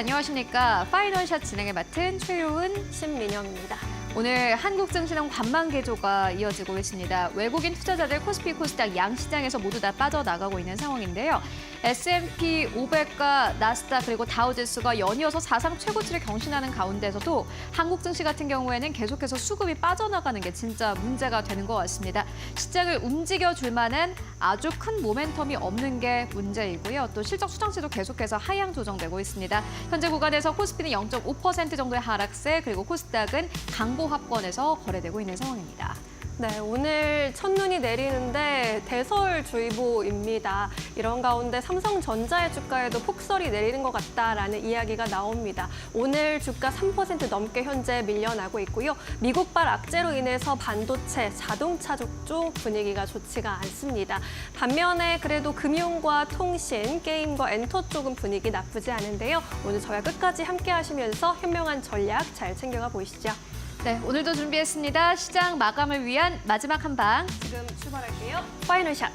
안녕하십니까. 파이널샷 진행을 맡은 최효은, 신민영입니다. 오늘 한국 증시는 관망 개조가 이어지고 있습니다. 외국인 투자자들 코스피, 코스닥 양 시장에서 모두 다 빠져나가고 있는 상황인데요. S&P 500과 나스닥 그리고 다우지수가 연이어서 사상 최고치를 경신하는 가운데서도 한국 증시 같은 경우에는 계속해서 수급이 빠져나가는 게 진짜 문제가 되는 것 같습니다. 시장을 움직여줄 만한 아주 큰 모멘텀이 없는 게 문제이고요. 또 실적 추정치도 계속해서 하향 조정되고 있습니다. 현재 구간에서 코스피는 0.5% 정도의 하락세, 그리고 코스닥은 강보합권에서 거래되고 있는 상황입니다. 네, 오늘 첫눈이 내리는데 대설주의보입니다. 이런 가운데 삼성전자의 주가에도 폭설이 내리는 것 같다라는 이야기가 나옵니다. 오늘 주가 3% 넘게 현재 밀려나고 있고요. 미국발 악재로 인해서 반도체, 자동차 쪽 분위기가 좋지가 않습니다. 반면에 그래도 금융과 통신, 게임과 엔터 쪽은 분위기 나쁘지 않은데요. 오늘 저와 끝까지 함께 하시면서 현명한 전략 잘 챙겨가 보시죠. 네, 오늘도 준비했습니다. 시장 마감을 위한 마지막 한 방. 지금 출발할게요. 파이널샷.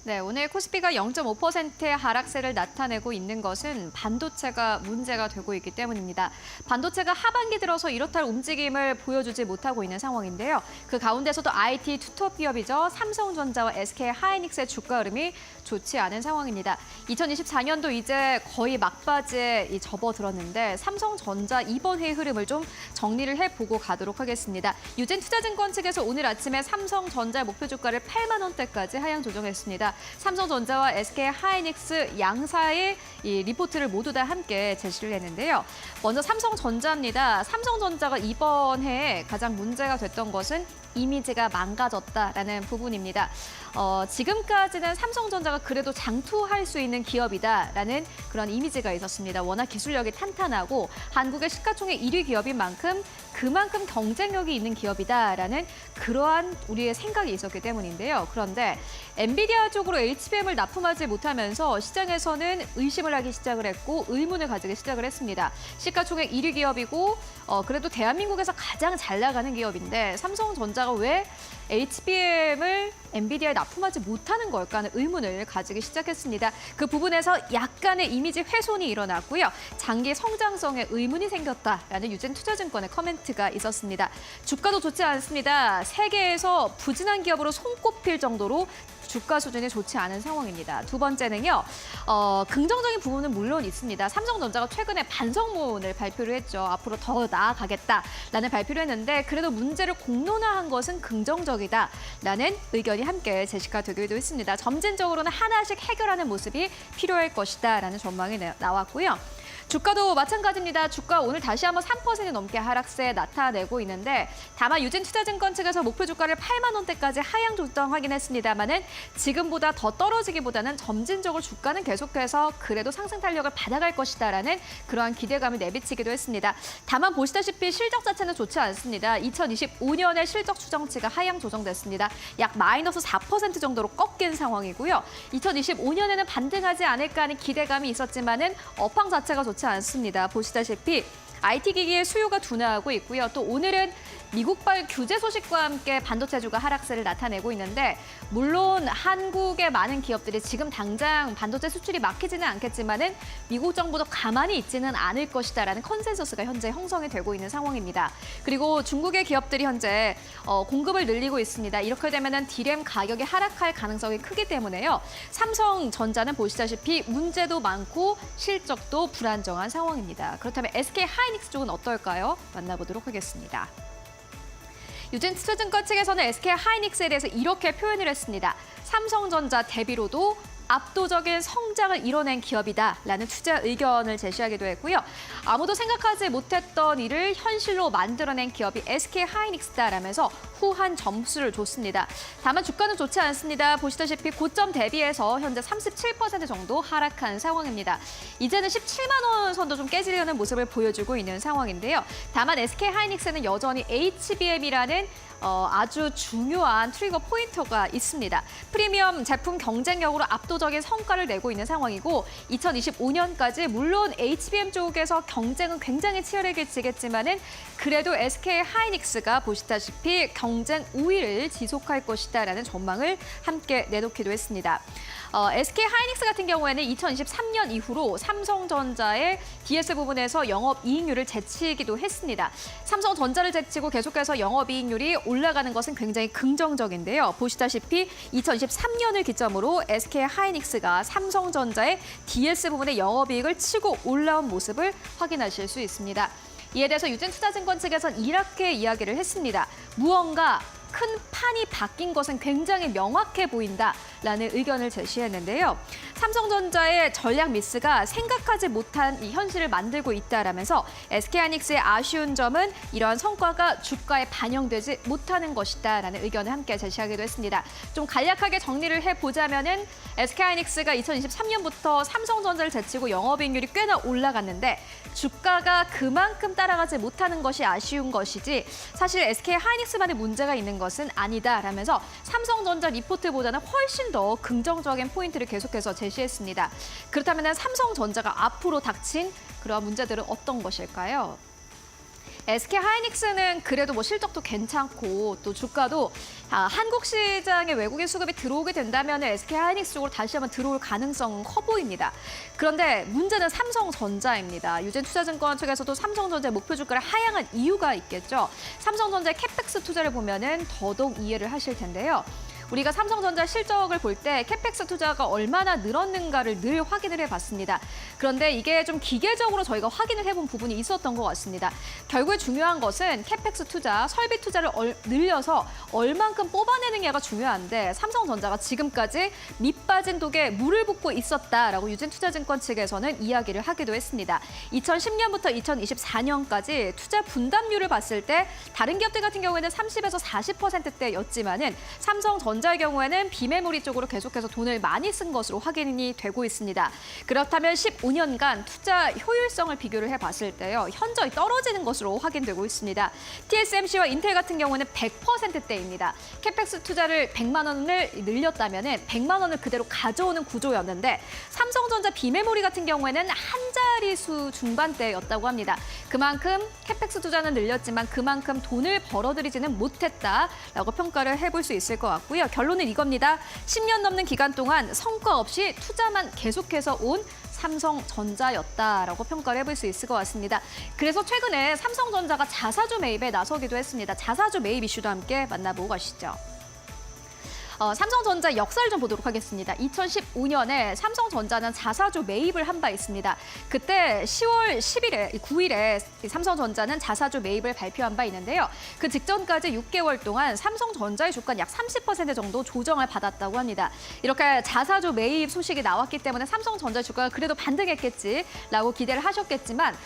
네, 오늘 코스피가 0.5%의 하락세를 나타내고 있는 것은 반도체가 문제가 되고 있기 때문입니다. 반도체가 하반기 들어서 이렇다 할 움직임을 보여주지 못하고 있는 상황인데요. 그 가운데서도 IT 투톱 기업이죠. 삼성전자와 SK하이닉스의 주가 흐름이 좋지 않은 상황입니다. 2024년도 이제 거의 막바지에 접어들었는데 삼성전자 이번 해 흐름을 좀 정리를 해보고 가도록 하겠습니다. 유진 투자증권 측에서 오늘 아침에 삼성전자의 목표 주가를 8만 원대까지 하향 조정했습니다. 삼성전자와 SK하이닉스 양사의 이 리포트를 모두 다 함께 제시를 했는데요. 먼저 삼성전자입니다. 삼성전자가 이번 해에 가장 문제가 됐던 것은 이미지가 망가졌다라는 부분입니다. 지금까지는 삼성전자가 그래도 장투할 수 있는 기업이다라는 그런 이미지가 있었습니다. 워낙 기술력이 탄탄하고 한국의 시가총액 1위 기업인 만큼 그만큼 경쟁력이 있는 기업이다라는 그러한 우리의 생각이 있었기 때문인데요. 그런데 엔비디아 쪽으로 HBM을 납품하지 못하면서 시장에서는 의심을 하기 시작을 했고 의문을 가지기 시작을 했습니다. 시가총액 1위 기업이고 그래도 대한민국에서 가장 잘 나가는 기업인데 삼성전자가 왜 HBM을 엔비디아에 납품하지 못하는 걸까 하는 의문을 가지기 시작했습니다. 그 부분에서 약간의 이미지 훼손이 일어났고요. 장기 성장성에 의문이 생겼다라는 유진 투자증권의 커멘트가 있었습니다. 주가도 좋지 않습니다. 세계에서 부진한 기업으로 손꼽힐 정도로 주가 수준이 좋지 않은 상황입니다. 두 번째는요, 긍정적인 부분은 물론 있습니다. 삼성전자가 최근에 반성문을 발표를 했죠. 앞으로 더 나아가겠다라는 발표를 했는데 그래도 문제를 공론화한 것은 긍정적이다라는 의견이 함께 제시가 되기도 했습니다. 점진적으로는 하나씩 해결하는 모습이 필요할 것이다라는 전망이 나왔고요. 주가도 마찬가지입니다. 주가 오늘 다시 한번 3% 넘게 하락세 나타내고 있는데 다만 유진 투자증권 측에서 목표 주가를 8만 원대까지 하향 조정하긴 했습니다만은 지금보다 더 떨어지기보다는 점진적으로 주가는 계속해서 그래도 상승 탄력을 받아갈 것이다라는 그러한 기대감을 내비치기도 했습니다. 다만 보시다시피 실적 자체는 좋지 않습니다. 2025년에 실적 추정치가 하향 조정됐습니다. 약 마이너스 4% 정도로 꺾인 상황이고요. 2025년에는 반등하지 않을까 하는 기대감이 있었지만은 업황 자체가 좋지 않습니다. 보시다시피 IT 기기의 수요가 둔화하고 있고요. 또 오늘은 미국발 규제 소식과 함께 반도체주가 하락세를 나타내고 있는데 물론 한국의 많은 기업들이 지금 당장 반도체 수출이 막히지는 않겠지만은 미국 정부도 가만히 있지는 않을 것이다라는 컨센서스가 현재 형성이 되고 있는 상황입니다. 그리고 중국의 기업들이 현재 공급을 늘리고 있습니다. 이렇게 되면은 디램 가격이 하락할 가능성이 크기 때문에요. 삼성전자는 보시다시피 문제도 많고 실적도 불안정한 상황입니다. 그렇다면 SK하이닉스 쪽은 어떨까요? 만나보도록 하겠습니다. 유진 투자증권 측에서는 SK하이닉스에 대해서 이렇게 표현을 했습니다. 삼성전자 대비로도 압도적인 성장을 이뤄낸 기업이다라는 투자 의견을 제시하기도 했고요. 아무도 생각하지 못했던 일을 현실로 만들어낸 기업이 SK하이닉스다라면서 후한 점수를 줬습니다. 다만 주가는 좋지 않습니다. 보시다시피 고점 대비해서 현재 37% 정도 하락한 상황입니다. 이제는 17만 원 선도 좀 깨지려는 모습을 보여주고 있는 상황인데요. 다만 SK하이닉스는 여전히 HBM이라는 아주 중요한 트리거 포인터가 있습니다. 프리미엄 제품 경쟁력으로 압도적인 성과를 내고 있는 상황이고 2025년까지 물론 HBM 쪽에서 경쟁은 굉장히 치열해지겠지만은 그래도 SK하이닉스가 보시다시피 경쟁 우위를 지속할 것이다라는 전망을 함께 내놓기도 했습니다. SK하이닉스 같은 경우에는 2023년 이후로 삼성전자의 DS 부분에서 영업이익률을 제치기도 했습니다. 삼성전자를 제치고 계속해서 영업이익률이 올라가는 것은 굉장히 긍정적인데요. 보시다시피 2023년을 기점으로 SK하이닉스가 삼성전자의 DS 부분의 영업이익을 치고 올라온 모습을 확인하실 수 있습니다. 이에 대해서 유진투자증권 측에서는 이렇게 이야기를 했습니다. 무언가 큰 판이 바뀐 것은 굉장히 명확해 보인다라는 의견을 제시했는데요. 삼성전자의 전략 미스가 생각하지 못한 이 현실을 만들고 있다라면서 SK하이닉스의 아쉬운 점은 이러한 성과가 주가에 반영되지 못하는 것이다라는 의견을 함께 제시하기도 했습니다. 좀 간략하게 정리를 해보자면은 SK하이닉스가 2023년부터 삼성전자를 제치고 영업이익률이 꽤나 올라갔는데 주가가 그만큼 따라가지 못하는 것이 아쉬운 것이지 사실 SK하이닉스만의 문제가 있는 것은 아니다라면서 삼성전자 리포트보다는 훨씬 더 긍정적인 포인트를 계속해서 제시했습니다. 그렇다면 삼성전자가 앞으로 닥친 그러한 문제들은 어떤 것일까요? SK하이닉스는 그래도 뭐 실적도 괜찮고 또 주가도 한국 시장에 외국인 수급이 들어오게 된다면 SK하이닉스 쪽으로 다시 한번 들어올 가능성은 커 보입니다. 그런데 문제는 삼성전자입니다. 유진투자증권 측에서도 삼성전자의 목표 주가를 하향한 이유가 있겠죠. 삼성전자의 캐펙스 투자를 보면은 더더욱 이해를 하실 텐데요. 우리가 삼성전자 실적을 볼 때 캐펙스 투자가 얼마나 늘었는가를 늘 확인을 해봤습니다. 그런데 이게 좀 기계적으로 저희가 확인을 해본 부분이 있었던 것 같습니다. 결국에 중요한 것은 캐펙스 투자, 설비 투자를 늘려서 얼만큼 뽑아내느냐가 중요한데 삼성전자가 지금까지 밑빠진 독에 물을 붓고 있었다라고 유진투자증권 측에서는 이야기를 하기도 했습니다. 2010년부터 2024년까지 투자 분담률을 봤을 때 다른 기업들 같은 경우에는 30에서 40%대였지만은 삼성전자의 경우에는 비메모리 쪽으로 계속해서 돈을 많이 쓴 것으로 확인이 되고 있습니다. 그렇다면 15년간 투자 효율성을 비교를 해봤을 때요. 현저히 떨어지는 것으로 확인되고 있습니다. TSMC와 인텔 같은 경우는 100%대입니다. 캐펙스 투자를 100만 원을 늘렸다면 100만 원을 그대로 가져오는 구조였는데 삼성전자 비메모리 같은 경우에는 한 자릿수 중반대였다고 합니다. 그만큼 캐펙스 투자는 늘렸지만 그만큼 돈을 벌어들이지는 못했다라고 평가를 해볼 수 있을 것 같고요. 결론은 이겁니다. 10년 넘는 기간 동안 성과 없이 투자만 계속해서 온 삼성전자였다라고 평가를 해볼 수 있을 것 같습니다. 그래서 최근에 삼성전자가 자사주 매입에 나서기도 했습니다. 자사주 매입 이슈도 함께 만나보고 가시죠. 삼성전자 역사를 좀 보도록 하겠습니다. 2015년에 삼성전자는 자사주 매입을 한 바 있습니다. 그때 10월 9일에 삼성전자는 자사주 매입을 발표한 바 있는데요. 그 직전까지 6개월 동안 삼성전자의 주가는 약 30% 정도 조정을 받았다고 합니다. 이렇게 자사주 매입 소식이 나왔기 때문에 삼성전자 주가가 그래도 반등했겠지라고 기대를 하셨겠지만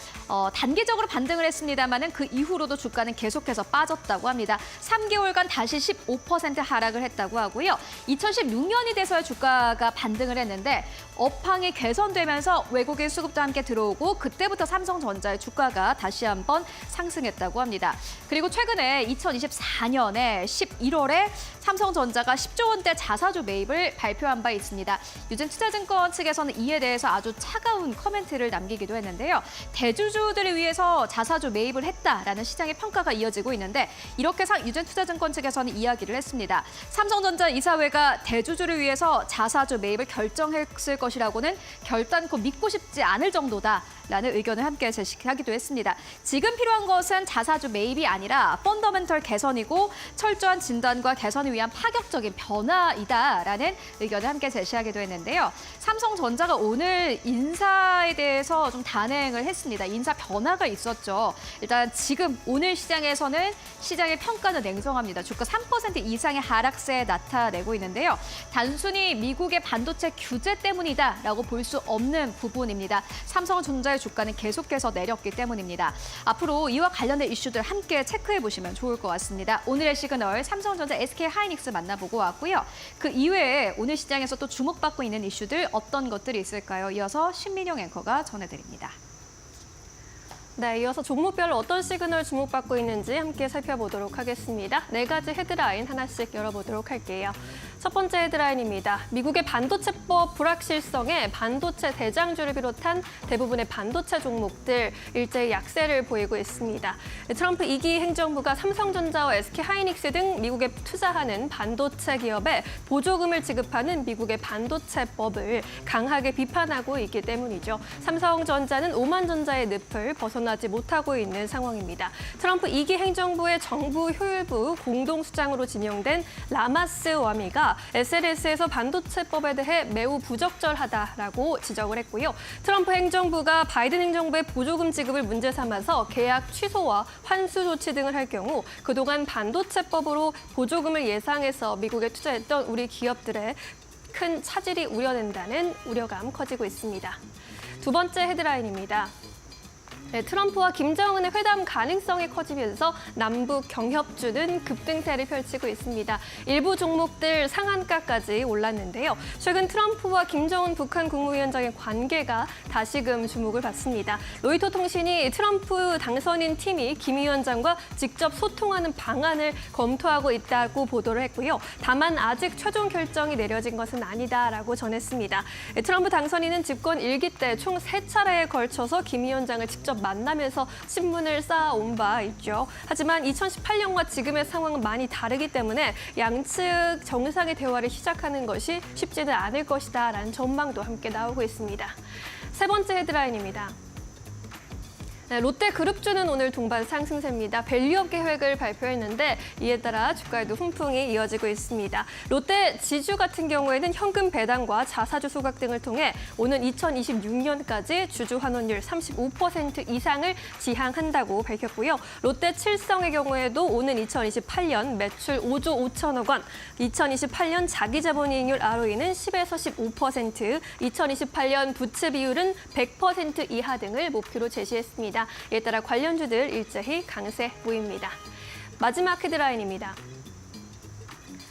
단기적으로 반등을 했습니다마는 그 이후로도 주가는 계속해서 빠졌다고 합니다. 3개월간 다시 15% 하락을 했다고 하고요. 2016년이 돼서야 주가가 반등을 했는데 업황이 개선되면서 외국인 수급도 함께 들어오고 그때부터 삼성전자의 주가가 다시 한번 상승했다고 합니다. 그리고 최근에 2024년에 11월에 삼성전자가 10조 원대 자사주 매입을 발표한 바 있습니다. 유진투자증권 측에서는 이에 대해서 아주 차가운 코멘트를 남기기도 했는데요. 대주주들을 위해서 자사주 매입을 했다라는 시장의 평가가 이어지고 있는데 이렇게 유진투자증권 측에서는 이야기를 했습니다. 삼성전자 이사회가 대주주를 위해서 자사주 매입을 결정했을 것이라고는 결단코 믿고 싶지 않을 정도다. 라는 의견을 함께 제시하기도 했습니다. 지금 필요한 것은 자사주 매입이 아니라 펀더멘털 개선이고 철저한 진단과 개선을 위한 파격적인 변화이다라는 의견을 함께 제시하기도 했는데요. 삼성전자가 오늘 인사에 대해서 좀 단행을 했습니다. 인사 변화가 있었죠. 일단 지금 오늘 시장에서는 시장의 평가는 냉정합니다. 주가 3% 이상의 하락세 나타내고 있는데요. 단순히 미국의 반도체 규제 때문이다라고 볼 수 없는 부분입니다. 삼성전자의 주가는 계속해서 내렸기 때문입니다. 앞으로 이와 관련된 이슈들 함께 체크해 보시면 좋을 것 같습니다. 오늘의 시그널 삼성전자, SK하이닉스 만나보고 왔고요. 그 이외에 오늘 시장에서 또 주목받고 있는 이슈들 어떤 것들이 있을까요? 이어서 신민용 앵커가 전해드립니다. 네, 이어서 종목별로 어떤 시그널 주목받고 있는지 함께 살펴보도록 하겠습니다. 4가지 헤드라인 하나씩 열어보도록 할게요. 첫 번째 헤드라인입니다. 미국의 반도체법 불확실성에 반도체 대장주를 비롯한 대부분의 반도체 종목들 일제히 약세를 보이고 있습니다. 트럼프 2기 행정부가 삼성전자와 SK하이닉스 등 미국에 투자하는 반도체 기업에 보조금을 지급하는 미국의 반도체법을 강하게 비판하고 있기 때문이죠. 삼성전자는 오만전자의 늪을 벗어나지 못하고 있는 상황입니다. 트럼프 2기 행정부의 정부 효율부 공동수장으로 지명된 라마스 와미가 SNS에서 반도체법에 대해 매우 부적절하다라고 지적을 했고요. 트럼프 행정부가 바이든 행정부의 보조금 지급을 문제 삼아서 계약 취소와 환수 조치 등을 할 경우 그동안 반도체법으로 보조금을 예상해서 미국에 투자했던 우리 기업들의 큰 차질이 우려된다는 우려감 커지고 있습니다. 두 번째 헤드라인입니다. 네, 트럼프와 김정은의 회담 가능성이 커지면서 남북 경협주는 급등세를 펼치고 있습니다. 일부 종목들 상한가까지 올랐는데요. 최근 트럼프와 김정은 북한 국무위원장의 관계가 다시금 주목을 받습니다. 로이터 통신이 트럼프 당선인 팀이 김 위원장과 직접 소통하는 방안을 검토하고 있다고 보도를 했고요. 다만 아직 최종 결정이 내려진 것은 아니다라고 전했습니다. 트럼프 당선인은 집권 1기 때 총 3차례에 걸쳐서 김 위원장을 직접 만나면서 신문을 쌓아온 바 있죠. 하지만 2018년과 지금의 상황은 많이 다르기 때문에 양측 정상의 대화를 시작하는 것이 쉽지는 않을 것이다라는 전망도 함께 나오고 있습니다. 세 번째 헤드라인입니다. 네, 롯데그룹주는 오늘 동반 상승세입니다. 밸류업 계획을 발표했는데 이에 따라 주가에도 훈풍이 이어지고 있습니다. 롯데 지주 같은 경우에는 현금 배당과 자사주 소각 등을 통해 오는 2026년까지 주주 환원율 35% 이상을 지향한다고 밝혔고요. 롯데 칠성의 경우에도 오는 2028년 매출 5조 5천억 원, 2028년 자기자본이익률 ROE는 10에서 15%, 2028년 부채 비율은 100% 이하 등을 목표로 제시했습니다. 이에 따라 관련주들 일제히 강세 보입니다. 마지막 헤드라인입니다.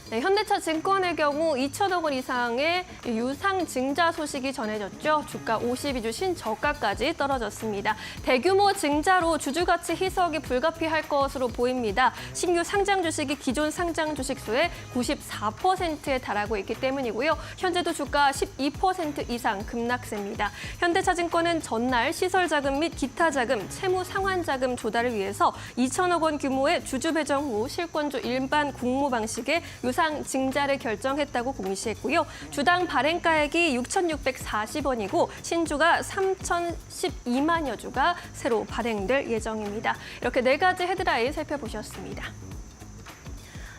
네, 현대차 증권의 경우 2천억 원 이상의 유상 증자 소식이 전해졌죠. 주가 52주 신저가까지 떨어졌습니다. 대규모 증자로 주주가치 희석이 불가피할 것으로 보입니다. 신규 상장 주식이 기존 상장 주식 수의 94%에 달하고 있기 때문이고요. 현재도 주가 12% 이상 급락세입니다. 현대차증권은 전날 시설자금 및 기타 자금, 채무 상환 자금 조달을 위해서 2천억 원 규모의 주주 배정 후 실권주 일반 공모 방식의 유상 증자를 결정했다고 공시했고요. 주당 발행가액이 6,640원이고 신주가 3,012만여 주가 새로 발행될 예정입니다. 이렇게 4가지 헤드라인 살펴보셨습니다.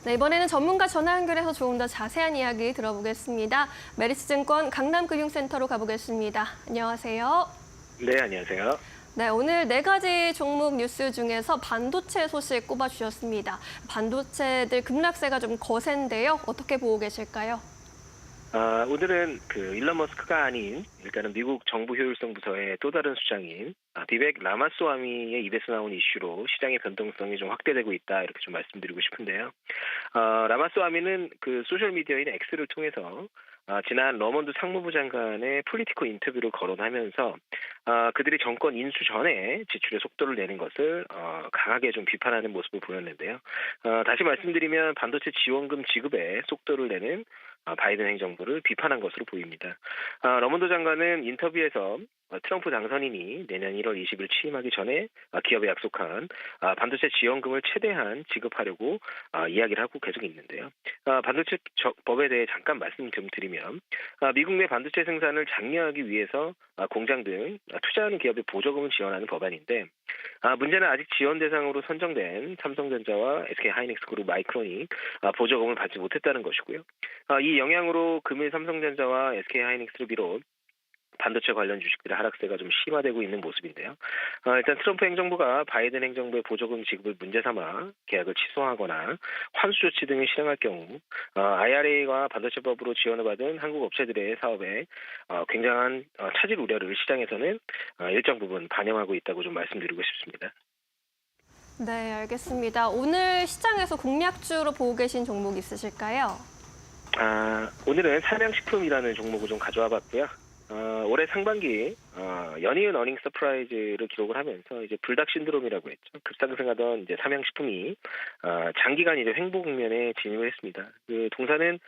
네, 이번에는 전문가 전화 연결해서 조금 더 자세한 이야기 들어보겠습니다. 메리츠증권 강남금융센터로 가보겠습니다. 안녕하세요. 네, 안녕하세요. 네, 오늘 4가지 종목 뉴스 중에서 반도체 소식 꼽아주셨습니다. 반도체들 급락세가 좀 거센데요. 어떻게 보고 계실까요? 오늘은 일론 머스크가 아닌 일단은 미국 정부 효율성 부서의 또 다른 수장인 비벡 라마스와미의 입에서 나온 이슈로 시장의 변동성이 좀 확대되고 있다 이렇게 좀 말씀드리고 싶은데요. 라마스와미는 소셜 미디어인 X를 통해서 지난 러먼드 상무부 장관의 폴리티코 인터뷰를 거론하면서 그들이 정권 인수 전에 지출의 속도를 내는 것을 강하게 좀 비판하는 모습을 보였는데요. 다시 말씀드리면 반도체 지원금 지급에 속도를 내는 바이든 행정부를 비판한 것으로 보입니다. 러몬드 장관은 인터뷰에서 트럼프 당선인이 내년 1월 20일 취임하기 전에 기업에 약속한 반도체 지원금을 최대한 지급하려고 이야기를 하고 계속 있는데요. 반도체 법에 대해 잠깐 말씀 좀 드리면 미국 내 반도체 생산을 장려하기 위해서 공장 등 투자하는 기업에 보조금을 지원하는 법안인데 문제는 아직 지원 대상으로 선정된 삼성전자와 SK하이닉스 그룹 마이크론이 보조금을 받지 못했다는 것이고요. 이 영향으로 금일 삼성전자와 SK하이닉스를 비롯 반도체 관련 주식들의 하락세가 좀 심화되고 있는 모습인데요. 일단 트럼프 행정부가 바이든 행정부의 보조금 지급을 문제 삼아 계약을 취소하거나 환수 조치 등을 실행할 경우 IRA와 반도체법으로 지원을 받은 한국 업체들의 사업에 굉장한 차질 우려를 시장에서는 일정 부분 반영하고 있다고 좀 말씀드리고 싶습니다. 네, 알겠습니다. 오늘 시장에서 공략주로 보고 계신 종목 있으실까요? 오늘은 삼양식품이라는 종목을 좀 가져와 봤고요. 올해 상반기 연이은 어닝 서프라이즈를 기록을 하면서 이제 불닭 신드롬이라고 했죠. 급상승하던 이제 삼양식품이 장기간 이제 횡보 국면에 진입을 했습니다. 그 동사는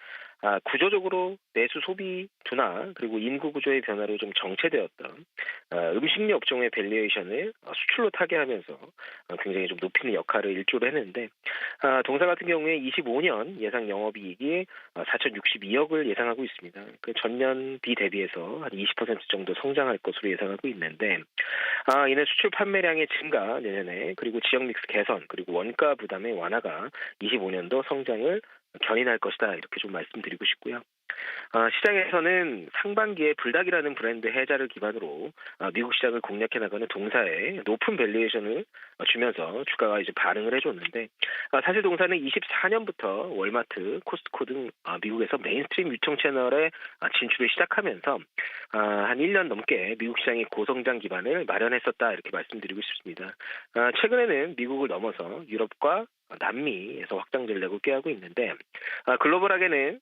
구조적으로 내수 소비 둔화 그리고 인구 구조의 변화로 좀 정체되었던 음식료 업종의 밸류에이션을 수출로 타개하면서 굉장히 좀 높이는 역할을 일조를 했는데 동사 같은 경우에 25년 예상 영업이익이 4,062억을 예상하고 있습니다. 그 전년 비 대비해서 한 20% 정도 성장할 것으로 예상하고 있는데 이는 수출 판매량의 증가 내년에 그리고 지역 믹스 개선 그리고 원가 부담의 완화가 25년도 성장을 견인할 것이다 이렇게 좀 말씀드리고 싶고요. 시장에서는 상반기에 불닭이라는 브랜드 해자를 기반으로 미국 시장을 공략해 나가는 동사에 높은 밸류에이션을 주면서 주가가 이제 반응을 해줬는데 사실 동사는 24년부터 월마트, 코스트코 등 미국에서 메인스트림 유통 채널에 진출을 시작하면서 한 1년 넘게 미국 시장의 고성장 기반을 마련했었다 이렇게 말씀드리고 싶습니다. 최근에는 미국을 넘어서 유럽과 남미에서 확장 전략을 꾀하고 있는데 글로벌하게는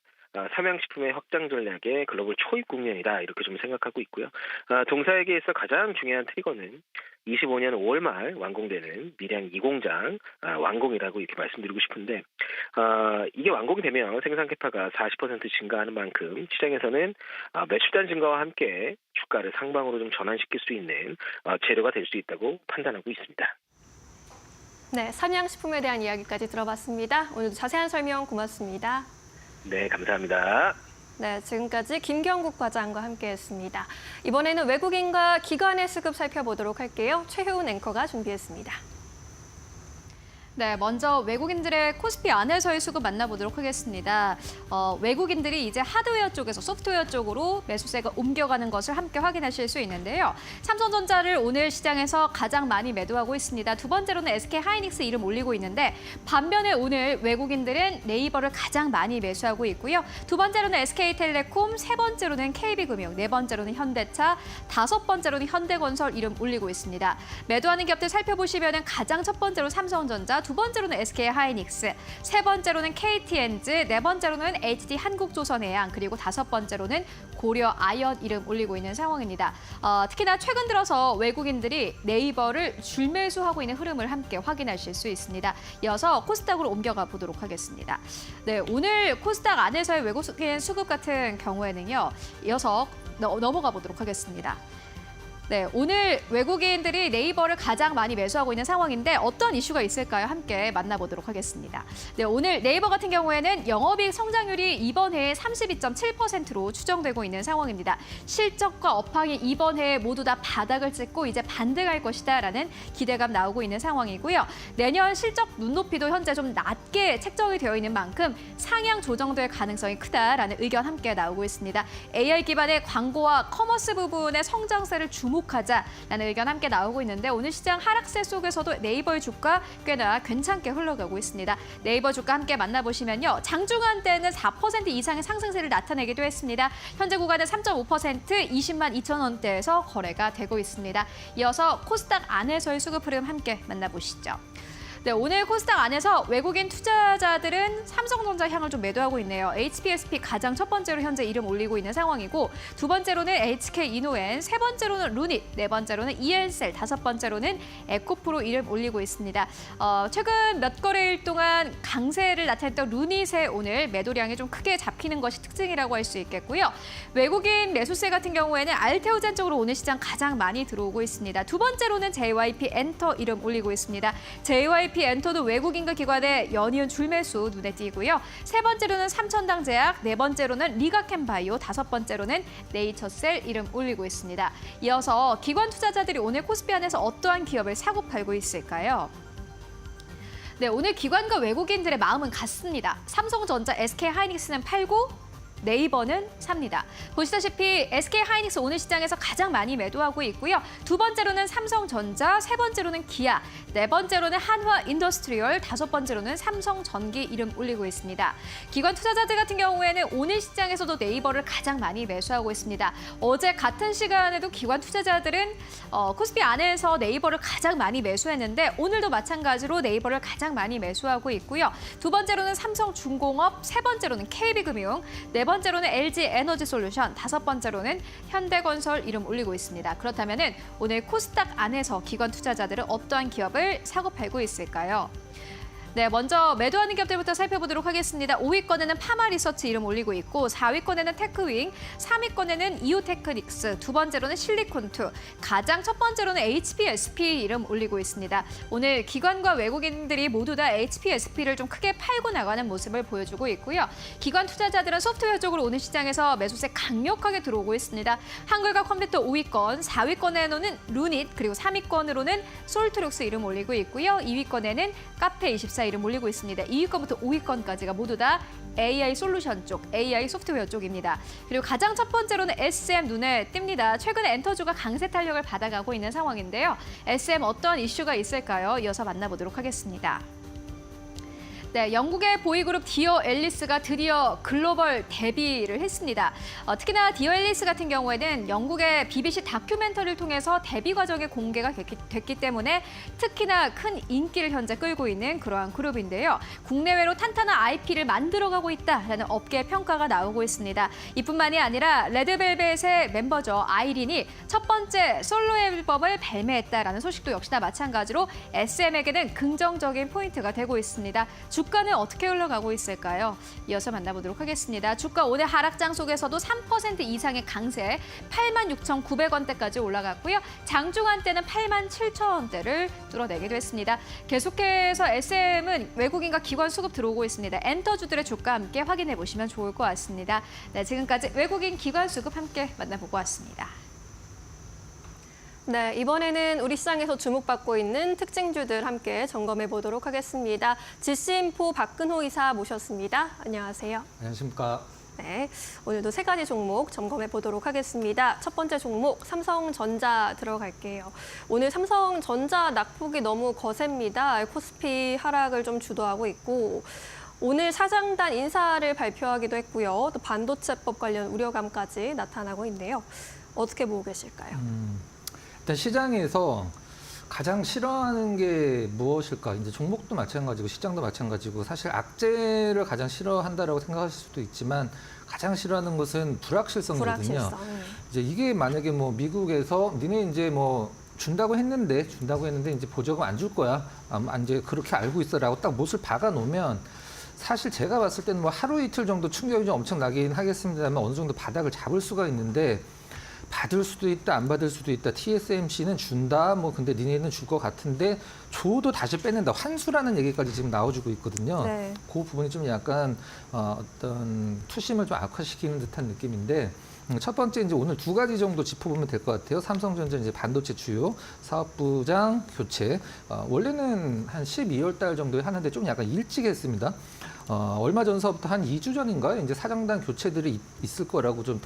삼양식품의 확장 전략의 글로벌 초입 국면이다 이렇게 좀 생각하고 있고요. 동사에게 있어 가장 중요한 트리거는 25년 5월 말 완공되는 밀양 2공장 완공이라고 이렇게 말씀드리고 싶은데 이게 완공이 되면 생산 캐파가 40% 증가하는 만큼 시장에서는 매출단 증가와 함께 주가를 상방으로 좀 전환시킬 수 있는 재료가 될 수 있다고 판단하고 있습니다. 네, 삼양식품에 대한 이야기까지 들어봤습니다. 오늘도 자세한 설명 고맙습니다. 네, 감사합니다. 네, 지금까지 김경국 과장과 함께했습니다. 이번에는 외국인과 기관의 수급 살펴보도록 할게요. 최효은 앵커가 준비했습니다. 네, 먼저 외국인들의 코스피 안에서의 수급 만나보도록 하겠습니다. 외국인들이 이제 하드웨어 쪽에서 소프트웨어 쪽으로 매수세가 옮겨가는 것을 함께 확인하실 수 있는데요. 삼성전자를 오늘 시장에서 가장 많이 매도하고 있습니다. 두 번째로는 SK하이닉스 이름 올리고 있는데 반면에 오늘 외국인들은 네이버를 가장 많이 매수하고 있고요. 두 번째로는 SK텔레콤, 세 번째로는 KB금융, 네 번째로는 현대차, 다섯 번째로는 현대건설 이름 올리고 있습니다. 매도하는 기업들 살펴보시면 가장 첫 번째로 삼성전자, 두 번째로는 SK하이닉스, 세 번째로는 KT엔즈, 네 번째로는 HD 한국조선해양, 그리고 다섯 번째로는 고려아연 이름 올리고 있는 상황입니다. 특히나 최근 들어서 외국인들이 네이버를 줄매수하고 있는 흐름을 함께 확인하실 수 있습니다. 이어서 코스닥으로 옮겨가 보도록 하겠습니다. 네, 오늘 코스닥 안에서의 외국인 수급 같은 경우에는요. 이어서 넘어가 보도록 하겠습니다. 네, 오늘 외국인들이 네이버를 가장 많이 매수하고 있는 상황인데 어떤 이슈가 있을까요? 함께 만나보도록 하겠습니다. 네, 오늘 네이버 같은 경우에는 영업이익 성장률이 이번 해에 32.7%로 추정되고 있는 상황입니다. 실적과 업황이 이번 해에 모두 다 바닥을 찍고 이제 반등할 것이다라는 기대감 나오고 있는 상황이고요. 내년 실적 눈높이도 현재 좀 낮게 책정이 되어 있는 만큼 상향 조정될 가능성이 크다라는 의견 함께 나오고 있습니다. AI 기반의 광고와 커머스 부분의 성장세를 주목하자라는 의견 함께 나오고 있는데 오늘 시장 하락세 속에서도 네이버의 주가 꽤나 괜찮게 흘러가고 있습니다. 네이버 주가 함께 만나보시면요. 장중한 때는 4% 이상의 상승세를 나타내기도 했습니다. 현재 구간은 3.5% 20만 2천 원대에서 거래가 되고 있습니다. 이어서 코스닥 안에서의 수급 흐름 함께 만나보시죠. 네, 오늘 코스닥 안에서 외국인 투자자들은 삼성전자 향을 좀 매도하고 있네요. HPSP 가장 첫 번째로 현재 이름 올리고 있는 상황이고 두 번째로는 HK이노엔, 세 번째로는 루닛, 네 번째로는 EL셀, 다섯 번째로는 에코프로 이름 올리고 있습니다. 최근 몇 거래일 동안 강세를 나타냈던 루닛의 오늘 매도량이 좀 크게 잡히는 것이 특징이라고 할 수 있겠고요. 외국인 매수세 같은 경우에는 알테오젠 쪽으로 오늘 시장 가장 많이 들어오고 있습니다. 두 번째로는 JYP 엔터 이름 올리고 있습니다. JYP 엔터도 외국인과 기관의 연이은 줄매수 눈에 띄고요. 세 번째로는 삼천당제약, 네 번째로는 리가캠바이오, 다섯 번째로는 네이처셀 이름 올리고 있습니다. 이어서 기관 투자자들이 오늘 코스피 안에서 어떠한 기업을 사고 팔고 있을까요? 네, 오늘 기관과 외국인들의 마음은 같습니다. 삼성전자, SK하이닉스는 팔고 네이버는 삽니다. 보시다시피 SK하이닉스 오늘 시장에서 가장 많이 매도하고 있고요. 두 번째로는 삼성전자, 세 번째로는 기아, 네 번째로는 한화인더스트리얼, 다섯 번째로는 삼성전기 이름 올리고 있습니다. 기관 투자자들 같은 경우에는 오늘 시장에서도 네이버를 가장 많이 매수하고 있습니다. 어제 같은 시간에도 기관 투자자들은 코스피 안에서 네이버를 가장 많이 매수했는데 오늘도 마찬가지로 네이버를 가장 많이 매수하고 있고요. 두 번째로는 삼성중공업, 세 번째로는 KB금융, 네 번째로는 LG에너지솔루션, 다섯 번째로는 현대건설 이름 올리고 있습니다. 그렇다면 오늘 코스닥 안에서 기관 투자자들은 어떠한 기업을 사고 팔고 있을까요? 네, 먼저 매도하는 기업들부터 살펴보도록 하겠습니다. 5위권에는 파마리서치 이름 올리고 있고 4위권에는 테크윙, 3위권에는 이오테크닉스, 두 번째로는 실리콘투, 가장 첫 번째로는 HPSP 이름 올리고 있습니다. 오늘 기관과 외국인들이 모두 다 HPSP를 좀 크게 팔고 나가는 모습을 보여주고 있고요. 기관 투자자들은 소프트웨어 쪽으로 오늘 시장에서 매수세 강력하게 들어오고 있습니다. 한글과 컴퓨터 5위권, 4위권에는 루닛, 그리고 3위권으로는 솔트룩스 이름 올리고 있고요. 2위권에는 카페24 이름 올리고 있습니다. 2위권부터 5위권까지가 모두 다 AI 솔루션 쪽, AI 소프트웨어 쪽입니다. 그리고 가장 첫 번째로는 SM 눈에 띕니다. 최근에 엔터주가 강세 탄력을 받아가고 있는 상황인데요. SM 어떠한 이슈가 있을까요? 이어서 만나보도록 하겠습니다. 네, 영국의 보이그룹 디어 앨리스가 드디어 글로벌 데뷔를 했습니다. 특히나 디어 앨리스 같은 경우에는 영국의 BBC 다큐멘터리를 통해서 데뷔 과정이 공개가 됐기 때문에 특히나 큰 인기를 현재 끌고 있는 그러한 그룹인데요. 국내외로 탄탄한 IP를 만들어가고 있다라는 업계 평가가 나오고 있습니다. 이뿐만이 아니라 레드벨벳의 멤버죠. 아이린이 첫 번째 솔로 앨범을 발매했다라는 소식도 역시나 마찬가지로 SM에게는 긍정적인 포인트가 되고 있습니다. 주가는 어떻게 흘러가고 있을까요? 이어서 만나보도록 하겠습니다. 주가 오늘 하락장 속에서도 3% 이상의 강세 86,900원대까지 올라갔고요. 장중한 때는 87,000원대를 뚫어내기도 했습니다. 계속해서 SM은 외국인과 기관 수급 들어오고 있습니다. 엔터주들의 주가 함께 확인해 보시면 좋을 것 같습니다. 네, 지금까지 외국인 기관 수급 함께 만나보고 왔습니다. 네, 이번에는 우리 시장에서 주목받고 있는 특징주들 함께 점검해 보도록 하겠습니다. GC인포 박근호 이사 모셨습니다. 안녕하세요. 안녕하십니까. 네, 오늘도 세 가지 종목 점검해 보도록 하겠습니다. 첫 번째 종목 삼성전자 들어갈게요. 오늘 삼성전자 낙폭이 너무 거셉니다. 코스피 하락을 좀 주도하고 있고 오늘 사장단 인사를 발표하기도 했고요. 또 반도체법 관련 우려감까지 나타나고 있네요. 어떻게 보고 계실까요? 일단 시장에서 가장 싫어하는 게 무엇일까? 이제 종목도 마찬가지고 시장도 마찬가지고 사실 악재를 가장 싫어한다라고 생각하실 수도 있지만 가장 싫어하는 것은 불확실성이거든요. 불확실성. 이제 이게 만약에 뭐 미국에서 니네 이제 뭐 준다고 했는데 이제 보조금 안 줄 거야. 이제 그렇게 알고 있어라고 딱 못을 박아 놓으면 사실 제가 봤을 때는 뭐 하루 이틀 정도 충격이 좀 엄청 나긴 하겠습니다만 어느 정도 바닥을 잡을 수가 있는데 받을 수도 있다, 안 받을 수도 있다. TSMC는 준다, 뭐 근데 니네는 줄 것 같은데 줘도 다시 빼낸다. 환수라는 얘기까지 지금 나와주고 있거든요. 네. 그 부분이 좀 약간 어떤 투심을 좀 악화시키는 듯한 느낌인데 첫 번째 이제 오늘 두 가지 정도 짚어보면 될 것 같아요. 삼성전자 이제 반도체 주요 사업부장 교체. 원래는 한 12월 달 정도에 하는데 좀 약간 일찍 했습니다. 얼마 전서부터 한 2주 전인가요? 이제 사장단 교체들이 있을 거라고 좀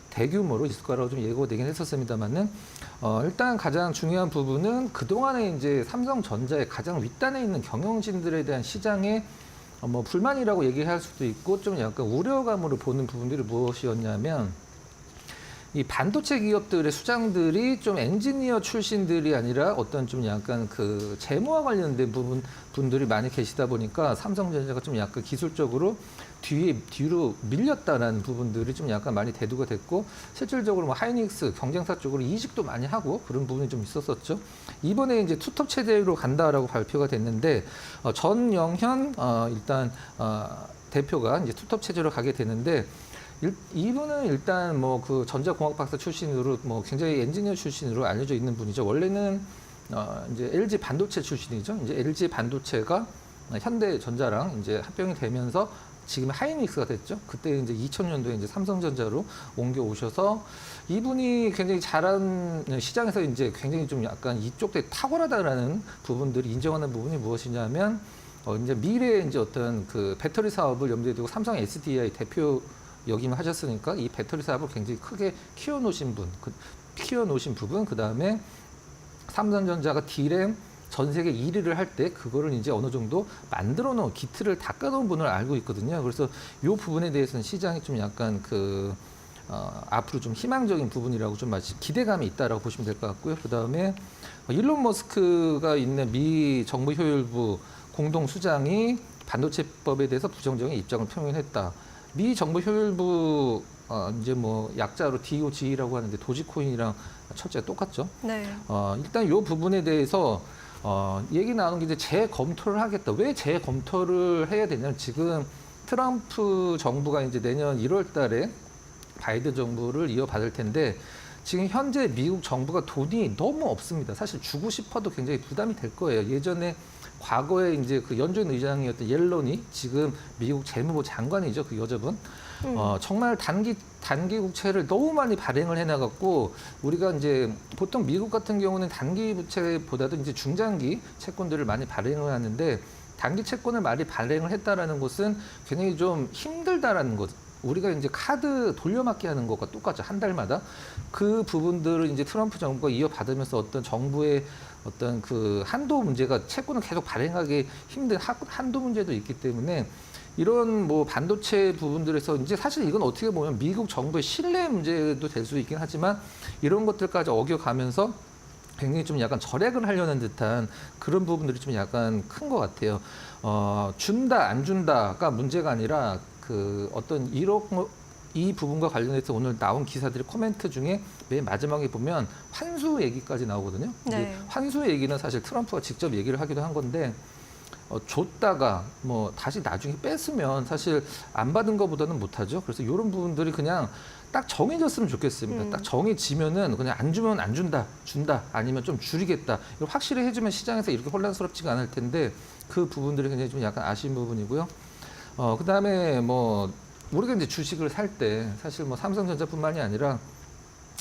대규모로 있을 거라고 좀 예고되긴 했었습니다만은 일단 가장 중요한 부분은 그동안에 이제 삼성전자의 가장 윗단에 있는 경영진들에 대한 시장의 뭐 불만이라고 얘기할 수도 있고 좀 약간 우려감으로 보는 부분들이 무엇이었냐면 이 반도체 기업들의 수장들이 좀 엔지니어 출신들이 아니라 어떤 좀 약간 그 재무와 관련된 분들이 많이 계시다 보니까 삼성전자가 좀 약간 기술적으로 뒤로 밀렸다라는 부분들이 좀 약간 많이 대두가 됐고, 실질적으로 뭐 하이닉스 경쟁사 쪽으로 이직도 많이 하고 그런 부분이 좀 있었었죠. 이번에 이제 투톱 체제로 간다라고 발표가 됐는데, 전영현 대표가 이제 투톱 체제로 가게 되는데, 이분은 일단 뭐 그 전자공학 박사 출신으로 뭐 굉장히 엔지니어 출신으로 알려져 있는 분이죠. 원래는 이제 LG 반도체 출신이죠. 이제 LG 반도체가 현대전자랑 이제 합병이 되면서 지금 하이닉스가 됐죠. 그때 이제 2000년도에 이제 삼성전자로 옮겨 오셔서, 이분이 굉장히 잘한, 시장에서 이제 굉장히 좀 약간 이쪽 데 탁월하다라는 부분들이 인정하는 부분이 무엇이냐면, 이제 미래의 이제 어떤 그 배터리 사업을 염두에 두고 삼성 SDI 대표 역임하셨으니까 이 배터리 사업을 굉장히 크게 키워놓으신 부분, 그 다음에 삼성전자가 D램 전 세계 1위를 할 때 그거를 이제 어느 정도 만들어 놓은 기틀을 닦아놓은 분을 알고 있거든요. 그래서 이 부분에 대해서는 시장이 좀 약간 앞으로 좀 희망적인 부분이라고 좀 기대감이 있다라고 보시면 될 것 같고요. 그 다음에 일론 머스크가 있는 미 정부 효율부 공동 수장이 반도체법에 대해서 부정적인 입장을 표명했다. 미 정부 효율부 이제 뭐 약자로 DOG라고 하는데 도지코인이랑 철자가 똑같죠. 네. 일단 이 부분에 대해서 얘기 나오는 게 이제 재검토를 하겠다. 왜 재검토를 해야 되냐면, 지금 트럼프 정부가 이제 내년 1월 달에 바이든 정부를 이어받을 텐데, 지금 현재 미국 정부가 돈이 너무 없습니다. 사실 주고 싶어도 굉장히 부담이 될 거예요. 예전에 과거에 이제 그 연준 의장이었던 옐런이 지금 미국 재무부 장관이죠. 그 여자분. 정말 단기 국채를 너무 많이 발행을 해나갔고, 우리가 이제 보통 미국 같은 경우는 단기 부채보다도 이제 중장기 채권들을 많이 발행을 하는데, 단기 채권을 많이 발행을 했다라는 것은 굉장히 좀 힘들다라는 것. 우리가 이제 카드 돌려막기 하는 것과 똑같죠. 한 달마다. 그 부분들을 이제 트럼프 정부가 이어받으면서 어떤 정부의 어떤 그 한도 문제가, 채권을 계속 발행하기 힘든 한도 문제도 있기 때문에, 이런 뭐 반도체 부분들에서 이제 사실 이건 어떻게 보면 미국 정부의 신뢰 문제도 될 수 있긴 하지만, 이런 것들까지 어겨가면서 굉장히 좀 약간 절약을 하려는 듯한 그런 부분들이 좀 약간 큰 것 같아요. 준다 안 준다가 문제가 아니라, 그 어떤 이 부분과 관련해서 오늘 나온 기사들의 코멘트 중에 맨 마지막에 보면 환수 얘기까지 나오거든요. 네. 환수 얘기는 사실 트럼프가 직접 얘기를 하기도 한 건데, 줬다가 뭐 다시 나중에 뺐으면 사실 안 받은 것보다는 못하죠. 그래서 이런 부분들이 그냥 딱 정해졌으면 좋겠습니다. 딱 정해지면은 그냥 안 주면 안 준다, 준다, 아니면 좀 줄이겠다. 이걸 확실히 해주면 시장에서 이렇게 혼란스럽지가 않을 텐데, 그 부분들이 굉장히 좀 약간 아쉬운 부분이고요. 그 다음에 뭐 우리가 이제 주식을 살 때 사실 뭐 삼성전자뿐만이 아니라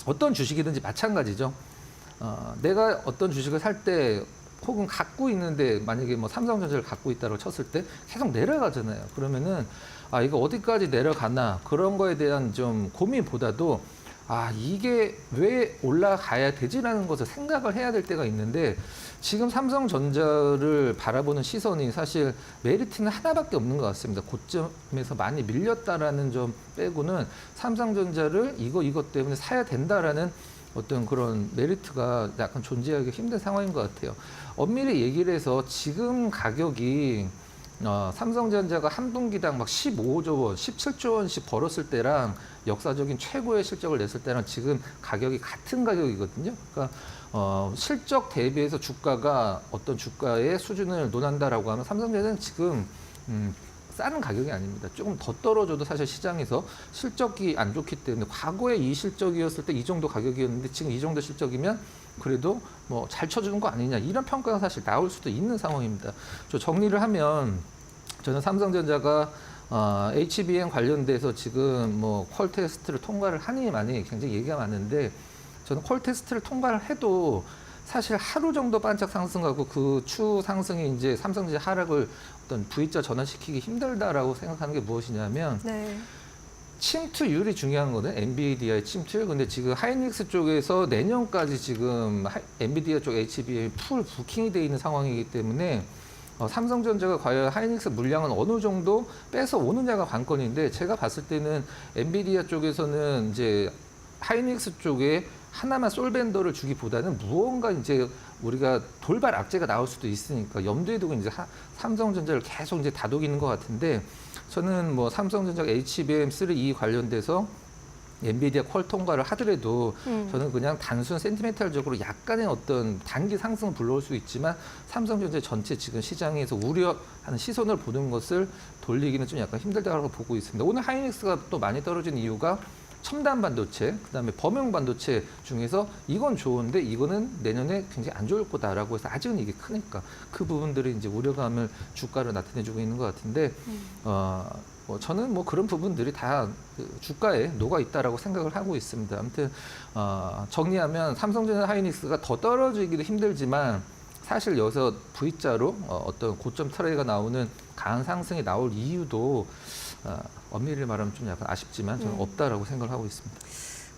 어떤 주식이든지 마찬가지죠. 내가 어떤 주식을 살 때 혹은 갖고 있는데, 만약에 뭐 삼성전자를 갖고 있다고 쳤을 때 계속 내려가잖아요. 그러면은 이거 어디까지 내려가나, 그런 거에 대한 좀 고민보다도 이게 왜 올라가야 되지라는 것을 생각을 해야 될 때가 있는데, 지금 삼성전자를 바라보는 시선이 사실 메리트는 하나밖에 없는 것 같습니다. 고점에서 많이 밀렸다라는 점 빼고는 삼성전자를 이것 때문에 사야 된다라는 어떤 그런 메리트가 약간 존재하기 힘든 상황인 것 같아요. 엄밀히 얘기를 해서 지금 가격이 삼성전자가 한 분기당 막 15조 원, 17조 원씩 벌었을 때랑 역사적인 최고의 실적을 냈을 때랑 지금 가격이 같은 가격이거든요. 그러니까 실적 대비해서 주가가 어떤 주가의 수준을 논한다라고 하면 삼성전자는 지금 싼 가격이 아닙니다. 조금 더 떨어져도 사실 시장에서 실적이 안 좋기 때문에, 과거에 이 실적이었을 때 이 정도 가격이었는데 지금 이 정도 실적이면 그래도 뭐 잘 쳐주는 거 아니냐, 이런 평가가 사실 나올 수도 있는 상황입니다. 정리를 하면, 저는 삼성전자가 HBM 관련돼서 지금 뭐 퀄 테스트를 통과를 하니 많이 굉장히 얘기가 많은데, 저는 퀄 테스트를 통과를 해도 사실 하루 정도 반짝 상승하고 그 추 상승이 이제 삼성전자 하락을 어떤 V자 전환시키기 힘들다라고 생각하는 게 무엇이냐면, 네. 침투율이 중요한 거는 엔비디아의 침투율. 근데 지금 하이닉스 쪽에서 내년까지 지금 엔비디아 쪽 HBM 풀 부킹이 돼 있는 상황이기 때문에, 삼성전자가 과연 하이닉스 물량은 어느 정도 뺏어 오느냐가 관건인데, 제가 봤을 때는 엔비디아 쪽에서는 이제 하이닉스 쪽에 하나만 솔벤더를 주기보다는 무언가 이제 우리가 돌발 악재가 나올 수도 있으니까 염두에 두고 이제 삼성전자를 계속 이제 다독이는 것 같은데 저는 뭐 삼성전자가 HBM3E 관련돼서 엔비디아 퀄텀과를 하더라도 저는 그냥 단순 센티멘탈적으로 약간의 어떤 단기 상승을 불러올 수 있지만 삼성전자 전체 지금 시장에서 우려하는 시선을 보는 것을 돌리기는 좀 약간 힘들다고 보고 있습니다. 오늘 하이닉스가 또 많이 떨어진 이유가 첨단 반도체, 그다음에 범용 반도체 중에서 이건 좋은데 이거는 내년에 굉장히 안 좋을 거다라고 해서 아직은 이게 크니까 그 부분들이 이제 우려감을 주가로 나타내주고 있는 것 같은데 저는 뭐 그런 부분들이 다 그 주가에 녹아 있다라고 생각을 하고 있습니다. 아무튼 정리하면 삼성전자 하이닉스가 더 떨어지기도 힘들지만 사실 여기서 V자로 어떤 고점 트레이가 나오는 강한 상승이 나올 이유도 엄밀히 말하면 좀 약간 아쉽지만 저는 없다라고 생각을 하고 있습니다.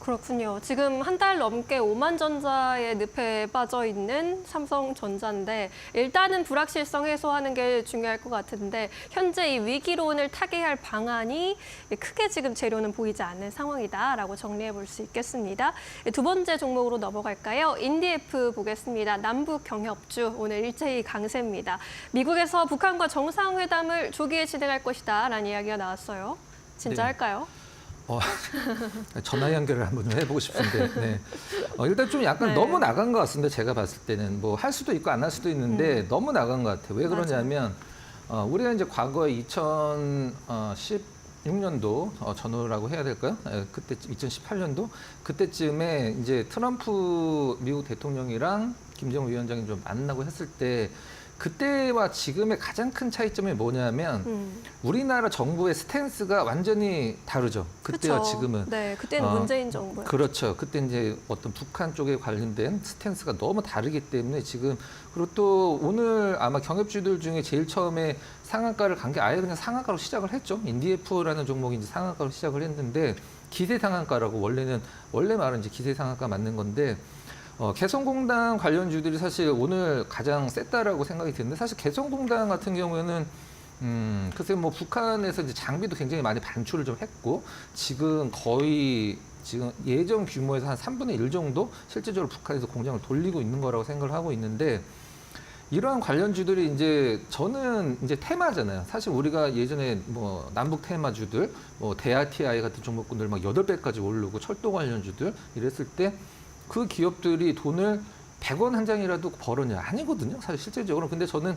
그렇군요. 지금 한 달 넘게 오만전자의 늪에 빠져 있는 삼성전자인데 일단은 불확실성 해소하는 게 중요할 것 같은데 현재 이 위기론을 타개할 방안이 크게 지금 재료는 보이지 않는 상황이다라고 정리해 볼 수 있겠습니다. 두 번째 종목으로 넘어갈까요? 인디에프 보겠습니다. 남북 경협주 오늘 일제히 강세입니다. 미국에서 북한과 정상회담을 조기에 진행할 것이다라는 이야기가 나왔어요. 진짜 네. 할까요? 전화 연결을 한번 좀 해보고 싶은데 네. 일단 좀 약간 네. 너무 나간 것 같습니다. 제가 봤을 때는 뭐 할 수도 있고 안 할 수도 있는데 너무 나간 것 같아요. 왜 그러냐면 우리가 이제 과거에 2016년도 전후라고 해야 될까요? 그때 2018년도 그때쯤에 이제 트럼프 미국 대통령이랑 김정은 위원장이 좀 만나고 했을 때 그때와 지금의 가장 큰 차이점이 뭐냐면 우리나라 정부의 스탠스가 완전히 다르죠. 그때와 그쵸. 지금은. 네, 그때는 문재인 정부요. 그렇죠. 그때 이제 어떤 북한 쪽에 관련된 스탠스가 너무 다르기 때문에 지금 그리고 또 오늘 아마 경협주들 중에 제일 처음에 상한가를 간 게 아예 그냥 상한가로 시작을 했죠. 인디에프라는 종목이 이제 상한가로 시작을 했는데 기세 상한가라고 원래 말은 이제 기세 상한가 맞는 건데 개성공단 관련주들이 사실 오늘 가장 셌다라고 생각이 드는데 사실 개성공단 같은 경우에는 글쎄 뭐 북한에서 이제 장비도 굉장히 많이 반출을 좀 했고 지금 거의 지금 예정 규모에서 한 3분의 1 정도 실제적으로 북한에서 공장을 돌리고 있는 거라고 생각을 하고 있는데 이러한 관련주들이 이제 저는 이제 테마잖아요. 사실 우리가 예전에 뭐 남북 테마주들, 뭐 대아TI 같은 종목군들 막 8배까지 오르고 철도 관련주들 이랬을 때 그 기업들이 돈을 100원 한 장이라도 벌었냐? 아니거든요. 사실 실제적으로. 근데 저는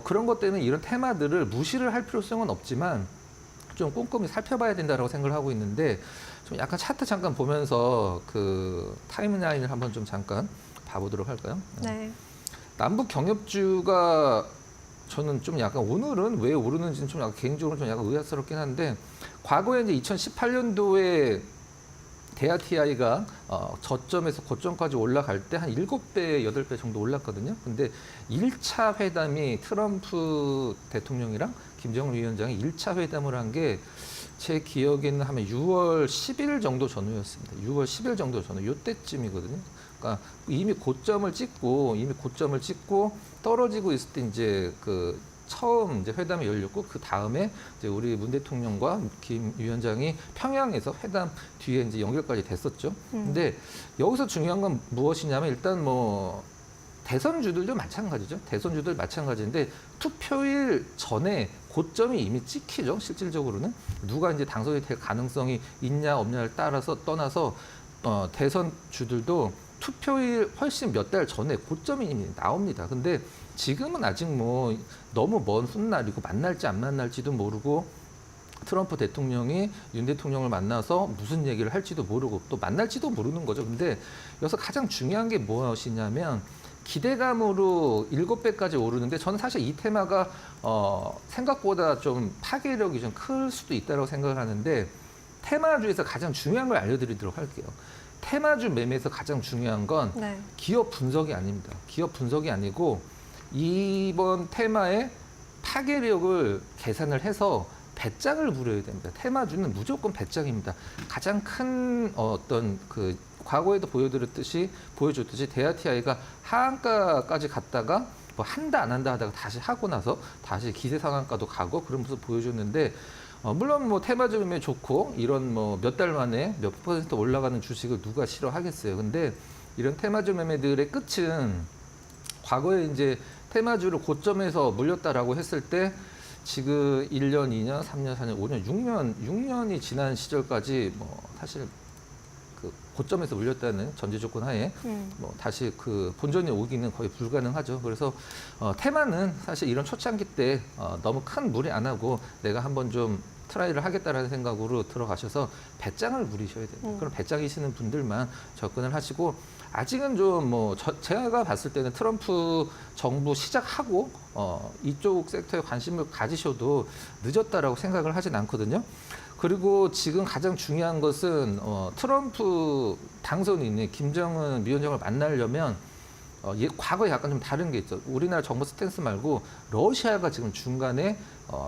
그런 것 때문에 이런 테마들을 무시를 할 필요성은 없지만 좀 꼼꼼히 살펴봐야 된다고 생각을 하고 있는데 좀 약간 차트 잠깐 보면서 그 타임라인을 한번 좀 잠깐 봐보도록 할까요? 네. 남북 경협주가 저는 좀 약간 오늘은 왜 오르는지는 좀 약간 개인적으로 좀 약간 의아스럽긴 한데 과거에 이제 2018년도에 대아TI가 저점에서 고점까지 올라갈 때 한 7배, 8배 정도 올랐거든요. 근데 1차 회담이 트럼프 대통령이랑 김정은 위원장이 1차 회담을 한 게 제 기억에는 하면 6월 10일 정도 전후였습니다. 6월 10일 정도 전후, 요때쯤이거든요. 그러니까 이미 고점을 찍고 떨어지고 있을 때 이제 그 처음 이제 회담이 열렸고 그 다음에 이제 우리 문 대통령과 김 위원장이 평양에서 회담 뒤에 이제 연결까지 됐었죠. 근데 여기서 중요한 건 무엇이냐면 일단 뭐 대선주들도 마찬가지죠. 대선주들 마찬가지인데 투표일 전에 고점이 이미 찍히죠. 실질적으로는 누가 이제 당선이 될 가능성이 있냐 없냐를 떠나서 대선주들도 투표일 훨씬 몇 달 전에 고점이 이미 나옵니다. 근데 지금은 아직 뭐 너무 먼 훗날이고 만날지 안 만날지도 모르고 트럼프 대통령이 윤 대통령을 만나서 무슨 얘기를 할지도 모르고 또 만날지도 모르는 거죠. 근데 여기서 가장 중요한 게 무엇이냐면 기대감으로 7배까지 오르는데 저는 사실 이 테마가 생각보다 좀 파괴력이 좀 클 수도 있다고 생각을 하는데 테마주에서 가장 중요한 걸 알려드리도록 할게요. 테마주 매매에서 가장 중요한 건 네. 기업 분석이 아닙니다. 기업 분석이 아니고 이번 테마의 파괴력을 계산을 해서 배짱을 부려야 됩니다. 테마주는 무조건 배짱입니다. 가장 큰 어떤 그 과거에도 보여줬듯이 대아TI가 하한가까지 갔다가 뭐 한다 안 한다 하다가 다시 하고 나서 다시 기세 상한가도 가고 그런 모습 보여줬는데 물론 뭐 테마주 매매 좋고 이런 뭐 몇 달 만에 몇 % 올라가는 주식을 누가 싫어하겠어요. 근데 이런 테마주 매매들의 끝은 과거에 이제 테마주를 고점에서 물렸다라고 했을 때 지금 1년, 2년, 3년, 4년, 5년, 6년이 지난 시절까지 뭐 사실 그 고점에서 물렸다는 전제 조건 하에 뭐 다시 그 본전에 오기는 거의 불가능하죠. 그래서 테마는 사실 이런 초창기 때 너무 큰 무리 안 하고 내가 한번 좀 트라이를 하겠다라는 생각으로 들어가셔서 배짱을 부리셔야 돼요. 그럼 배짱이시는 분들만 접근을 하시고 아직은 좀 뭐 제가 봤을 때는 트럼프 정부 시작하고 이쪽 섹터에 관심을 가지셔도 늦었다라고 생각을 하진 않거든요. 그리고 지금 가장 중요한 것은 트럼프 당선인이 김정은 위원장을 만나려면 과거에 약간 좀 다른 게 있죠. 우리나라 정부 스탠스 말고 러시아가 지금 중간에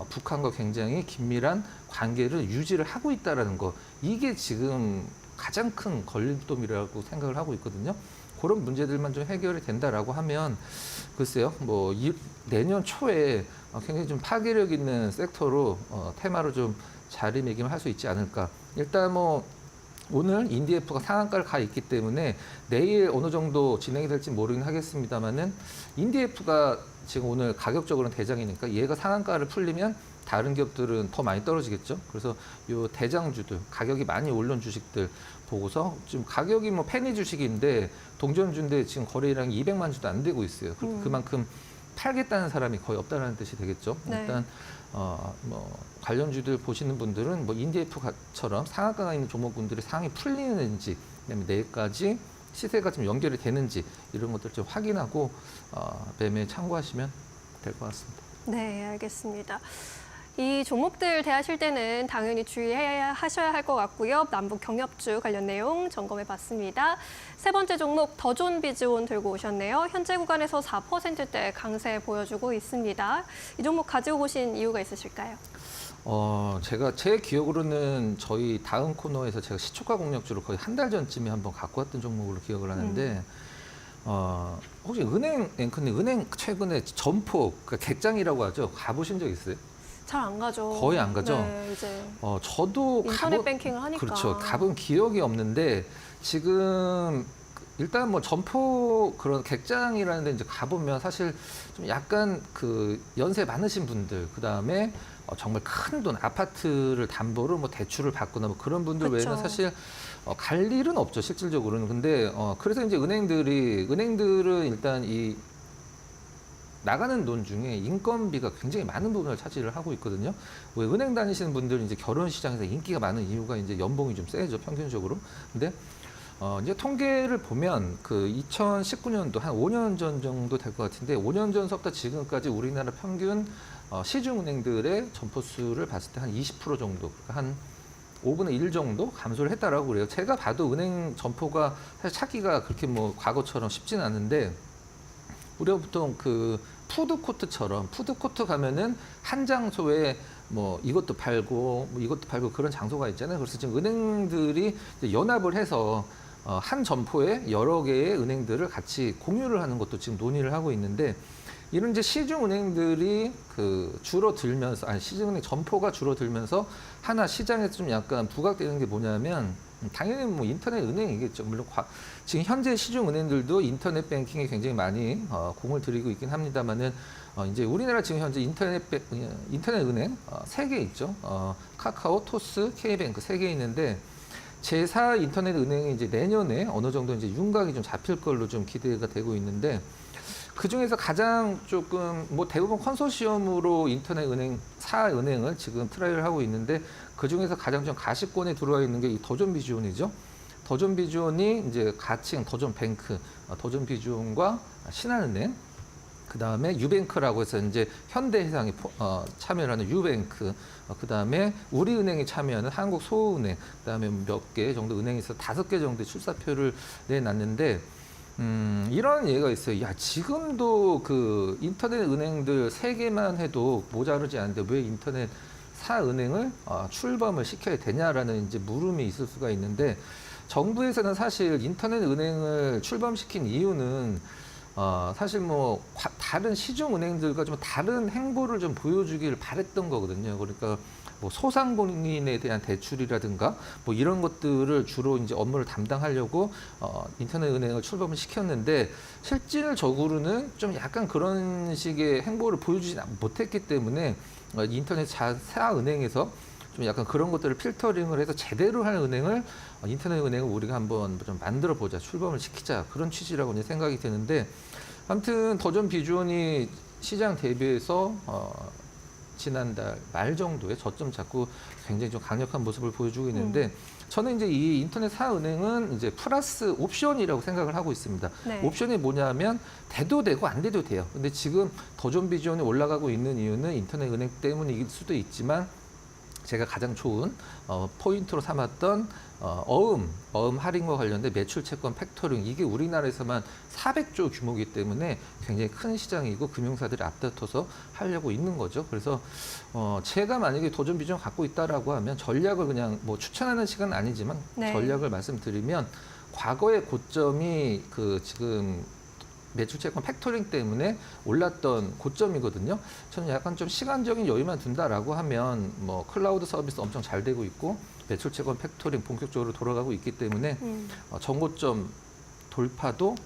북한과 굉장히 긴밀한 관계를 유지를 하고 있다라는 거. 이게 지금 가장 큰 걸림돌이라고 생각을 하고 있거든요. 그런 문제들만 좀 해결이 된다라고 하면 글쎄요, 뭐 내년 초에 굉장히 좀 파괴력 있는 섹터로 테마로 좀 자리매김을 할 수 있지 않을까. 일단 뭐 오늘 인디에프가 상한가를 가 있기 때문에 내일 어느 정도 진행이 될지 모르긴 하겠습니다만은 인디에프가 지금 오늘 가격적으로는 대장이니까 얘가 상한가를 풀리면 다른 기업들은 더 많이 떨어지겠죠. 그래서 요 대장주들 가격이 많이 오른 주식들 보고서 지금 가격이 뭐 페니 주식인데 동전주인데 지금 거래량이 200만 주도 안 되고 있어요. 그만큼 팔겠다는 사람이 거의 없다는 뜻이 되겠죠. 네. 일단 뭐 관련주들 보시는 분들은 뭐 인디에프처럼 상한가가 있는 종목군들이 상이 풀리는지, 그다음에 내일까지 시세가 좀 연결이 되는지 이런 것들 좀 확인하고 매매에 참고하시면 될 것 같습니다. 네, 알겠습니다. 이 종목들 대하실 때는 당연히 주의하셔야 할 것 같고요. 남북 경협주 관련 내용 점검해 봤습니다. 세 번째 종목 더존 비즈온 들고 오셨네요. 현재 구간에서 4%대 강세 보여주고 있습니다. 이 종목 가지고 오신 이유가 있으실까요? 제가 제 기억으로는 저희 다음 코너에서 제가 시초가 공략주를 거의 한 달 전쯤에 한번 갖고 왔던 종목으로 기억을 하는데 혹시 은행 앵커님 은행 최근에 점포 그러니까 객장이라고 하죠. 가보신 적 있어요? 잘 안 가죠. 거의 안 가죠? 네, 이제 저도 인터넷 뱅킹을 하니까. 그렇죠. 가본 기억이 없는데 지금 일단 뭐 점포 그런 객장이라는 데 이제 가보면 사실 좀 약간 그 연세 많으신 분들 그다음에 정말 큰 돈 아파트를 담보로 뭐 대출을 받거나 뭐 그런 분들 그쵸. 외에는 사실 갈 일은 없죠. 실질적으로는. 근데 그래서 이제 은행들은 일단 이 나가는 돈 중에 인건비가 굉장히 많은 부분을 차지를 하고 있거든요. 왜 은행 다니시는 분들은 이제 결혼 시장에서 인기가 많은 이유가 이제 연봉이 좀 세죠, 평균적으로. 근데 이제 통계를 보면 그 2019년도 한 5년 전 정도 될 것 같은데 5년 전서부터 지금까지 우리나라 평균 시중은행들의 점포수를 봤을 때 한 20% 정도, 그러니까 한 5분의 1 정도 감소를 했다라고 그래요. 제가 봐도 은행 점포가 사실 찾기가 그렇게 뭐 과거처럼 쉽지는 않은데 우리가 보통 그 푸드코트처럼 푸드코트 가면은 한 장소에 뭐 이것도 팔고 뭐 이것도 팔고 그런 장소가 있잖아요. 그래서 지금 은행들이 이제 연합을 해서 한 점포에 여러 개의 은행들을 같이 공유를 하는 것도 지금 논의를 하고 있는데 이런 이제 시중은행들이 그 줄어들면서 시중은행 점포가 줄어들면서 하나 시장에서 좀 약간 부각되는 게 뭐냐면 당연히 뭐 인터넷 은행이겠죠. 물론 지금 현재 시중은행들도 인터넷 뱅킹에 굉장히 많이 공을 들이고 있긴 합니다만은 이제 우리나라 지금 현재 인터넷 은행 3개 있죠. 카카오, 토스, K뱅크 3개 있는데 제4 인터넷 은행이 이제 내년에 어느 정도 이제 윤곽이 좀 잡힐 걸로 좀 기대가 되고 있는데 그 중에서 가장 조금 뭐 대부분 컨소시엄으로 인터넷 은행 4은행을 지금 트라이를 하고 있는데 그 중에서 가장 좀 가시권에 들어와 있는 게 이 더존비즈온이죠. 더존비즈온이 이제 가칭 더존뱅크, 더존비즈온과 신한은행, 그 다음에 유뱅크라고 해서 이제 현대해상이 참여를 하는 유뱅크, 그 다음에 우리은행이 참여하는 한국소은행, 그 다음에 몇 개 정도 은행이 있어서 5개 정도의 출사표를 내놨는데 이런 예가 있어요. 야, 지금도 그 인터넷 은행들 3개만 해도 모자르지 않은데 왜 인터넷 4은행을 출범을 시켜야 되냐라는 이제 물음이 있을 수가 있는데 정부에서는 사실 인터넷 은행을 출범시킨 이유는 사실 뭐 다른 시중 은행들과 좀 다른 행보를 좀 보여주기를 바랬던 거거든요. 그러니까 뭐 소상공인에 대한 대출이라든가 뭐 이런 것들을 주로 이제 업무를 담당하려고 인터넷 은행을 출범을 시켰는데 실질적으로는 좀 약간 그런 식의 행보를 보여주지 못했기 때문에 인터넷 자사 은행에서 좀 약간 그런 것들을 필터링을 해서 제대로 할 은행을 인터넷 은행을 우리가 한번 좀 만들어 보자, 출범을 시키자, 그런 취지라고 이제 생각이 드는데, 아무튼 더존 비주얼이 시장 대비해서 지난달 말 정도에 저점 잡고 굉장히 좀 강력한 모습을 보여주고 있는데, 저는 이제 이 인터넷 사은행은 이제 플러스 옵션이라고 생각을 하고 있습니다. 네. 옵션이 뭐냐면 돼도 되고 안 돼도 돼요. 근데 지금 더존 비주얼이 올라가고 있는 이유는 인터넷 은행 때문일 수도 있지만, 제가 가장 좋은 포인트로 삼았던 어음 할인과 관련된 매출 채권 팩토링, 이게 우리나라에서만 400조 규모이기 때문에 굉장히 큰 시장이고 금융사들이 앞다퉈서 하려고 있는 거죠. 그래서 제가 만약에 도전 비전 갖고 있다라고 하면 전략을 그냥 뭐 추천하는 시간은 아니지만 네. 전략을 말씀드리면, 과거의 고점이 지금 매출채권 팩토링 때문에 올랐던 고점이거든요. 저는 약간 좀 시간적인 여유만 둔다라고 하면 뭐 클라우드 서비스 엄청 잘 되고 있고 매출채권 팩토링 본격적으로 돌아가고 있기 때문에 전고점 돌파도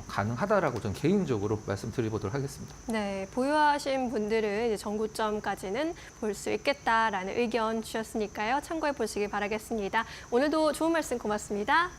가능하다라고 저는 개인적으로 말씀드려보도록 하겠습니다. 네, 보유하신 분들은 이제 전고점까지는 볼 수 있겠다라는 의견 주셨으니까요. 참고해 보시기 바라겠습니다. 오늘도 좋은 말씀 고맙습니다.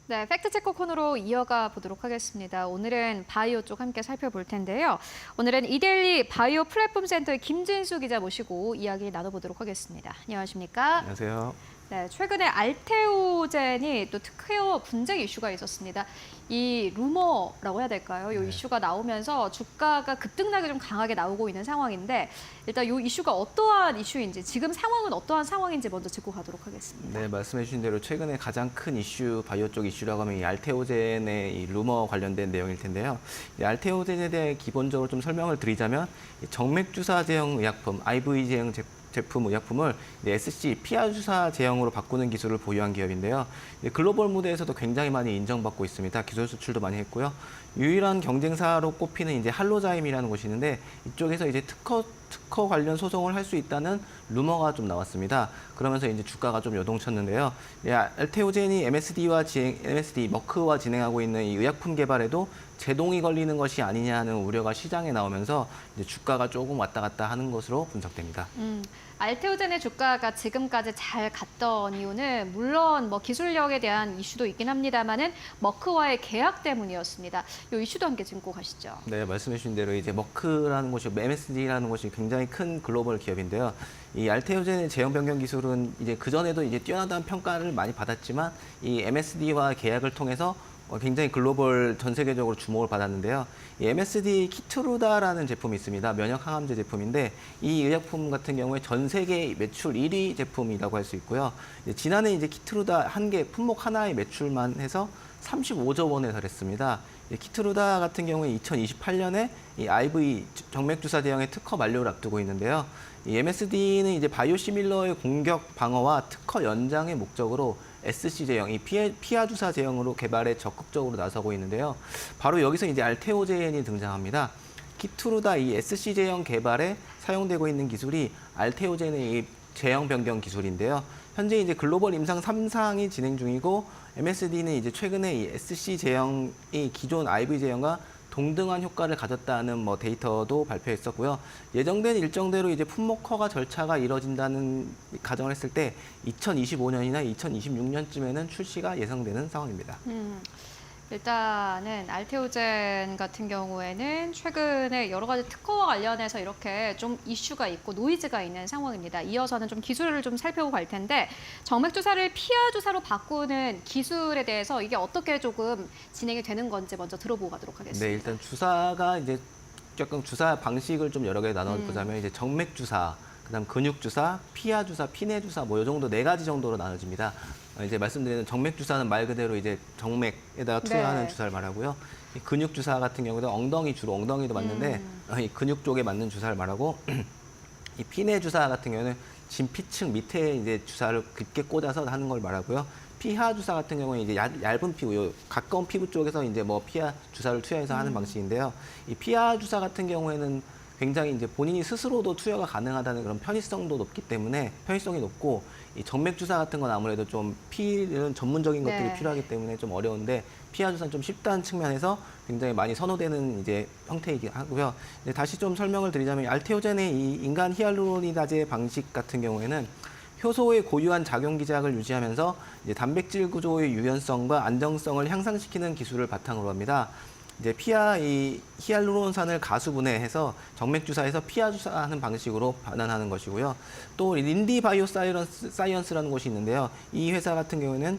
네, 팩트체크 코너로 이어가 보도록 하겠습니다. 오늘은 바이오 쪽 함께 살펴볼 텐데요. 오늘은 이데일리 바이오 플랫폼 센터의 김진수 기자 모시고 이야기 나눠보도록 하겠습니다. 안녕하십니까? 안녕하세요. 네, 최근에 알테오젠이 또 특허 분쟁 이슈가 있었습니다. 이 루머라고 해야 될까요? 이 이슈가 나오면서 주가가 급등락이 좀 강하게 나오고 있는 상황인데, 일단 이 이슈가 어떠한 이슈인지, 지금 상황은 어떠한 상황인지 먼저 짚고 가도록 하겠습니다. 네, 말씀해 주신 대로 최근에 가장 큰 이슈, 바이오 쪽 이슈라고 하면 이 알테오젠의 이 루머 관련된 내용일 텐데요. 이 알테오젠에 대해 기본적으로 좀 설명을 드리자면, 이 정맥 주사 제형 의약품, IV 제형 제품 의약품을 SC PR 주사 제형으로 바꾸는 기술을 보유한 기업인데요. 글로벌 무대에서도 굉장히 많이 인정받고 있습니다. 기술 수출도 많이 했고요. 유일한 경쟁사로 꼽히는 이제 할로자임이라는 곳이 있는데, 이쪽에서 이제 특허 관련 소송을 할 수 있다는 루머가 좀 나왔습니다. 그러면서 이제 주가가 좀 요동쳤는데요. 알테오젠이 머크와 진행하고 있는 이 의약품 개발에도 제동이 걸리는 것이 아니냐는 우려가 시장에 나오면서 이제 주가가 조금 왔다 갔다 하는 것으로 분석됩니다. 알테오젠의 주가가 지금까지 잘 갔던 이유는 물론 뭐 기술력에 대한 이슈도 있긴 합니다만은 머크와의 계약 때문이었습니다. 이 이슈도 함께 짚고 가시죠. 네, 말씀해 주신 대로 이제 머크라는 곳이, MSD라는 곳이 굉장히 큰 글로벌 기업인데요. 이 알테오젠의 제형 변경 기술은 이제 그전에도 이제 뛰어나다는 평가를 많이 받았지만, 이 MSD와 계약을 통해서 굉장히 글로벌 전 세계적으로 주목을 받았는데요. 이 MSD 키트루다라는 제품이 있습니다. 면역 항암제 제품인데 이 의약품 같은 경우에 전 세계 매출 1위 제품이라고 할 수 있고요. 지난해 이제 키트루다 한 개 품목 하나의 매출만 해서 35조 원에 달했습니다. 키트루다 같은 경우에 2028년에 이 IV 정맥주사 제형의 특허 만료를 앞두고 있는데요. 이 MSD는 이제 바이오시밀러의 공격 방어와 특허 연장의 목적으로 SC 제형, 이 피하 주사 제형으로 개발에 적극적으로 나서고 있는데요. 바로 여기서 이제 알테오제엔이 등장합니다. 키트루다 이 SC 제형 개발에 사용되고 있는 기술이 알테오제엔의 이 제형 변경 기술인데요. 현재 이제 글로벌 임상 3상이 진행 중이고 MSD는 이제 최근에 이 SC 제형이 기존 IV 제형과 동등한 효과를 가졌다는 데이터도 발표했었고요. 예정된 일정대로 이제 품목 허가 절차가 이뤄진다는 가정을 했을 때 2025년이나 2026년쯤에는 출시가 예상되는 상황입니다. 일단은 알테오젠 같은 경우에는 최근에 여러 가지 특허와 관련해서 이렇게 좀 이슈가 있고 노이즈가 있는 상황입니다. 이어서는 좀 기술을 좀 살펴보고 갈 텐데 정맥 주사를 피하 주사로 바꾸는 기술에 대해서 이게 어떻게 조금 진행이 되는 건지 먼저 들어보고 가도록 하겠습니다. 네, 일단 주사가 이제 조금 주사 방식을 좀 여러 개 나눠보자면 이제 정맥 주사, 그다음 근육 주사, 피하 주사, 피내 주사 이 정도 4가지 정도로 나눠집니다. 이제 말씀드리는 정맥 주사는 말 그대로 이제 정맥에다가 투여하는 주사를 말하고요. 이 근육 주사 같은 경우도 주로 엉덩이도 맞는데 이 근육 쪽에 맞는 주사를 말하고 이 피내 주사 같은 경우는 진피층 밑에 이제 주사를 깊게 꽂아서 하는 걸 말하고요. 피하 주사 같은 경우는 이제 얇은 피부, 가까운 피부 쪽에서 이제 피하 주사를 투여해서 하는 방식인데요. 이 피하 주사 같은 경우에는 굉장히 이제 본인이 스스로도 투여가 가능하다는 그런 편의성도 높기 때문에 편의성이 높고 이 정맥 주사 같은 건 아무래도 좀 피는 전문적인 것들이 필요하기 때문에 좀 어려운데 피하 주사는 좀 쉽다는 측면에서 굉장히 많이 선호되는 이제 형태이긴 하고요. 이제 다시 좀 설명을 드리자면 알테오젠의 이 인간 히알루로니다제 방식 같은 경우에는 효소의 고유한 작용 기작을 유지하면서 이제 단백질 구조의 유연성과 안정성을 향상시키는 기술을 바탕으로 합니다. 이제 히알루론산을 가수분해해서 정맥 주사에서 피하 주사하는 방식으로 반환하는 것이고요. 또 린디 바이오 사이언스라는 곳이 있는데요. 이 회사 같은 경우에는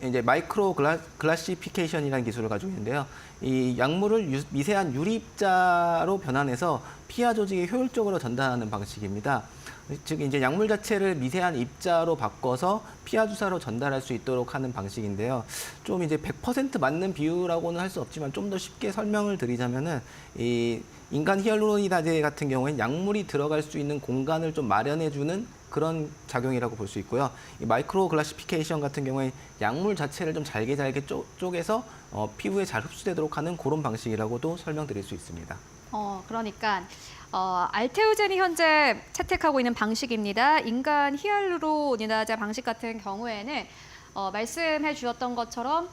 이제 마이크로 글라시피케이션이라는 기술을 가지고 있는데요. 이 약물을 미세한 유리입자로 변환해서 피하 조직에 효율적으로 전달하는 방식입니다. 즉 이제 약물 자체를 미세한 입자로 바꿔서 피하 주사로 전달할 수 있도록 하는 방식인데요. 좀 이제 100% 맞는 비유라고는 할 수 없지만 좀 더 쉽게 설명을 드리자면은 이 인간 히알루로니다제 같은 경우에는 약물이 들어갈 수 있는 공간을 좀 마련해주는 그런 작용이라고 볼 수 있고요. 이 마이크로 글라시피케이션 같은 경우에 약물 자체를 좀 잘게 쪼개서 피부에 잘 흡수되도록 하는 그런 방식이라고도 설명드릴 수 있습니다. 그러니까 알테오젠이 현재 채택하고 있는 방식입니다. 인간 히알루로니다제 방식 같은 경우에는 말씀해 주셨던 것처럼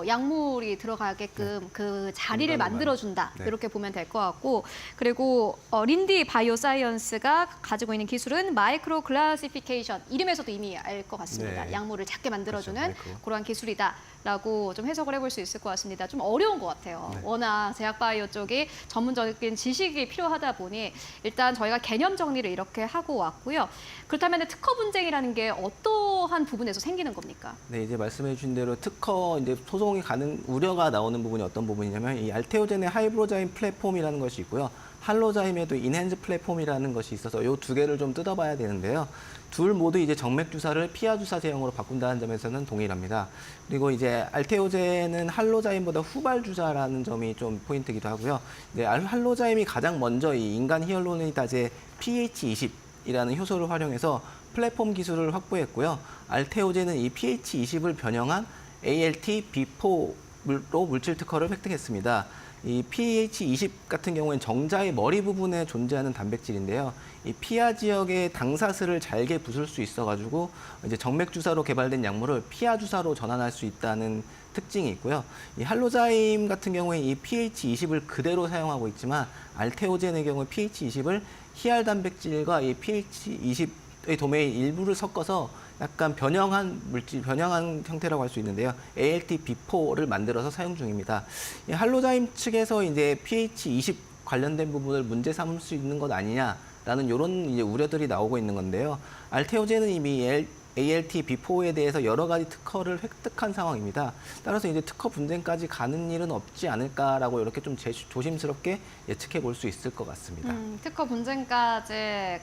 약물이 들어가게끔 그 자리를 만들어준다. 이렇게 보면 될 것 같고, 그리고 린디 바이오 사이언스가 가지고 있는 기술은 마이크로 클래시피케이션, 이름에서도 이미 알 것 같습니다. 약물을 작게 만들어주는 그러한 기술이다라고 좀 해석을 해볼 수 있을 것 같습니다. 좀 어려운 것 같아요. 워낙 제약 바이오 쪽이 전문적인 지식이 필요하다 보니 일단 저희가 개념 정리를 이렇게 하고 왔고요. 그렇다면 특허 분쟁이라는 게 어떠한 부분에서 생기는 겁니까? 네, 이제 말씀해 주신 대로 특허 이제 소송이 우려가 나오는 부분이 어떤 부분이냐면 이 알테오젠의 하이브로자임 플랫폼이라는 것이 있고요. 할로자임에도 인핸즈 플랫폼이라는 것이 있어서 이 두 개를 좀 뜯어봐야 되는데요. 둘 모두 이제 정맥 주사를 피하 주사 제형으로 바꾼다는 점에서는 동일합니다. 그리고 이제 알테오젠은 할로자임보다 후발 주사라는 점이 좀 포인트이기도 하고요. 이제 할로자임이 가장 먼저 이 인간 히알루로니다제 pH20이라는 효소를 활용해서 플랫폼 기술을 확보했고요. 알테오젠은 이 pH20을 변형한 ALT-B4로 물질 특허를 획득했습니다. 이 pH20 같은 경우에는 정자의 머리 부분에 존재하는 단백질인데요. 이 피하 지역의 당사슬을 잘게 부술 수 있어가지고 이제 정맥 주사로 개발된 약물을 피하 주사로 전환할 수 있다는 특징이 있고요. 이 할로자임 같은 경우에 이 pH20을 그대로 사용하고 있지만 알테오젠의 경우 pH20을 히알 단백질과 이 pH20의 도메인 일부를 섞어서 약간 변형한 형태라고 할 수 있는데요. ALT-B4를 만들어서 사용 중입니다. 이 할로자임 측에서 이제 pH20 관련된 부분을 문제 삼을 수 있는 것 아니냐라는 이런 이제 우려들이 나오고 있는 건데요. 알테오젠은 이미 ALT, B4에 대해서 여러 가지 특허를 획득한 상황입니다. 따라서 이제 특허 분쟁까지 가는 일은 없지 않을까라고 이렇게 좀 조심스럽게 예측해 볼 수 있을 것 같습니다. 특허 분쟁까지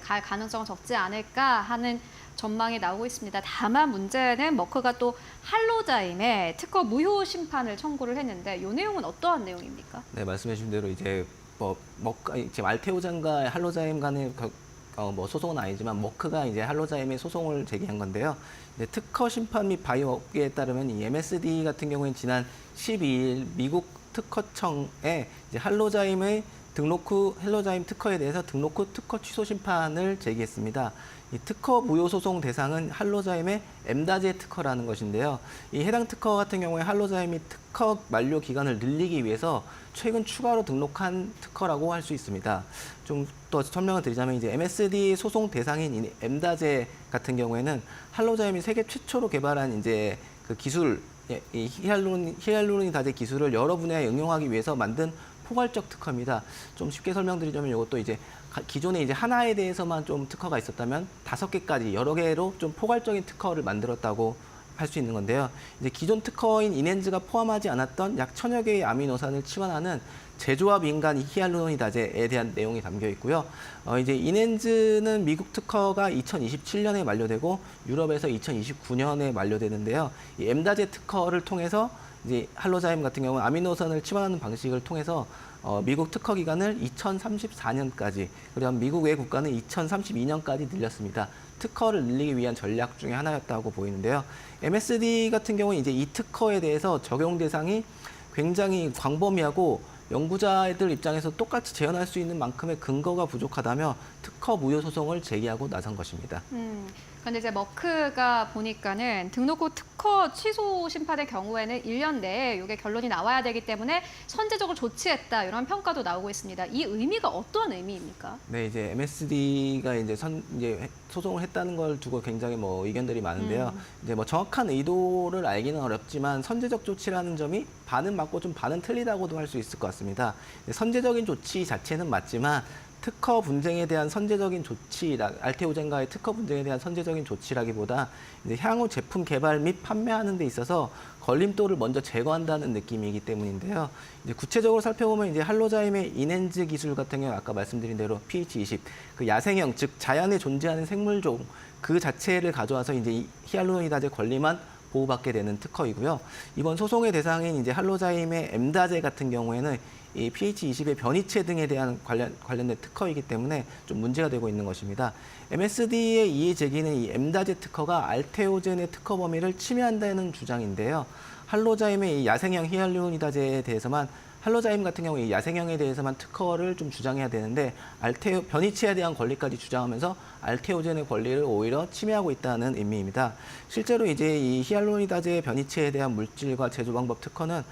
갈 가능성은 적지 않을까 하는 전망이 나오고 있습니다. 다만 문제는 머크가 또 할로자임에 특허 무효 심판을 청구를 했는데 이 내용은 어떠한 내용입니까? 네, 말씀해 주신 대로 이제 지금 알테오젠과 할로자임 간의 소송은 아니지만 머크가 이제 할로자임에 소송을 제기한 건데요. 이제 특허 심판 및 바이오 업계에 따르면 이 MSD 같은 경우에는 지난 12일 미국 특허청에 이제 할로자임 특허에 대해서 등록 후 특허 취소 심판을 제기했습니다. 이 특허 무효 소송 대상은 할로자임의 엠다제 특허라는 것인데요. 이 해당 특허 같은 경우에 할로자임이 특허 만료 기간을 늘리기 위해서 최근 추가로 등록한 특허라고 할 수 있습니다. 좀 더 설명을 드리자면 이제 MSD 소송 대상인 이 엠다제 같은 경우에는 할로자임이 세계 최초로 개발한 이제 그 기술, 이 히알루로니다제 기술을 여러 분야에 응용하기 위해서 만든 포괄적 특허입니다. 좀 쉽게 설명드리자면 이것도 이제 기존에 이제 하나에 대해서만 좀 특허가 있었다면 5개까지 여러 개로 좀 포괄적인 특허를 만들었다고 할 수 있는 건데요. 이제 기존 특허인 이넨즈가 포함하지 않았던 약 1000여 개의 아미노산을 치환하는 제조합 인간 히알루로니다제에 대한 내용이 담겨 있고요. 이제 이넨즈는 미국 특허가 2027년에 만료되고 유럽에서 2029년에 만료되는데요. 이 엠다제 특허를 통해서 이제 할로자임 같은 경우는 아미노산을 치환하는 방식을 통해서 미국 특허 기간을 2034년까지, 그리고 미국 외 국가는 2032년까지 늘렸습니다. 특허를 늘리기 위한 전략 중에 하나였다고 보이는데요. MSD 같은 경우는 이제 이 특허에 대해서 적용 대상이 굉장히 광범위하고 연구자들 입장에서 똑같이 재현할 수 있는 만큼의 근거가 부족하다며 특허 무효 소송을 제기하고 나선 것입니다. 그런데 이제 머크가 보니까는 등록 후 특허 취소 심판의 경우에는 1년 내에 이게 결론이 나와야 되기 때문에 선제적으로 조치했다 이런 평가도 나오고 있습니다. 이 의미가 어떤 의미입니까? 네, 이제 MSD가 이제 소송을 했다는 걸 두고 굉장히 의견들이 많은데요. 이제 정확한 의도를 알기는 어렵지만 선제적 조치라는 점이 반은 맞고 좀 반은 틀리다고도 할 수 있을 것 같습니다. 선제적인 조치 자체는 맞지만 특허 분쟁에 대한 선제적인 알테오젠과의 특허 분쟁에 대한 선제적인 조치라기보다 이제 향후 제품 개발 및 판매하는 데 있어서 걸림돌을 먼저 제거한다는 느낌이기 때문인데요. 이제 구체적으로 살펴보면 이제 할로자임의 이넨즈 기술 같은 경우 아까 말씀드린 대로 pH20, 그 야생형 즉 자연에 존재하는 생물종 그 자체를 가져와서 이제 이 히알루로니다제 권리만 보호받게 되는 특허이고요. 이번 소송의 대상인 이제 할로자임의 엠다제 같은 경우에는 이 pH20의 변이체 등에 대한 관련된 특허이기 때문에 좀 문제가 되고 있는 것입니다. MSD의 이의 제기는 이 엠다제 특허가 알테오젠의 특허 범위를 침해한다는 주장인데요. 할로자임의 이 야생형 히알루로니다제에 대해서만 할로자임 같은 경우 이 야생형에 대해서만 특허를 좀 주장해야 되는데 변이체에 대한 권리까지 주장하면서 알테오젠의 권리를 오히려 침해하고 있다는 의미입니다. 실제로 이제 이 히알루로니다제 변이체에 대한 물질과 제조 방법 특허는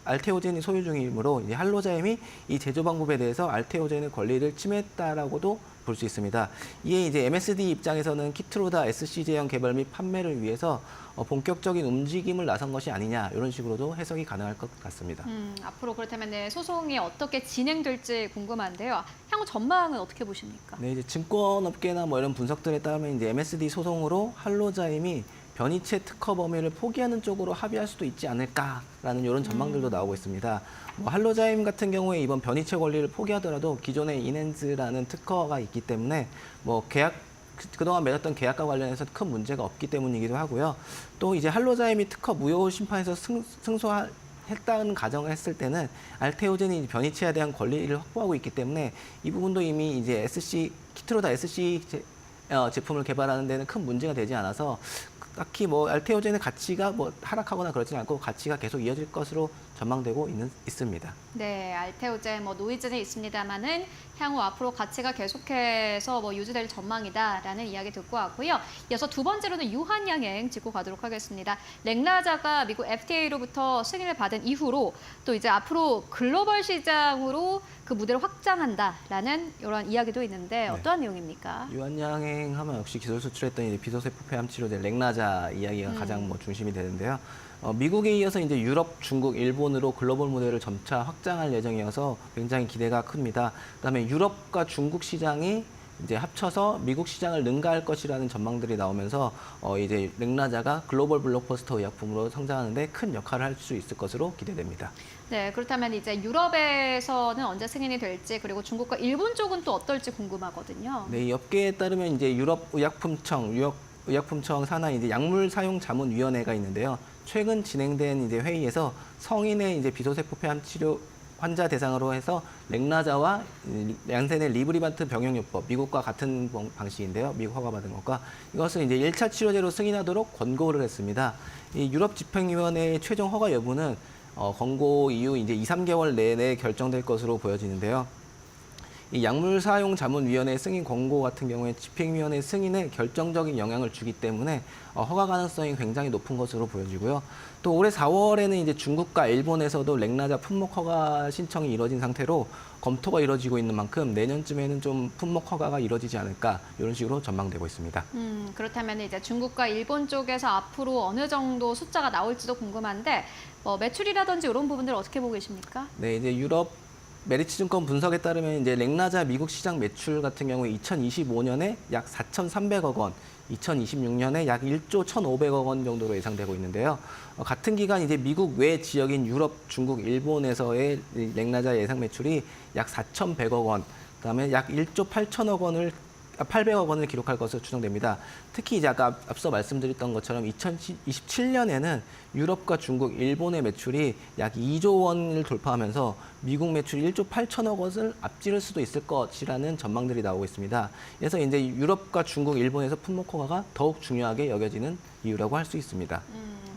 알테오젠이 소유 중이므로 이제 할로자임이 이 제조 방법에 대해서 알테오젠의 권리를 침해했다라고도 볼 수 있습니다. 이에 이제 MSD 입장에서는 키트로다 SC 제형 개발 및 판매를 위해서 본격적인 움직임을 나선 것이 아니냐 이런 식으로도 해석이 가능할 것 같습니다. 앞으로 그렇다면 네, 소송이 어떻게 진행될지 궁금한데요. 향후 전망은 어떻게 보십니까? 네, 이제 증권업계나 이런 분석들에 따르면 이제 MSD 소송으로 할로자임이 변이체 특허 범위를 포기하는 쪽으로 합의할 수도 있지 않을까라는 이런 전망들도 나오고 있습니다. 할로자임 같은 경우에 이번 변이체 권리를 포기하더라도 기존의 이넨즈라는 특허가 있기 때문에 그동안 맺었던 계약과 관련해서 큰 문제가 없기 때문이기도 하고요. 또 이제 할로자임이 특허 무효 심판에서 승소했다는 가정을 했을 때는 알테오젠이 변이체에 대한 권리를 확보하고 있기 때문에 이 부분도 이미 이제 키트로다 SC 제품을 개발하는 데는 큰 문제가 되지 않아서 딱히 알테오젠의 가치가 하락하거나 그러지는 않고 가치가 계속 이어질 것으로 전망되고 있습니다. 네, 알테오젠 노이즈는 있습니다만은 향후 앞으로 가치가 계속해서 유지될 전망이다라는 이야기 듣고 왔고요. 이어서 두 번째로는 유한양행 짚고 가도록 하겠습니다. 렉나자가 미국 FDA로부터 승인을 받은 이후로 또 이제 앞으로 글로벌 시장으로 그 무대를 확장한다라는 이런 이야기도 있는데 어떠한 내용입니까? 유한양행 하면 역시 기술 수출했던 비소세포 폐암 치료제 렉나자 이야기가 가장 중심이 되는데요. 미국에 이어서 이제 유럽, 중국, 일본으로 글로벌 무대를 점차 확장할 예정이어서 굉장히 기대가 큽니다. 그다음에 유럽과 중국 시장이 이제 합쳐서 미국 시장을 능가할 것이라는 전망들이 나오면서 이제 렉나자가 글로벌 블록버스터 의약품으로 성장하는데 큰 역할을 할 수 있을 것으로 기대됩니다. 네, 그렇다면 이제 유럽에서는 언제 승인이 될지 그리고 중국과 일본 쪽은 또 어떨지 궁금하거든요. 네, 이 업계에 따르면 이제 의약품청 산하 이제 약물 사용 자문 위원회가 있는데요. 최근 진행된 이제 회의에서 성인의 이제 비소세포 폐암 치료 환자 대상으로 해서 렉나자와 얀센의 리브리반트 병용요법, 미국과 같은 방식인데요. 미국 허가받은 것과 이것을 이제 1차 치료제로 승인하도록 권고를 했습니다. 이 유럽 집행위원회의 최종 허가 여부는 권고 이후 이제 2~3개월 내내 결정될 것으로 보여지는데요. 이 약물 사용 자문위원회 승인 권고 같은 경우에 집행위원회 승인에 결정적인 영향을 주기 때문에 허가 가능성이 굉장히 높은 것으로 보여지고요. 또 올해 4월에는 이제 중국과 일본에서도 렉나자 품목 허가 신청이 이뤄진 상태로 검토가 이뤄지고 있는 만큼 내년쯤에는 좀 품목 허가가 이뤄지지 않을까 이런 식으로 전망되고 있습니다. 그렇다면 이제 중국과 일본 쪽에서 앞으로 어느 정도 숫자가 나올지도 궁금한데 매출이라든지 이런 부분들 어떻게 보고 계십니까? 네, 이제 유럽 메리츠증권 분석에 따르면 이제 렉나자 미국 시장 매출 같은 경우에 2025년에 약 4,300억 원, 2026년에 약 1조 1,500억 원 정도로 예상되고 있는데요. 같은 기간 이제 미국 외 지역인 유럽, 중국, 일본에서의 렉나자 예상 매출이 약 4,100억 원, 그다음에 약 1조 800억 원을 기록할 것으로 추정됩니다. 특히 이제 아까 앞서 말씀드렸던 것처럼 2027년에는 유럽과 중국, 일본의 매출이 약 2조 원을 돌파하면서 미국 매출 1조 8천억 원을 앞지를 수도 있을 것이라는 전망들이 나오고 있습니다. 그래서 이제 유럽과 중국, 일본에서 품목 허가가 더욱 중요하게 여겨지는 이유라고 할 수 있습니다.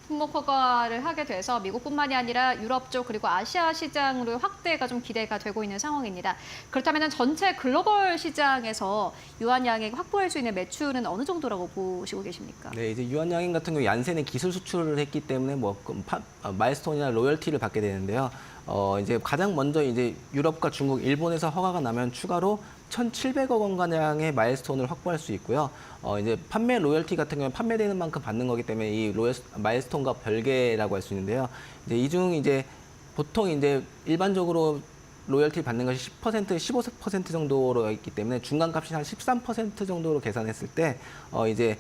품목 허가를 하게 돼서 미국뿐만이 아니라 유럽 쪽 그리고 아시아 시장으로 확대가 좀 기대가 되고 있는 상황입니다. 그렇다면 전체 글로벌 시장에서 유한양액 확보할 수 있는 매출은 어느 정도라고 보시고 계십니까? 네, 이제 유한양행 같은 경우 얀센의 기술 수출을 했기 때문에 마일스톤이나 로열티를 받게 되는데요. 이제 가장 먼저 이제 유럽과 중국, 일본에서 허가가 나면 추가로 1,700억 원 가량의 마일스톤을 확보할 수 있고요. 이제 판매 로열티 같은 경우는 판매되는 만큼 받는 거기 때문에 이 마일스톤과 별개라고 할 수 있는데요. 이제 이 중 이제 보통 이제 일반적으로 로열티 받는 것이 10%, 15% 정도로 있기 때문에 중간값이 한 13% 정도로 계산했을 때 이제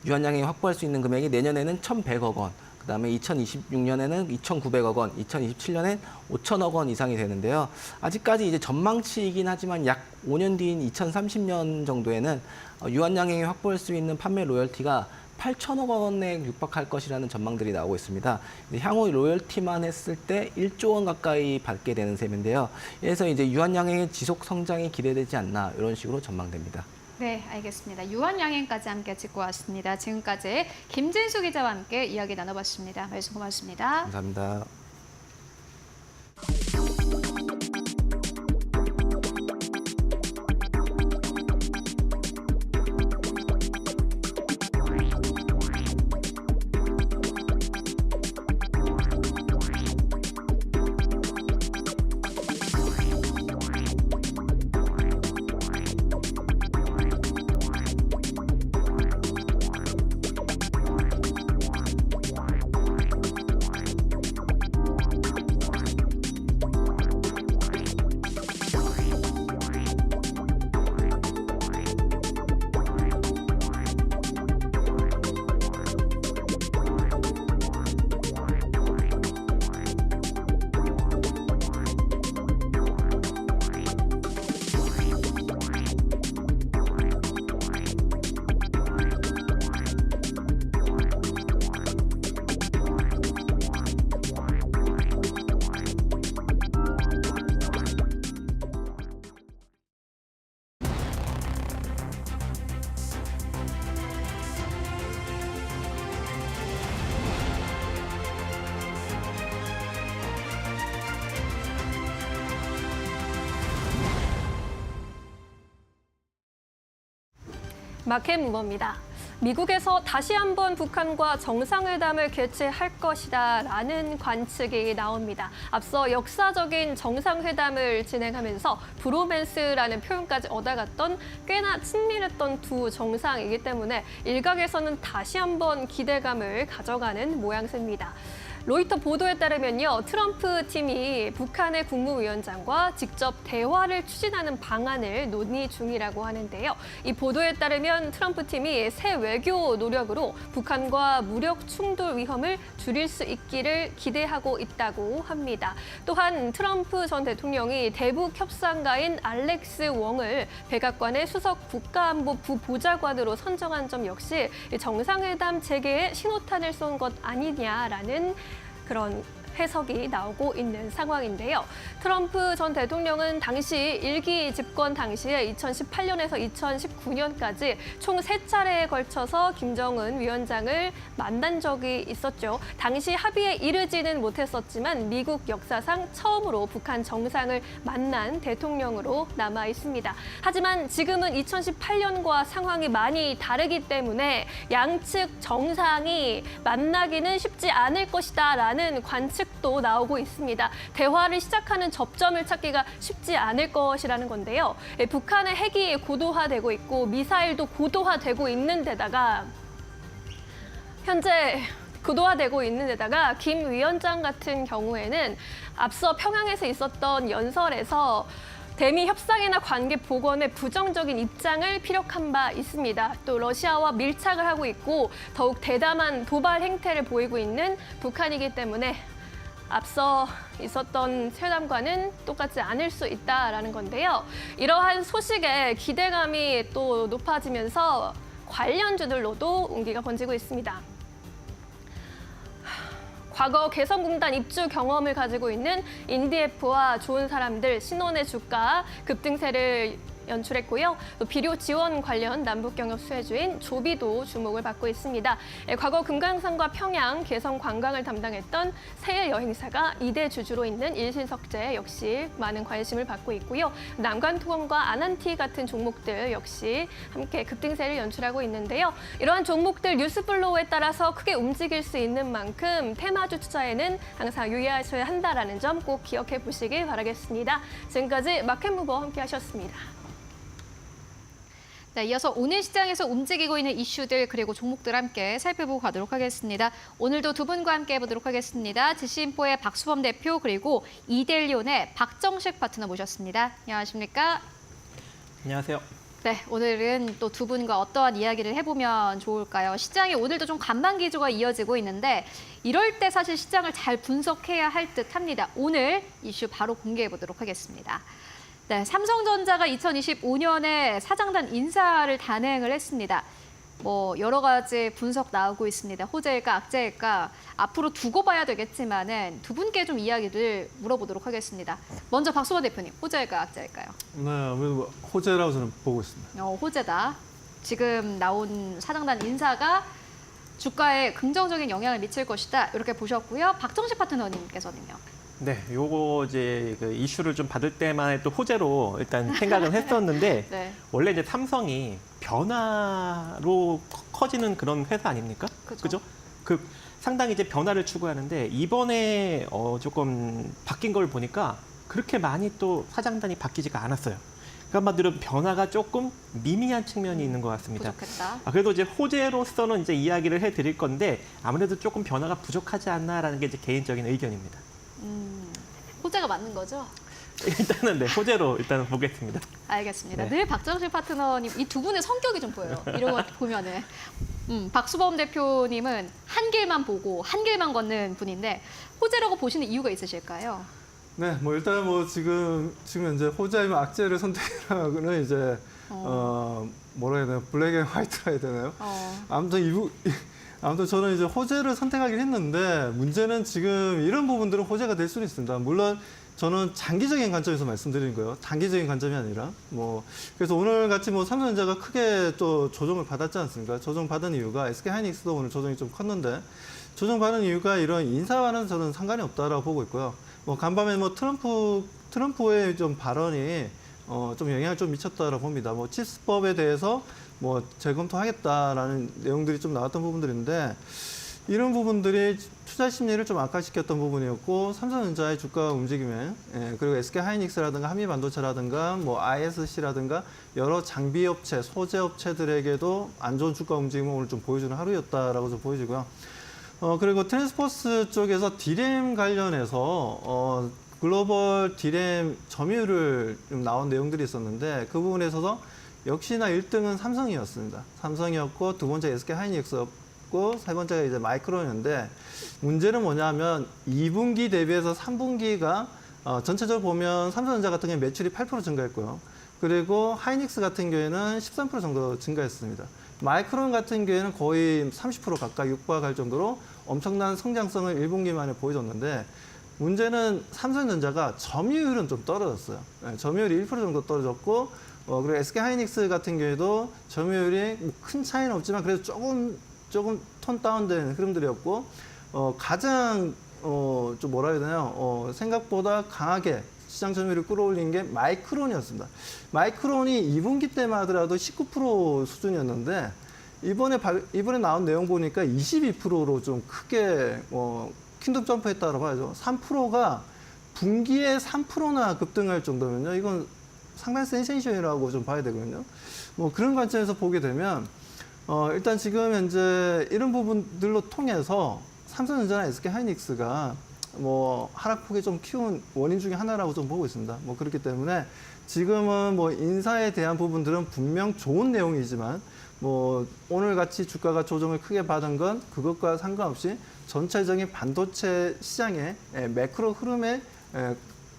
유한양행이 확보할 수 있는 금액이 내년에는 1,100억 원, 그다음에 2026년에는 2,900억 원, 2027년엔 5천억 원 이상이 되는데요. 아직까지 이제 전망치이긴 하지만 약 5년 뒤인 2030년 정도에는 유한양행이 확보할 수 있는 판매 로열티가 8천억 원에 육박할 것이라는 전망들이 나오고 있습니다. 향후 로열티만 했을 때 1조 원 가까이 받게 되는 셈인데요. 그래서 이제 유한양행의 지속 성장이 기대되지 않나 이런 식으로 전망됩니다. 네, 알겠습니다. 유한양행까지 함께 짚고 왔습니다. 지금까지 김진수 기자와 함께 이야기 나눠봤습니다. 말씀 고맙습니다. 감사합니다. 마켓 무버입니다. 미국에서 다시 한번 북한과 정상회담을 개최할 것이다라는 관측이 나옵니다. 앞서 역사적인 정상회담을 진행하면서 브로맨스라는 표현까지 얻어갔던 꽤나 친밀했던 두 정상이기 때문에 일각에서는 다시 한번 기대감을 가져가는 모양새입니다. 로이터 보도에 따르면요, 트럼프 팀이 북한의 국무위원장과 직접 대화를 추진하는 방안을 논의 중이라고 하는데요. 이 보도에 따르면 트럼프 팀이 새 외교 노력으로 북한과 무력 충돌 위험을 줄일 수 있기를 기대하고 있다고 합니다. 또한 트럼프 전 대통령이 대북 협상가인 알렉스 웡을 백악관의 수석 국가안보부 보좌관으로 선정한 점 역시 정상회담 재개에 신호탄을 쏜 것 아니냐라는 그런 해석이 나오고 있는 상황인데요. 트럼프 전 대통령은 당시 일기 집권 당시에 2018년에서 2019년까지 총 3차례에 걸쳐서 김정은 위원장을 만난 적이 있었죠. 당시 합의에 이르지는 못했었지만 미국 역사상 처음으로 북한 정상을 만난 대통령으로 남아 있습니다. 하지만 지금은 2018년과 상황이 많이 다르기 때문에 양측 정상이 만나기는 쉽지 않을 것이다라는 관측 도 나오고 있습니다. 대화를 시작하는 접점을 찾기가 쉽지 않을 것이라는 건데요. 북한의 핵이 고도화되고 있고 미사일도 고도화되고 있는 데다가 현재 고도화되고 있는 데다가 김 위원장 같은 경우에는 앞서 평양에서 있었던 연설에서 대미 협상이나 관계 복원에 부정적인 입장을 피력한 바 있습니다. 또 러시아와 밀착을 하고 있고 더욱 대담한 도발 행태를 보이고 있는 북한이기 때문에 앞서 있었던 회담과는 똑같지 않을 수 있다라는 건데요. 이러한 소식에 기대감이 또 높아지면서 관련주들로도 운기가 번지고 있습니다. 과거 개성공단 입주 경험을 가지고 있는 인디에프와 좋은 사람들, 신원의 주가 급등세를 연출했고요. 또 비료 지원 관련 남북 경협 수혜주인 조비도 주목을 받고 있습니다. 과거 금강산과 평양, 개성 관광을 담당했던 세일 여행사가 2대 주주로 있는 일신석재 역시 많은 관심을 받고 있고요. 남관투공과 아난티 같은 종목들 역시 함께 급등세를 연출하고 있는데요. 이러한 종목들 뉴스플로우에 따라서 크게 움직일 수 있는 만큼 테마주 투자에는 항상 유의하셔야 한다라는 점 꼭 기억해 보시길 바라겠습니다. 지금까지 마켓무버 함께 하셨습니다. 네, 이어서 오늘 시장에서 움직이고 있는 이슈들 그리고 종목들 함께 살펴보고 가도록 하겠습니다. 오늘도 두 분과 함께 해보도록 하겠습니다. 지시인포의 박수범 대표 그리고 이델리온의 박정식 파트너 모셨습니다. 안녕하십니까? 안녕하세요. 네, 오늘은 또 두 분과 어떠한 이야기를 해보면 좋을까요? 시장이 오늘도 좀 간반 기조가 이어지고 있는데 이럴 때 사실 시장을 잘 분석해야 할 듯합니다. 오늘 이슈 바로 공개해 보도록 하겠습니다. 네, 삼성전자가 2025년에 사장단 인사를 단행을 했습니다. 여러 가지 분석 나오고 있습니다. 호재일까, 악재일까 앞으로 두고 봐야 되겠지만은 두 분께 좀 이야기를 물어보도록 하겠습니다. 먼저 박수범 대표님, 호재일까, 악재일까요? 네, 아무래도 호재라고 저는 보고 있습니다. 호재다. 지금 나온 사장단 인사가 주가에 긍정적인 영향을 미칠 것이다. 이렇게 보셨고요. 박정식 파트너님께서는요. 네, 요거 이제 그 이슈를 좀 받을 때만 또 호재로 일단 생각은 했었는데 네. 원래 이제 삼성이 변화로 커지는 그런 회사 아닙니까? 그죠. 그죠? 그 상당히 이제 변화를 추구하는데 이번에 조금 바뀐 걸 보니까 그렇게 많이 또 사장단이 바뀌지가 않았어요. 그러니까 한마디로 변화가 조금 미미한 측면이 있는 것 같습니다. 부족했다. 그래도 이제 호재로서는 이제 이야기를 해드릴 건데 아무래도 조금 변화가 부족하지 않나라는 게 이제 개인적인 의견입니다. 호재가 맞는 거죠? 일단은 네, 호재로 일단은 보겠습니다. 알겠습니다. 네. 늘 박정식 파트너님 이 두 분의 성격이 좀 보여요. 이런 거 보면은 박수범 대표님은 한 길만 보고 한 길만 걷는 분인데 호재라고 보시는 이유가 있으실까요? 네, 일단 지금 이제 호재 아니면 악재를 선택하고는 이제 뭐라 해야 되나, 블랙 앤 화이트라 해야 되나요? 아무튼 저는 이제 호재를 선택하긴 했는데 문제는 지금 이런 부분들은 호재가 될 수는 있습니다. 물론 저는 장기적인 관점에서 말씀드리는 거예요. 단기적인 관점이 아니라 그래서 오늘 같이 삼성전자가 크게 또 조정을 받았지 않습니까? 조정받은 이유가 SK하이닉스도 오늘 조정이 좀 컸는데 조정받은 이유가 이런 인사와는 저는 상관이 없다라고 보고 있고요. 간밤에 트럼프의 좀 발언이 좀 영향을 좀 미쳤다라고 봅니다. 칩스법에 대해서 재검토하겠다라는 내용들이 좀 나왔던 부분들인데 이런 부분들이 투자 심리를 좀 악화시켰던 부분이었고 삼성전자의 주가 움직임에 그리고 SK하이닉스라든가 한미반도체라든가 ISC라든가 여러 장비 업체, 소재 업체들에게도 안 좋은 주가 움직임을 오늘 좀 보여주는 하루였다라고 좀 보여지고요. 그리고 트랜스포스 쪽에서 디램 관련해서 글로벌 디램 점유율을 좀 나온 내용들이 있었는데 그 부분에 있어서 역시나 1등은 삼성이었습니다. 삼성이었고 두 번째 SK 하이닉스였고 세 번째가 이제 마이크론인데 문제는 뭐냐면 2분기 대비해서 3분기가 전체적으로 보면 삼성전자 같은 경우에 매출이 8% 증가했고요. 그리고 하이닉스 같은 경우에는 13% 정도 증가했습니다. 마이크론 같은 경우에는 거의 30% 가까이 육박할 정도로 엄청난 성장성을 1분기 만에 보여줬는데 문제는 삼성전자가 점유율은 좀 떨어졌어요. 네, 점유율이 1% 정도 떨어졌고 그리고 SK 하이닉스 같은 경우에도 점유율이 큰 차이는 없지만 그래도 조금 톤 다운된 흐름들이었고 가장 좀 뭐라 해야 되나요? 생각보다 강하게 시장 점유율을 끌어올린 게 마이크론이었습니다. 마이크론이 2분기 때만 하더라도 19% 수준이었는데 이번에 나온 내용 보니까 22%로 좀 크게 킹덤 점프했다고 봐야죠. 3%가 분기에 3%나 급등할 정도면요. 이건 상당히 센세이션이라고 좀 봐야 되거든요. 그런 관점에서 보게 되면 일단 지금 현재 이런 부분들로 통해서 삼성전자나 SK 하이닉스가 하락폭이 좀 키운 원인 중에 하나라고 좀 보고 있습니다. 그렇기 때문에 지금은 인사에 대한 부분들은 분명 좋은 내용이지만 오늘 같이 주가가 조정을 크게 받은 건 그것과 상관없이 전체적인 반도체 시장의 매크로 흐름에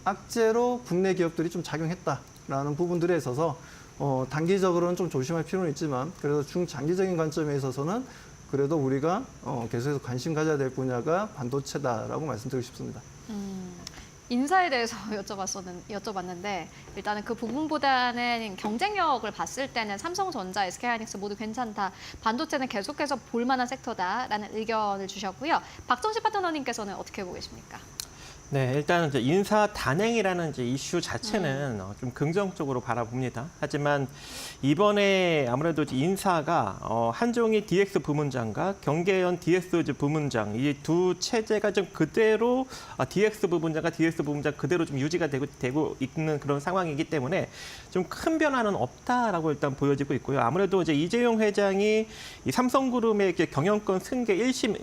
악재로 국내 기업들이 좀 작용했다라는 부분들에 있어서 단기적으로는 좀 조심할 필요는 있지만 그래도 중장기적인 관점에 있어서는 그래도 우리가 계속해서 관심 가져야 될 분야가 반도체다라고 말씀드리고 싶습니다. 인사에 대해서 여쭤봤는데 일단은 그 부분보다는 경쟁력을 봤을 때는 삼성전자, SK하이닉스 모두 괜찮다. 반도체는 계속해서 볼만한 섹터다라는 의견을 주셨고요. 박정식 파트너님께서는 어떻게 보고 계십니까? 네, 일단 이제 인사 단행이라는 이제 이슈 자체는 좀 긍정적으로 바라봅니다. 하지만 이번에 아무래도 인사가 한종희 DX 부문장과 경계현 DX 부문장 이 두 체제가 좀 그대로 DX 부문장 그대로 좀 유지가 되고 있는 그런 상황이기 때문에 좀 큰 변화는 없다라고 일단 보여지고 있고요. 아무래도 이제 이재용 회장이 이 삼성그룹의 경영권 승계 1심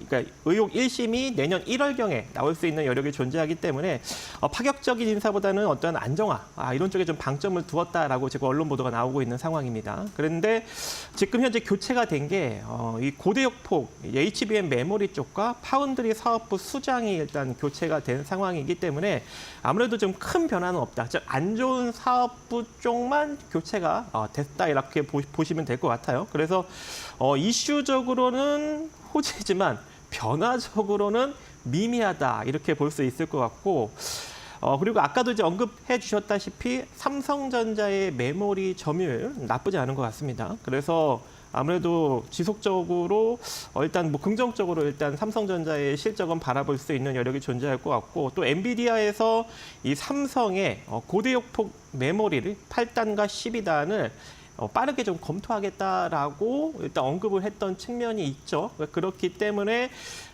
그러니까 의혹 1심이 내년 1월경에 나올 수 있는 여력이 존재하기 때문에 파격적인 인사보다는 어떤 안정화 이런 쪽에 좀 방점을 두었다라고 지금 언론 보도가 나오고 있는 상황입니다. 그런데 지금 현재 교체가 된 게 이 고대역폭 HBM 메모리 쪽과 파운드리 사업부 수장이 일단 교체가 된 상황이기 때문에 아무래도 좀 큰 변화는 없다. 즉 안 좋은 사업부 쪽만 교체가 됐다 이렇게 보시면 될 것 같아요. 그래서 이슈적으로는 호재지만 변화적으로는 미미하다 이렇게 볼 수 있을 것 같고 그리고 아까도 이제 언급해 주셨다시피 삼성전자의 메모리 점유율 나쁘지 않은 것 같습니다. 그래서 아무래도 지속적으로 일단 긍정적으로 일단 삼성전자의 실적은 바라볼 수 있는 여력이 존재할 것 같고 또 엔비디아에서 이 삼성의 고대역폭 메모리를 8단과 12단을 빠르게 좀 검토하겠다라고 일단 언급을 했던 측면이 있죠. 그렇기 때문에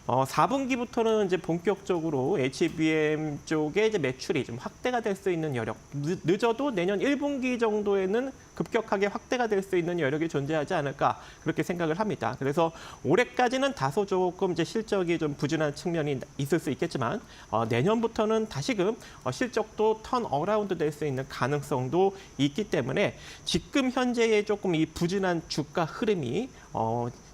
4분기부터는 이제 본격적으로 HBM 쪽에 이제 매출이 좀 확대가 될 수 있는 여력, 늦어도 내년 1분기 정도에는 급격하게 확대가 될 수 있는 여력이 존재하지 않을까 그렇게 생각을 합니다. 그래서 올해까지는 다소 조금 이제 실적이 좀 부진한 측면이 있을 수 있겠지만 내년부터는 다시금 실적도 턴 어라운드 될 수 있는 가능성도 있기 때문에 지금 현재의 조금 이 부진한 주가 흐름이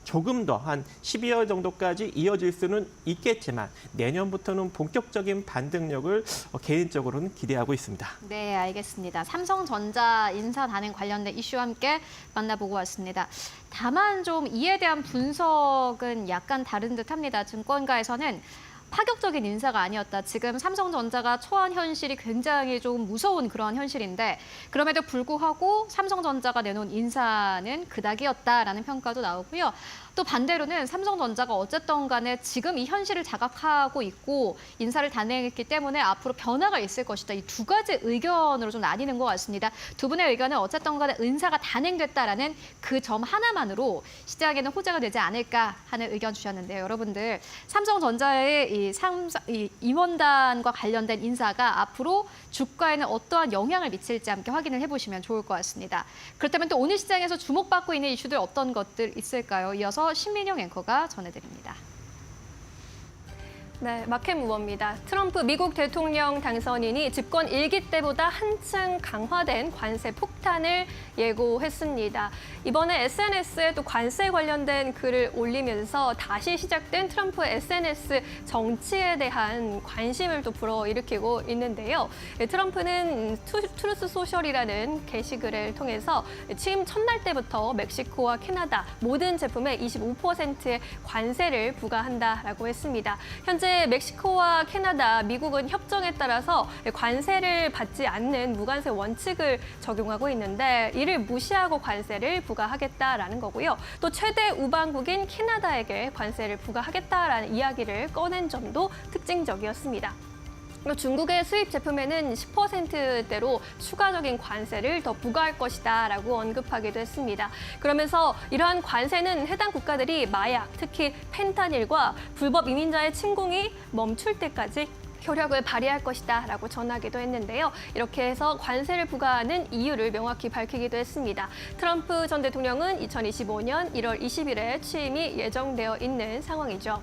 조금 더 한 12월 정도까지 이어질 수는 있겠지만 내년부터는 본격적인 반등력을 개인적으로는 기대하고 있습니다. 네, 알겠습니다. 삼성전자 인사 단행 관련된 이슈와 함께 만나보고 왔습니다. 다만 좀 이에 대한 분석은 약간 다른 듯합니다. 증권가에서는 파격적인 인사가 아니었다. 지금 삼성전자가 처한 현실이 굉장히 좀 무서운 그런 현실인데 그럼에도 불구하고 삼성전자가 내놓은 인사는 그닥이었다라는 평가도 나오고요. 또 반대로는 삼성전자가 어쨌든 간에 지금 이 현실을 자각하고 있고 인사를 단행했기 때문에 앞으로 변화가 있을 것이다. 이 두 가지 의견으로 좀 나뉘는 것 같습니다. 두 분의 의견은 어쨌든 간에 인사가 단행됐다라는 그 점 하나만으로 시장에는 호재가 되지 않을까 하는 의견 주셨는데요. 여러분들 삼성전자의 이 임원단과 관련된 인사가 앞으로 주가에는 어떠한 영향을 미칠지 함께 확인을 해보시면 좋을 것 같습니다. 그렇다면 또 오늘 시장에서 주목받고 있는 이슈들 어떤 것들 있을까요? 이어서 신민영 앵커가 전해드립니다. 네, 마켓 무버입니다. 트럼프 미국 대통령 당선인이 집권 1기 때보다 한층 강화된 관세 폭탄을 예고했습니다. 이번에 SNS에 또 관세 관련된 글을 올리면서 다시 시작된 트럼프의 SNS 정치에 대한 관심을 또 불어일으키고 있는데요. 트럼프는 트루스 소셜이라는 게시글을 통해서 취임 첫날 때부터 멕시코와 캐나다 모든 제품에 25%의 관세를 부과한다라고 했습니다. 현재 멕시코와 캐나다, 미국은 협정에 따라서 관세를 받지 않는 무관세 원칙을 적용하고 있는데 이를 무시하고 관세를 부과하겠다라는 거고요. 또 최대 우방국인 캐나다에게 관세를 부과하겠다라는 이야기를 꺼낸 점도 특징적이었습니다. 중국의 수입 제품에는 10%대로 추가적인 관세를 더 부과할 것이다라고 언급하기도 했습니다. 그러면서 이러한 관세는 해당 국가들이 마약, 특히 펜타닐과 불법 이민자의 침공이 멈출 때까지 효력을 발휘할 것이다라고 전하기도 했는데요. 이렇게 해서 관세를 부과하는 이유를 명확히 밝히기도 했습니다. 트럼프 전 대통령은 2025년 1월 20일에 취임이 예정되어 있는 상황이죠.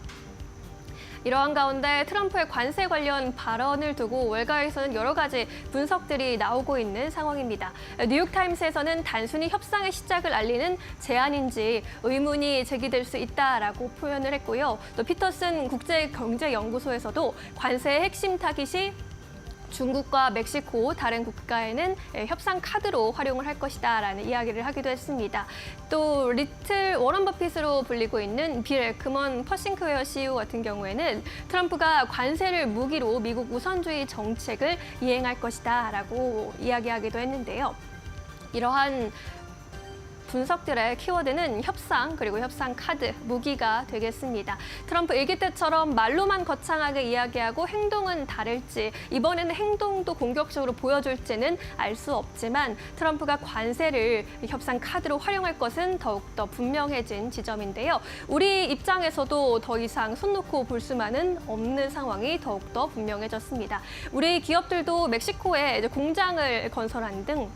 이러한 가운데 트럼프의 관세 관련 발언을 두고 월가에서는 여러 가지 분석들이 나오고 있는 상황입니다. 뉴욕타임스에서는 단순히 협상의 시작을 알리는 제안인지 의문이 제기될 수 있다라고 표현을 했고요. 또 피터슨 국제경제연구소에서도 관세의 핵심 타깃이 중국과 멕시코 다른 국가에는 협상 카드로 활용을 할 것이다라는 이야기를 하기도 했습니다. 또 리틀 워런 버핏으로 불리고 있는 빌 에크먼 퍼싱크웨어 CEO 같은 경우에는 트럼프가 관세를 무기로 미국 우선주의 정책을 이행할 것이다라고 이야기하기도 했는데요. 이러한 분석들의 키워드는 협상 그리고 협상 카드, 무기가 되겠습니다. 트럼프 일기 때처럼 말로만 거창하게 이야기하고 행동은 다를지 이번에는 행동도 공격적으로 보여줄지는 알 수 없지만 트럼프가 관세를 협상 카드로 활용할 것은 더욱더 분명해진 지점인데요. 우리 입장에서도 더 이상 손 놓고 볼 수만은 없는 상황이 더욱더 분명해졌습니다. 우리 기업들도 멕시코에 이제 공장을 건설하는 등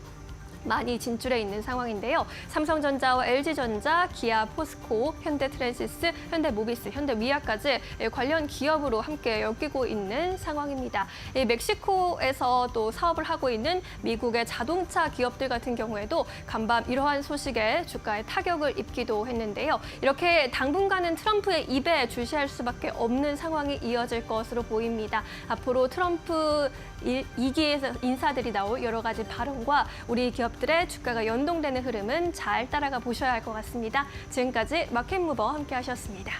많이 진출해 있는 상황인데요. 삼성전자와 LG전자, 기아, 포스코, 현대트랜시스, 현대모비스, 현대위아까지 관련 기업으로 함께 엮이고 있는 상황입니다. 멕시코에서 또 사업을 하고 있는 미국의 자동차 기업들 같은 경우에도 간밤 이러한 소식에 주가에 타격을 입기도 했는데요. 이렇게 당분간은 트럼프의 입에 주시할 수밖에 없는 상황이 이어질 것으로 보입니다. 앞으로 트럼프 2기에서 인사들이 나올 여러 가지 발언과 우리 기업들의 주가가 연동되는 흐름은 잘 따라가 보셔야 할 것 같습니다. 지금까지 마켓무버 함께 하셨습니다.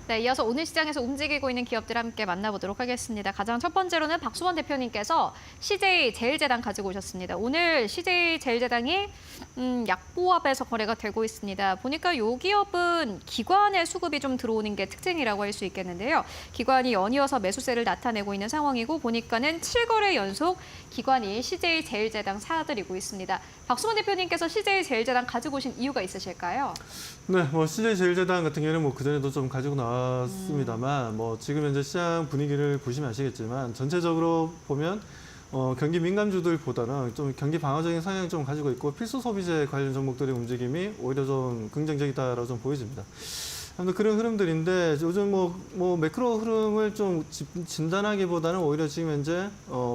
네, 이어서 오늘 시장에서 움직이고 있는 기업들 함께 만나보도록 하겠습니다. 가장 첫 번째로는 박수원 대표님께서 CJ제일제당 가지고 오셨습니다. 오늘 CJ제일제당이 약보합에서 거래가 되고 있습니다. 보니까 이 기업은 기관의 수급이 좀 들어오는 게 특징이라고 할 수 있겠는데요. 기관이 연이어서 매수세를 나타내고 있는 상황이고 보니까는 7거래 연속 기관이 CJ제일제당 사들이고 있습니다. 박수원 대표님께서 CJ제일제당 가지고 오신 이유가 있으실까요? 네, 뭐 CJ제일제당 같은 경우는 뭐 그전에도 좀 가지고 나왔습니다만 뭐 지금 현재 시장 분위기를 보시면 아시겠지만 전체적으로 보면 경기 민감주들보다는 좀 경기 방어적인 성향을 좀 가지고 있고 필수 소비재 관련 종목들의 움직임이 오히려 좀 긍정적이다라고 좀 보여집니다. 아무튼 그런 흐름들인데 요즘 뭐 매크로 흐름을 좀 진단하기보다는 오히려 지금 현재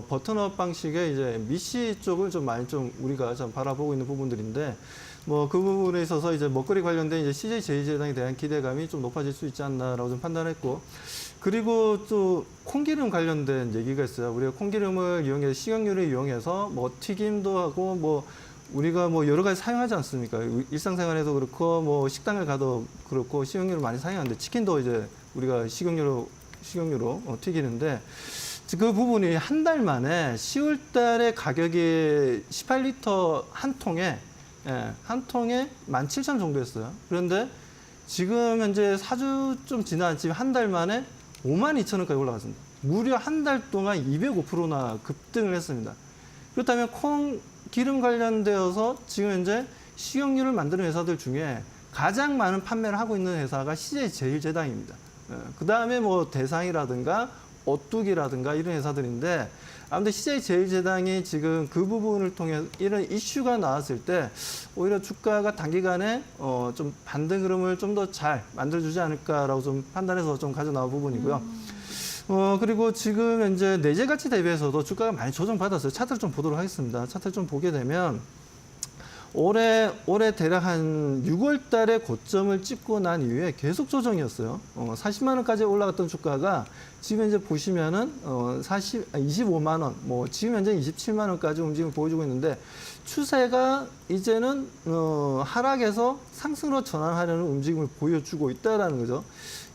버튼업 방식의 이제 미시 쪽을 좀 많이 좀 우리가 좀 바라보고 있는 부분들인데 뭐 그 부분에 있어서 이제 먹거리 관련된 이제 CJ제일제당에 대한 기대감이 좀 높아질 수 있지 않나라고 좀 판단했고 그리고 또 콩기름 관련된 얘기가 있어요. 우리가 콩기름을 이용해서 식용유를 이용해서 뭐 튀김도 하고 뭐 우리가 뭐 여러 가지 사용하지 않습니까? 일상생활에도 그렇고 뭐 식당을 가도 그렇고 식용유를 많이 사용하는데 치킨도 이제 우리가 식용유로 튀기는데 그 부분이 한 달 만에 10월 달에 가격이 18리터 한 통에 17,000 정도였어요. 그런데 지금 현재 4주 좀 지난 지금 한 달 만에 52,000원까지 올라갔습니다. 무려 한 달 동안 205%나 급등을 했습니다. 그렇다면 콩 기름 관련되어서 지금 현재 식용유를 만드는 회사들 중에 가장 많은 판매를 하고 있는 회사가 CJ제일제당입니다. 그 다음에 뭐 대상이라든가 오뚜기라든가 이런 회사들인데 아무튼 CJ제일제당이 지금 그 부분을 통해 이런 이슈가 나왔을 때 오히려 주가가 단기간에 좀 반등 흐름을 좀 더 잘 만들어주지 않을까라고 좀 판단해서 좀 가져나온 부분이고요. 그리고 지금 현재 내재 가치 대비해서도 주가가 많이 조정받았어요. 차트를 좀 보도록 하겠습니다. 차트를 좀 보게 되면 올해 대략 한 6월 달에 고점을 찍고 난 이후에 계속 조정이었어요. 40만 원까지 올라갔던 주가가 지금 현재 보시면은 25만 원, 뭐 지금 현재 27만 원까지 움직임을 보여주고 있는데 추세가 이제는 하락에서 상승으로 전환하려는 움직임을 보여주고 있다라는 거죠.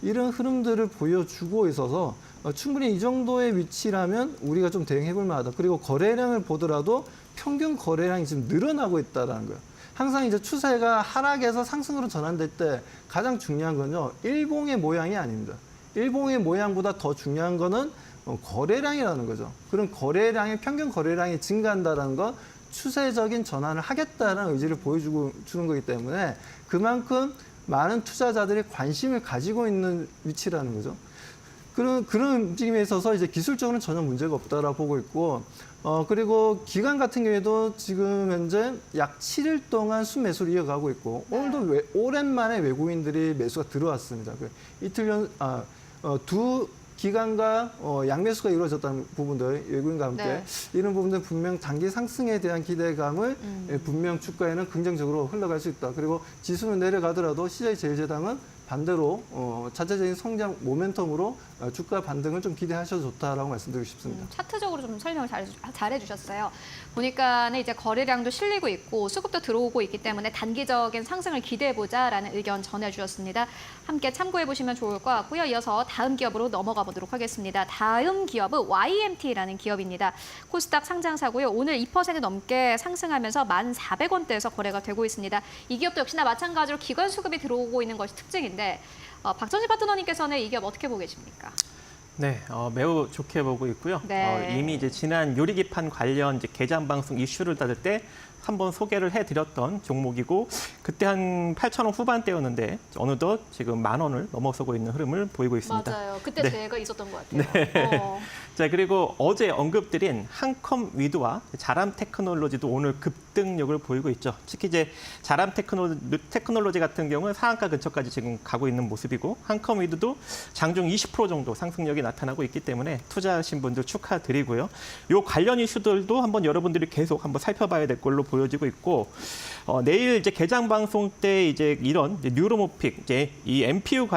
이런 흐름들을 보여주고 있어서 충분히 이 정도의 위치라면 우리가 좀 대응해 볼 만하다. 그리고 거래량을 보더라도 평균 거래량이 지금 늘어나고 있다는 거예요. 항상 이제 추세가 하락에서 상승으로 전환될 때 가장 중요한 건요, 일봉의 모양이 아닙니다. 일봉의 모양보다 더 중요한 거는 거래량이라는 거죠. 그런 거래량의 평균 거래량이 증가한다는 건 추세적인 전환을 하겠다는 의지를 보여주는 거기 때문에 그만큼 많은 투자자들이 관심을 가지고 있는 위치라는 거죠. 그런 움직임에 있어서 이제 기술적으로는 전혀 문제가 없다라고 보고 있고, 그리고 기간 같은 경우에도 지금 현재 약 7일 동안 순매수를 이어가고 있고, 오늘도 오랜만에 외국인들이 매수가 들어왔습니다. 두 기간과 양매수가 이루어졌다는 부분들, 외국인과 함께 네. 이런 부분들 분명 단기 상승에 대한 기대감을 분명 주가에는 긍정적으로 흘러갈 수 있다. 그리고 지수는 내려가더라도 CJ제일제당은 반대로 자체적인 성장 모멘텀으로 주가 반등을 좀 기대하셔도 좋다라고 말씀드리고 싶습니다. 차트적으로 좀 설명을 잘해주셨어요. 보니까는 이제 거래량도 실리고 있고 수급도 들어오고 있기 때문에 단기적인 상승을 기대해보자라는 의견 전해주셨습니다. 함께 참고해보시면 좋을 것 같고요. 이어서 다음 기업으로 넘어가 보도록 하겠습니다. 다음 기업은 YMT라는 기업입니다. 코스닥 상장사고요. 오늘 2% 넘게 상승하면서 1,400원대에서 거래가 되고 있습니다. 이 기업도 역시나 마찬가지로 기관 수급이 들어오고 있는 것이 특징인데 박정진 파트너님께서는 이 기업 어떻게 보고 계십니까? 네, 매우 좋게 보고 있고요. 네. 이미 이제 지난 요리기판 관련 이제 개장 방송 이슈를 다룰 때 한번 소개를 해드렸던 종목이고 그때 한 8,000원 후반대였는데 어느덧 지금 10,000원을 넘어서고 있는 흐름을 보이고 있습니다. 맞아요. 그때 네. 제가 있었던 것 같아요. 자, 그리고 어제 언급드린 한컴 위드와 자람 테크놀로지도 오늘 급등력을 보이고 있죠. 특히 이제 자람 테크놀로지 같은 경우는 상한가 근처까지 지금 가고 있는 모습이고 한컴 위드도 장중 20% 정도 상승력이 나타나고 있기 때문에 투자하신 분들 축하드리고요. 이 관련 이슈들도 한번 여러분들이 계속 한번 살펴봐야 될 걸로 보여지고 있고 내일 이제 개장 방송 때 이제 이런 뉴로모픽 이제 이 MPU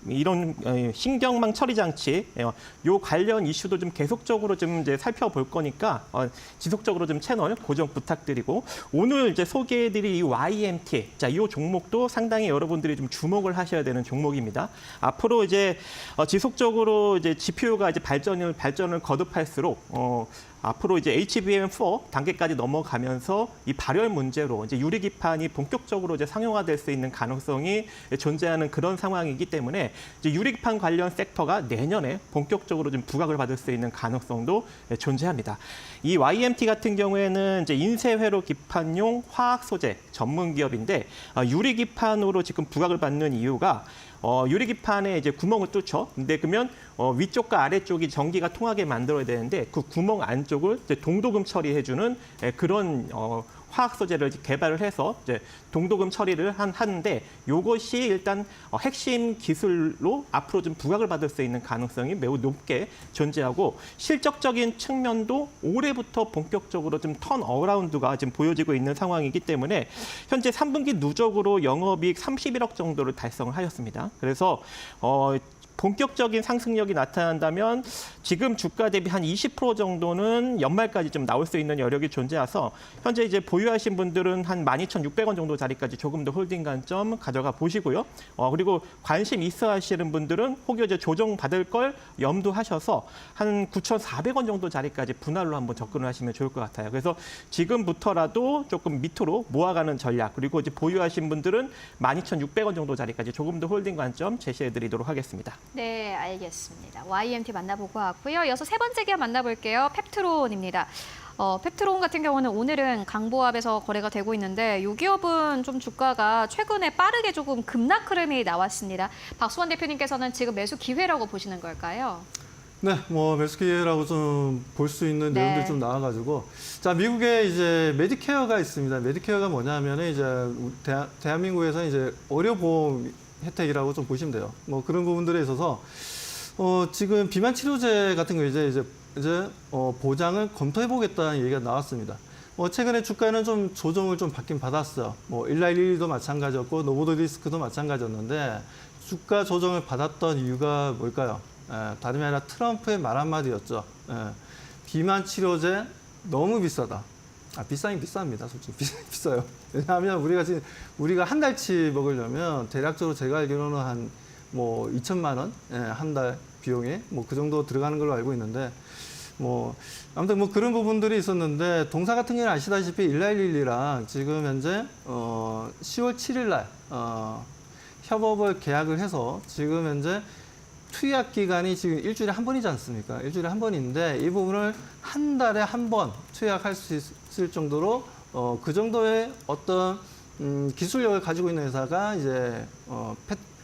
이런 신경망 처리 장치 요 관련 이슈도 좀 계속적으로 좀 이제 살펴볼 거니까 지속적으로 좀 채널 고정 부탁드리고 오늘 이제 소개해드릴 이 YMT 이 종목도 상당히 여러분들이 좀 주목을 하셔야 되는 종목입니다. 앞으로 이제 지속적으로 이제 GPU가 이제 발전을 거듭할수록 앞으로 이제 HBM4 단계까지 넘어가면서 이 발열 문제로 이제 유리기판이 본격적으로 이제 상용화될 수 있는 가능성이 존재하는 그런 상황이기 때문에 이제 유리기판 관련 섹터가 내년에 본격적으로 좀 부각을 받을 수 있는 가능성도 존재합니다. 이 YMT 같은 경우에는 이제 인쇄회로 기판용 화학 소재 전문 기업인데 유리기판으로 지금 부각을 받는 이유가 유리기판에 이제 구멍을 뚫죠. 근데 그러면 위쪽과 아래쪽이 전기가 통하게 만들어야 되는데 그 구멍 안쪽을 이제 동도금 처리해주는 그런 화학 소재를 개발을 해서 이제 동도금 처리를 하는데 이것이 일단 핵심 기술로 앞으로 좀 부각을 받을 수 있는 가능성이 매우 높게 존재하고 실적적인 측면도 올해부터 본격적으로 좀 턴어라운드가 지금 보여지고 있는 상황이기 때문에 현재 3분기 누적으로 영업이익 31억 정도를 달성을 하였습니다. 그래서 본격적인 상승력이 나타난다면 지금 주가 대비 한 20% 정도는 연말까지 좀 나올 수 있는 여력이 존재해서 현재 이제 보유하신 분들은 한 12,600원 정도 자리까지 조금 더 홀딩 관점 가져가 보시고요. 그리고 관심 있어 하시는 분들은 혹여 이제 조정 받을 걸 염두하셔서 한 9,400원 정도 자리까지 분할로 한번 접근을 하시면 좋을 것 같아요. 그래서 지금부터라도 조금 밑으로 모아가는 전략 그리고 이제 보유하신 분들은 12,600원 정도 자리까지 조금 더 홀딩 관점 제시해 드리도록 하겠습니다. 네, 알겠습니다. YMT 만나보고 왔고요. 이어서 세 번째 기업 만나볼게요. 펩트론입니다. 펩트론 같은 경우는 오늘은 강보합에서 거래가 되고 있는데 이 기업은 좀 주가가 최근에 빠르게 조금 급락 흐름이 나왔습니다. 박수원 대표님께서는 지금 매수 기회라고 보시는 걸까요? 네, 뭐 매수 기회라고 좀 볼 수 있는 네. 내용들이 좀 나와가지고, 자, 미국에 이제 메디케어가 있습니다. 메디케어가 뭐냐면은 이제 대한민국에서 이제 의료보험 혜택이라고 좀 보시면 돼요. 뭐 그런 부분들에 있어서 지금 비만 치료제 같은 거 이제 보장을 검토해보겠다는 얘기가 나왔습니다. 최근에 주가는 좀 조정을 좀 받긴 받았어요. 뭐 1112도 마찬가지였고 노보더디스크도 마찬가지였는데 주가 조정을 받았던 이유가 뭘까요? 다름이 아니라 트럼프의 말 한마디였죠. 비만 치료제 너무 비싸다. 비싸긴 비쌉니다. 솔직히 비싸요. 왜냐하면 우리가 한 달치 먹으려면 대략적으로 제가 알기로는 한 뭐 2천만 원 한 달 비용에 뭐 그 정도 들어가는 걸로 알고 있는데 뭐 아무튼 뭐 그런 부분들이 있었는데 동사 같은 경우는 아시다시피 1112랑 지금 현재 10월 7일 날 협업을 계약을 해서 지금 현재 투약 기간이 지금 일주일에 한 번이지 않습니까? 일주일에 한 번인데 이 부분을 한 달에 한 번 투약할 수 있을 정도로 그 정도의 어떤 기술력을 가지고 있는 회사가 이제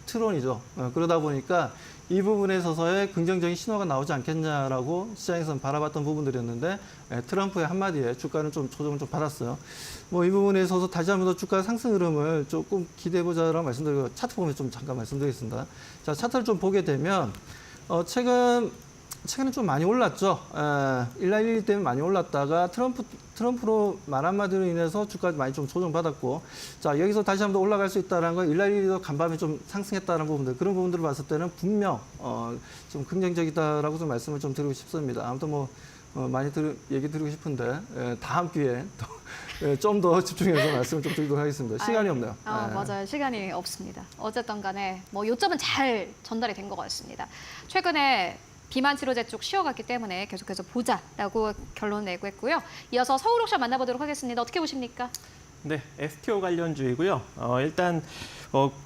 페트론이죠. 그러다 보니까 이 부분에 있어서의 긍정적인 신호가 나오지 않겠냐라고 시장에서는 바라봤던 부분들이었는데 트럼프의 한마디에 주가는 좀 조정을 좀 받았어요. 뭐 이 부분에 있어서 다시 한번 더 주가 상승 흐름을 조금 기대해보자라고 말씀드리고 차트 보면 좀 잠깐 말씀드리겠습니다. 자, 차트를 좀 보게 되면 최근에 좀 많이 올랐죠. 1112 때문에 많이 올랐다가 트럼프로 말 한마디로 인해서 주가 많이 좀 조정받았고, 자, 여기서 다시 한번 올라갈 수 있다는 건 1112도 간밤에 좀 상승했다는 부분들, 그런 부분들을 봤을 때는 분명 좀 긍정적이다라고 좀 말씀을 좀 드리고 싶습니다. 아무튼 뭐 많이 얘기 드리고 싶은데 다음 기회에 좀 더 집중해서 말씀을 좀 드리도록 하겠습니다. 시간이 없네요. 맞아요. 시간이 없습니다. 어쨌든 간에 뭐 요점은 잘 전달이 된 것 같습니다. 최근에 비만 치료제 쪽 쉬어갔기 때문에 계속해서 보자라고 결론 내고 했고요. 이어서 서울옥션 만나보도록 하겠습니다. 어떻게 보십니까? 네, STO 관련주이고요. 일단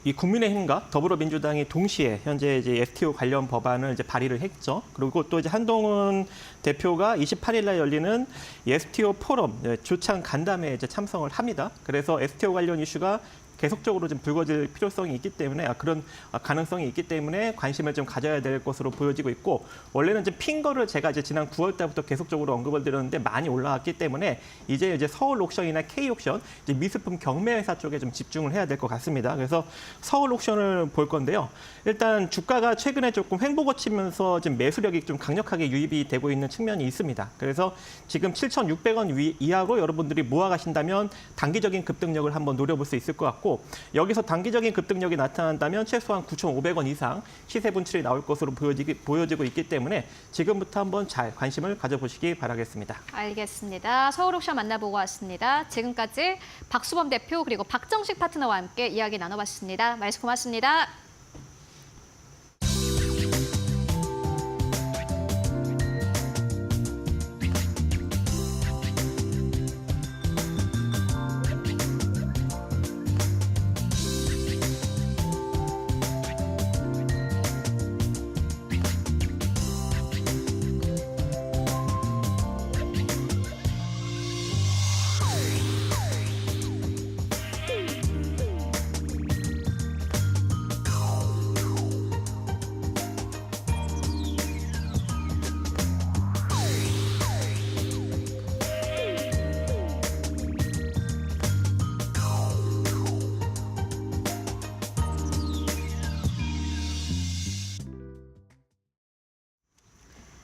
이 국민의힘과 더불어민주당이 동시에 현재 이제 STO 관련 법안을 이제 발의를 했죠. 그리고 또 이제 한동훈 대표가 28일 날 열리는 STO 포럼 조창 간담회에 이제 참석을 합니다. 그래서 STO 관련 이슈가 계속적으로 좀 불거질 필요성이 있기 때문에 그런 가능성이 있기 때문에 관심을 좀 가져야 될 것으로 보여지고 있고, 원래는 이제 핀 거를 제가 이제 지난 9월 달부터 계속적으로 언급을 드렸는데 많이 올라왔기 때문에 이제 서울 옥션이나 K 옥션 이제 미술품 경매 회사 쪽에 좀 집중을 해야 될 것 같습니다. 그래서 서울 옥션을 볼 건데요. 일단 주가가 최근에 조금 횡보 거치면서 지금 매수력이 좀 강력하게 유입이 되고 있는 측면이 있습니다. 그래서 지금 7,600원 이하로 여러분들이 모아가신다면 단기적인 급등력을 한번 노려볼 수 있을 것 같고, 여기서 단기적인 급등력이 나타난다면 최소한 9,500원 이상 시세 분출이 나올 것으로 보여지고 있기 때문에 지금부터 한번 잘 관심을 가져보시기 바라겠습니다. 알겠습니다. 서울옥션 만나보고 왔습니다. 지금까지 박수범 대표 그리고 박정식 파트너와 함께 이야기 나눠봤습니다. 말씀 고맙습니다.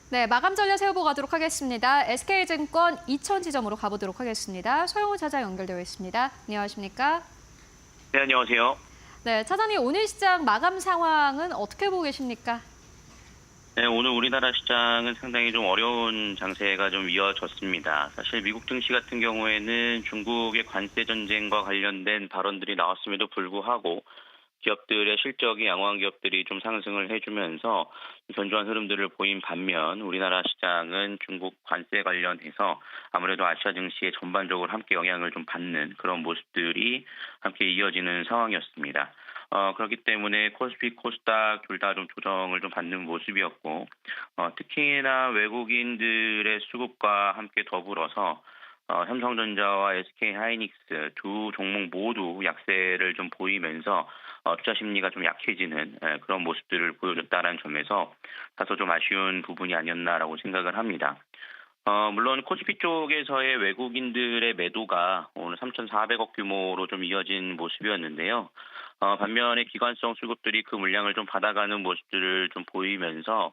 네, 마감 전략 세워보도록 하겠습니다. SK증권 2000지점으로 가보도록 하겠습니다. 소영우 차장 연결되어 있습니다. 안녕하십니까? 네, 안녕하세요. 네, 차장님 오늘 시장 마감 상황은 어떻게 보고 계십니까? 네, 오늘 우리나라 시장은 상당히 좀 어려운 장세가 좀 이어졌습니다. 사실 미국 증시 같은 경우에는 중국의 관세 전쟁과 관련된 발언들이 나왔음에도 불구하고 기업들의 실적이 양호한 기업들이 좀 상승을 해주면서 견조한 흐름들을 보인 반면 우리나라 시장은 중국 관세 관련해서 아무래도 아시아 증시에 전반적으로 함께 영향을 좀 받는 그런 모습들이 함께 이어지는 상황이었습니다. 그렇기 때문에 코스피, 코스닥 둘 다 좀 조정을 좀 받는 모습이었고, 특히나 외국인들의 수급과 함께 더불어서 삼성전자와 SK 하이닉스 두 종목 모두 약세를 좀 보이면서 투자 심리가 좀 약해지는 그런 모습들을 보여줬다는 점에서 다소 좀 아쉬운 부분이 아니었나라고 생각을 합니다. 물론 코스피 쪽에서의 외국인들의 매도가 오늘 3,400억 규모로 좀 이어진 모습이었는데요. 반면에 기관성 수급들이 그 물량을 좀 받아가는 모습들을 좀 보이면서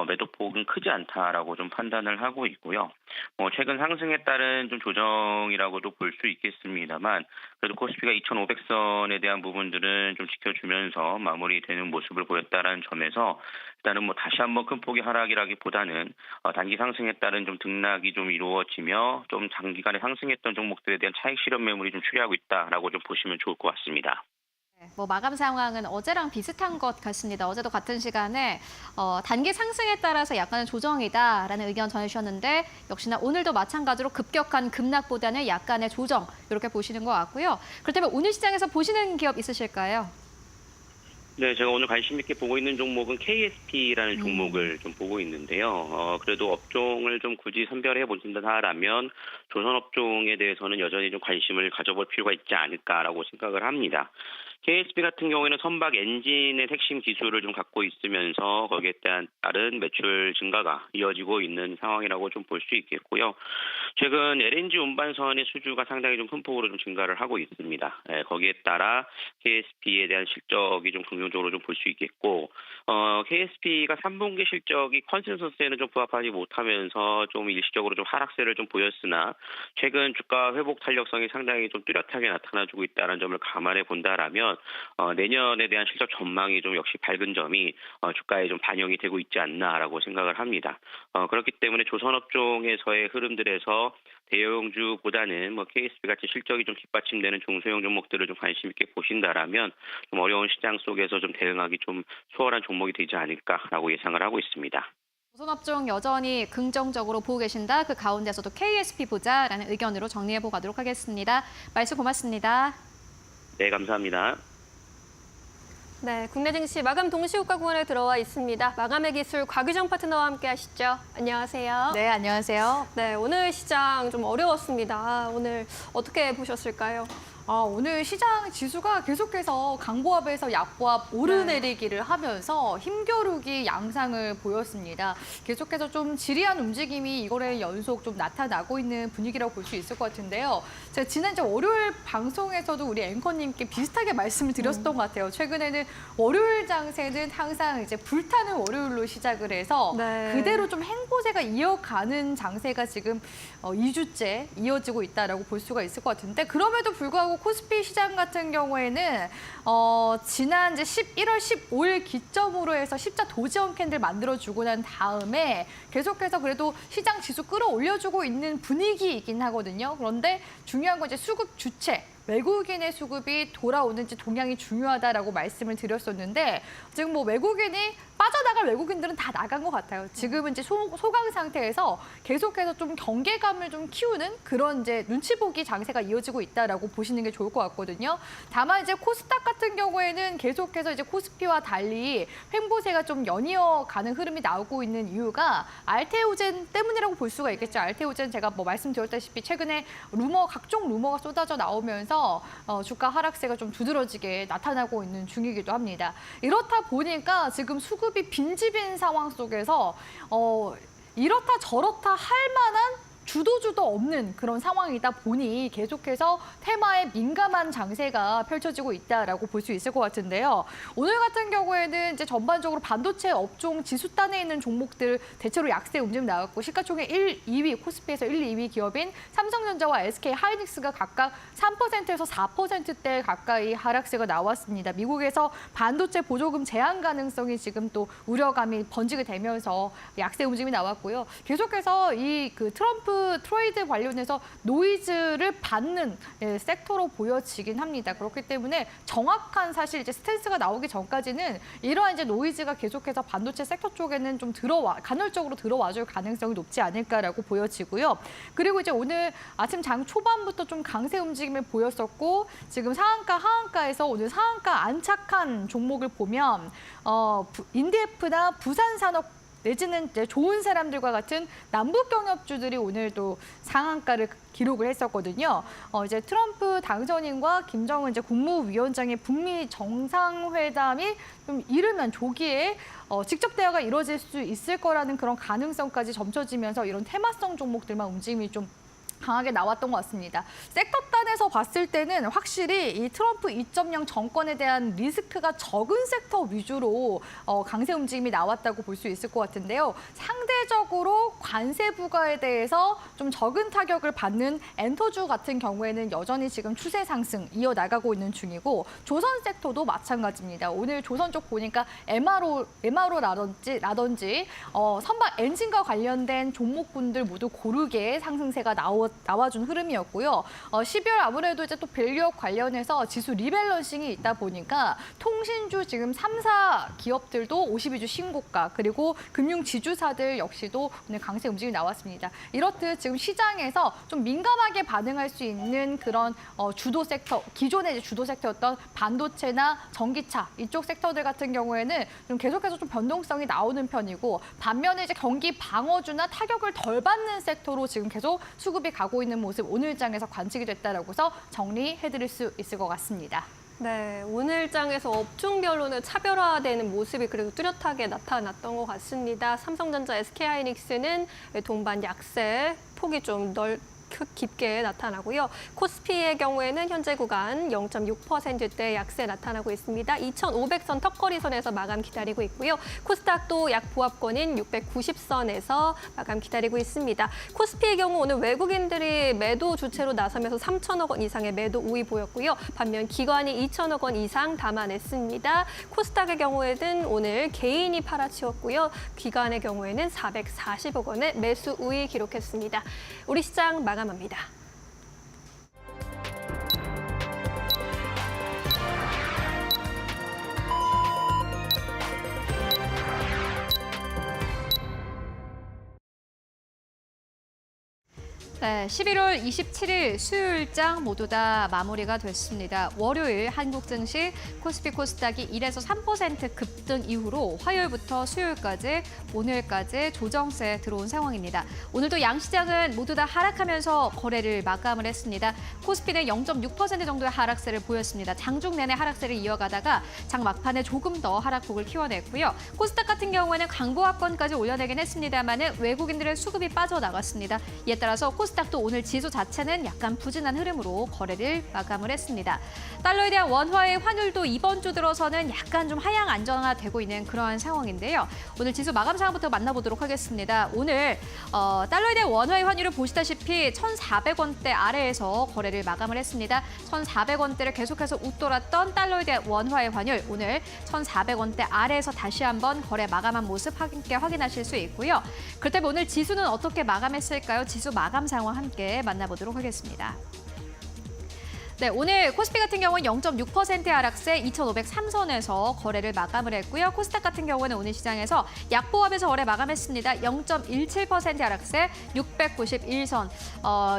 매도폭은 크지 않다라고 좀 판단을 하고 있고요. 최근 상승에 따른 좀 조정이라고도 볼 수 있겠습니다만 그래도 코스피가 2,500선에 대한 부분들은 좀 지켜주면서 마무리되는 모습을 보였다는 점에서 일단은 다시 한번 큰 폭의 하락이라기보다는 단기 상승에 따른 좀 등락이 좀 이루어지며 좀 장기간에 상승했던 종목들에 대한 차익 실현 매물이 좀 추리하고 있다라고 좀 보시면 좋을 것 같습니다. 마감 상황은 어제랑 비슷한 것 같습니다. 어제도 같은 시간에 단기 상승에 따라서 약간의 조정이다라는 의견 전해주셨는데 역시나 오늘도 마찬가지로 급격한 급락보다는 약간의 조정 이렇게 보시는 것 같고요. 그렇다면 오늘 시장에서 보시는 기업 있으실까요? 네, 제가 오늘 관심 있게 보고 있는 종목은 KSP라는 종목을 좀 보고 있는데요. 그래도 업종을 좀 굳이 선별해 보신다라면 조선업종에 대해서는 여전히 좀 관심을 가져볼 필요가 있지 않을까라고 생각을 합니다. KSP 같은 경우에는 선박 엔진의 핵심 기술을 좀 갖고 있으면서 거기에 따른 매출 증가가 이어지고 있는 상황이라고 좀 볼 수 있겠고요. 최근 LNG 운반선의 수주가 상당히 좀 큰 폭으로 좀 증가를 하고 있습니다. 거기에 따라 KSP에 대한 실적이 좀 긍정적으로 좀 볼 수 있겠고, KSP가 3분기 실적이 컨센서스에는 좀 부합하지 못하면서 좀 일시적으로 좀 하락세를 좀 보였으나 최근 주가 회복 탄력성이 상당히 좀 뚜렷하게 나타나주고 있다는 점을 감안해 본다라면 내년에 대한 실적 전망이 좀 역시 밝은 점이 주가에 좀 반영이 되고 있지 않나라고 생각을 합니다. 그렇기 때문에 조선업종에서의 흐름들에서 대형주보다는 KSP 같이 실적이 좀 뒷받침되는 중소형 종목들을 좀 관심 있게 보신다라면 좀 어려운 시장 속에서 좀 대응하기 좀 수월한 종목이 되지 않을까라고 예상을 하고 있습니다. 조선업종 여전히 긍정적으로 보고 계신다. 그 가운데서도 KSP 보자라는 의견으로 정리해보고 가도록 하겠습니다. 말씀 고맙습니다. 네, 감사합니다. 네, 국내 증시 마감 동시효과 구간에 들어와 있습니다. 마감의 기술 곽유정 파트너와 함께 하시죠. 안녕하세요. 네, 안녕하세요. 네, 오늘 시장 좀 어려웠습니다. 오늘 어떻게 보셨을까요? 오늘 시장 지수가 계속해서 강보합에서 약보합 오르내리기를 하면서 힘겨루기 양상을 보였습니다. 계속해서 좀 지리한 움직임이 이거래 연속 좀 나타나고 있는 분위기라고 볼 수 있을 것 같은데요. 제가 지난 월요일 방송에서도 우리 앵커님께 비슷하게 말씀을 드렸던 것 같아요. 최근에는 월요일 장세는 항상 이제 불타는 월요일로 시작을 해서 네. 그대로 좀 행보세가 이어가는 장세가 지금 2주째 이어지고 있다라고 볼 수가 있을 것 같은데 그럼에도 불구하고 코스피 시장 같은 경우에는 지난 이제 1월 15일 기점으로 해서 십자 도지형 캔들 만들어주고 난 다음에 계속해서 그래도 시장 지수 끌어올려주고 있는 분위기이긴 하거든요. 그런데 중요한 건 이제 수급 주체. 외국인의 수급이 돌아오는지 동향이 중요하다라고 말씀을 드렸었는데 지금 외국인이 빠져나갈 외국인들은 다 나간 것 같아요. 지금은 이제 소강 상태에서 계속해서 좀 경계감을 좀 키우는 그런 이제 눈치 보기 장세가 이어지고 있다라고 보시는 게 좋을 것 같거든요. 다만 이제 코스닥 같은 경우에는 계속해서 이제 코스피와 달리 횡보세가 좀 연이어 가는 흐름이 나오고 있는 이유가 알테오젠 때문이라고 볼 수가 있겠죠. 알테오젠 제가 말씀드렸다시피 최근에 각종 루머가 쏟아져 나오면서 주가 하락세가 좀 두드러지게 나타나고 있는 중이기도 합니다. 이렇다 보니까 지금 수급이 빈집인 상황 속에서 이렇다 저렇다 할 만한 주도주도 없는 그런 상황이다 보니 계속해서 테마에 민감한 장세가 펼쳐지고 있다라고 볼 수 있을 것 같은데요. 오늘 같은 경우에는 이제 전반적으로 반도체 업종 지수단에 있는 종목들 대체로 약세 움직임 나왔고 시가총액 1, 2위 코스피에서 1, 2위 기업인 삼성전자와 SK 하이닉스가 각각 3%에서 4%대 가까이 하락세가 나왔습니다. 미국에서 반도체 보조금 제한 가능성이 지금 또 우려감이 번지게 되면서 약세 움직임이 나왔고요. 계속해서 이 트럼프 트레이드 관련해서 노이즈를 받는 섹터로 보여지긴 합니다. 그렇기 때문에 정확한 사실 이제 스탠스가 나오기 전까지는 이러한 이제 노이즈가 계속해서 반도체 섹터 쪽에는 좀 간헐적으로 들어와줄 가능성이 높지 않을까라고 보여지고요. 그리고 이제 오늘 아침 장 초반부터 좀 강세 움직임을 보였었고 지금 상한가 하한가에서 오늘 상한가 안착한 종목을 보면 인디에프나 부산산업 내지는 이제 좋은 사람들과 같은 남북 경협주들이 오늘도 상한가를 기록을 했었거든요. 이제 트럼프 당선인과 김정은 이제 국무위원장의 북미 정상회담이 좀 이르면 조기에 직접 대화가 이루어질 수 있을 거라는 그런 가능성까지 점쳐지면서 이런 테마성 종목들만 움직임이 좀 강하게 나왔던 것 같습니다. 섹터 단에서 봤을 때는 확실히 이 트럼프 2.0 정권에 대한 리스크가 적은 섹터 위주로 강세 움직임이 나왔다고 볼 수 있을 것 같은데요. 상대적으로 관세 부과에 대해서 좀 적은 타격을 받는 엔터주 같은 경우에는 여전히 지금 추세 상승 이어나가고 있는 중이고 조선 섹터도 마찬가지입니다. 오늘 조선 쪽 보니까 MRO라든지 선박 엔진과 관련된 종목군들 모두 고르게 상승세가 나와준 흐름이었고요. 12월 아무래도 이제 또 밸류업 관련해서 지수 리밸런싱이 있다 보니까 통신주 지금 3사 기업들도 52주 신고가 그리고 금융 지주사들 역시도 오늘 강세 움직임이 나왔습니다. 이렇듯 지금 시장에서 좀 민감하게 반응할 수 있는 그런 주도 섹터, 기존의 이제 주도 섹터였던 반도체나 전기차 이쪽 섹터들 같은 경우에는 좀 계속해서 좀 변동성이 나오는 편이고 반면에 이제 경기 방어주나 타격을 덜 받는 섹터로 지금 계속 수급이 가고 있는 모습 오늘장에서 관측이 됐다라고 해서 정리해드릴 수 있을 것 같습니다. 네, 오늘장에서 업종별로는 차별화되는 모습이 그래도 뚜렷하게 나타났던 것 같습니다. 삼성전자, SK하이닉스는 동반 약세 폭이 좀 깊게 나타나고요. 코스피의 경우에는 현재 구간 0.6%대 약세 나타나고 있습니다. 2,500선 턱걸이선에서 마감 기다리고 있고요. 코스닥도 약 보합권인 690선에서 마감 기다리고 있습니다. 코스피의 경우 오늘 외국인들이 매도 주체로 나서면서 3천억 원 이상의 매도 우위 보였고요. 반면 기관이 2천억 원 이상 담아냈습니다. 코스닥의 경우에는 오늘 개인이 팔아치웠고요. 기관의 경우에는 440억 원의 매수 우위 기록했습니다. 우리 시장 마감합니다. 네, 11월 27일 수요일장 모두 다 마무리가 됐습니다. 월요일 한국 증시 코스피 코스닥이 1에서 3% 급등 이후로 화요일부터 수요일까지 오늘까지 조정세 들어온 상황입니다. 오늘도 양시장은 모두 다 하락하면서 거래를 마감을 했습니다. 코스피는 0.6% 정도의 하락세를 보였습니다. 장중 내내 하락세를 이어가다가 장 막판에 조금 더 하락폭을 키워냈고요. 코스닥 같은 경우에는 강보합권까지 올려내긴 했습니다만 외국인들의 수급이 빠져나갔습니다. 이에 따라서 코스닥도 오늘 지수 자체는 약간 부진한 흐름으로 거래를 마감을 했습니다. 달러에 대한 원화의 환율도 이번 주 들어서는 약간 좀 하향 안정화되고 있는 그러한 상황인데요. 오늘 지수 마감 상황부터 만나보도록 하겠습니다. 오늘 달러에 대한 원화의 환율을 보시다시피 1,400원대 아래에서 거래를 마감을 했습니다. 1,400원대를 계속해서 웃돌았던 달러에 대한 원화의 환율 오늘 1,400원대 아래에서 다시 한번 거래 마감한 모습 함께 확인하실 수 있고요. 그렇다면 오늘 지수는 어떻게 마감했을까요? 지수 마감 상황 함께 만나보도록 하겠습니다. 네, 오늘 코스피 같은 경우는 0.6%의 하락세 2,503선에서 거래를 마감을 했고요. 코스닥 같은 경우는 오늘 시장에서 약보합에서 거래 마감했습니다. 0.17%의 하락세 691선.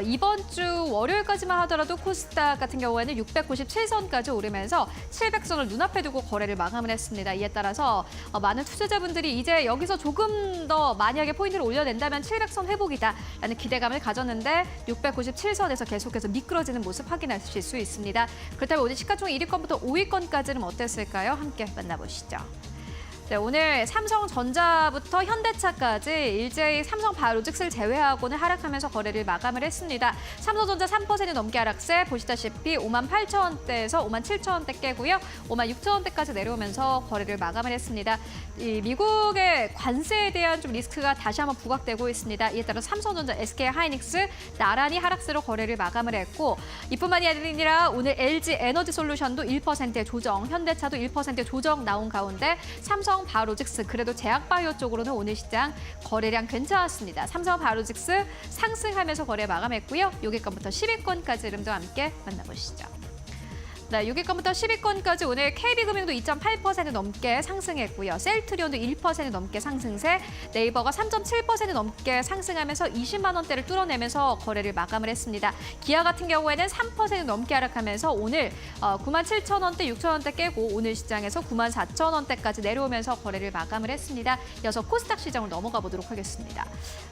이번 주 월요일까지만 하더라도 코스닥 같은 경우에는 697선까지 오르면서 700선을 눈앞에 두고 거래를 마감을 했습니다. 이에 따라서 많은 투자자분들이 이제 여기서 조금 더 만약에 포인트를 올려낸다면 700선 회복이다라는 기대감을 가졌는데 697선에서 계속해서 미끄러지는 모습 확인하실 수 있습니다. 그렇다면 오늘 시가총 1위권부터 5위권까지는 어땠을까요? 함께 만나보시죠. 네, 오늘 삼성전자부터 현대차까지 일제히 삼성 바이오로직스를 제외하고는 하락하면서 거래를 마감을 했습니다. 삼성전자 3% 넘게 하락세 보시다시피 58,000원대에서 57,000원대 깨고요. 56,000원대까지 내려오면서 거래를 마감을 했습니다. 이 미국의 관세에 대한 좀 리스크가 다시 한번 부각되고 있습니다. 이에 따라 삼성전자, SK하이닉스 나란히 하락세로 거래를 마감을 했고 이뿐만이 아니라 오늘 LG에너지솔루션도 1%의 조정, 현대차도 1%의 조정 나온 가운데 삼성 바이오로직스 그래도 제약바이오 쪽으로는 오늘 시장 거래량 괜찮았습니다. 삼성 바이오로직스 상승하면서 거래 마감했고요. 6위권부터 10위권까지 흐름도 함께 만나보시죠. 네, 6위권부터 10위권까지 오늘 KB금융도 2.8% 넘게 상승했고요. 셀트리온도 1% 넘게 상승세, 네이버가 3.7% 넘게 상승하면서 20만 원대를 뚫어내면서 거래를 마감을 했습니다. 기아 같은 경우에는 3% 넘게 하락하면서 오늘 9만 7천 원대, 6천 원대 깨고 오늘 시장에서 9만 4천 원대까지 내려오면서 거래를 마감을 했습니다. 이어서 코스닥 시장을 넘어가 보도록 하겠습니다.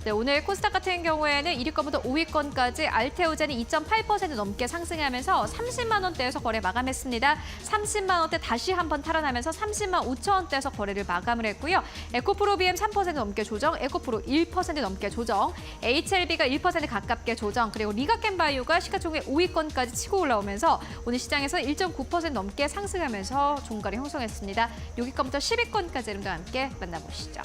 네, 오늘 코스닥 같은 경우에는 1위권부터 5위권까지 알테오젠이 2.8% 넘게 상승하면서 30만 원대에서 거래 마감했습니다. 30만 원대 다시 한번 탈환하면서 30만 5천 원대에서 거래를 마감을 했고요. 에코프로 BM 3% 넘게 조정, 에코프로 1% 넘게 조정, HLB가 1% 가깝게 조정, 그리고 리가켄바이오가 시가총액 5위권까지 치고 올라오면서 오늘 시장에서 1.9% 넘게 상승하면서 종가를 형성했습니다. 6위권부터 10위권까지 이름과 함께 만나보시죠.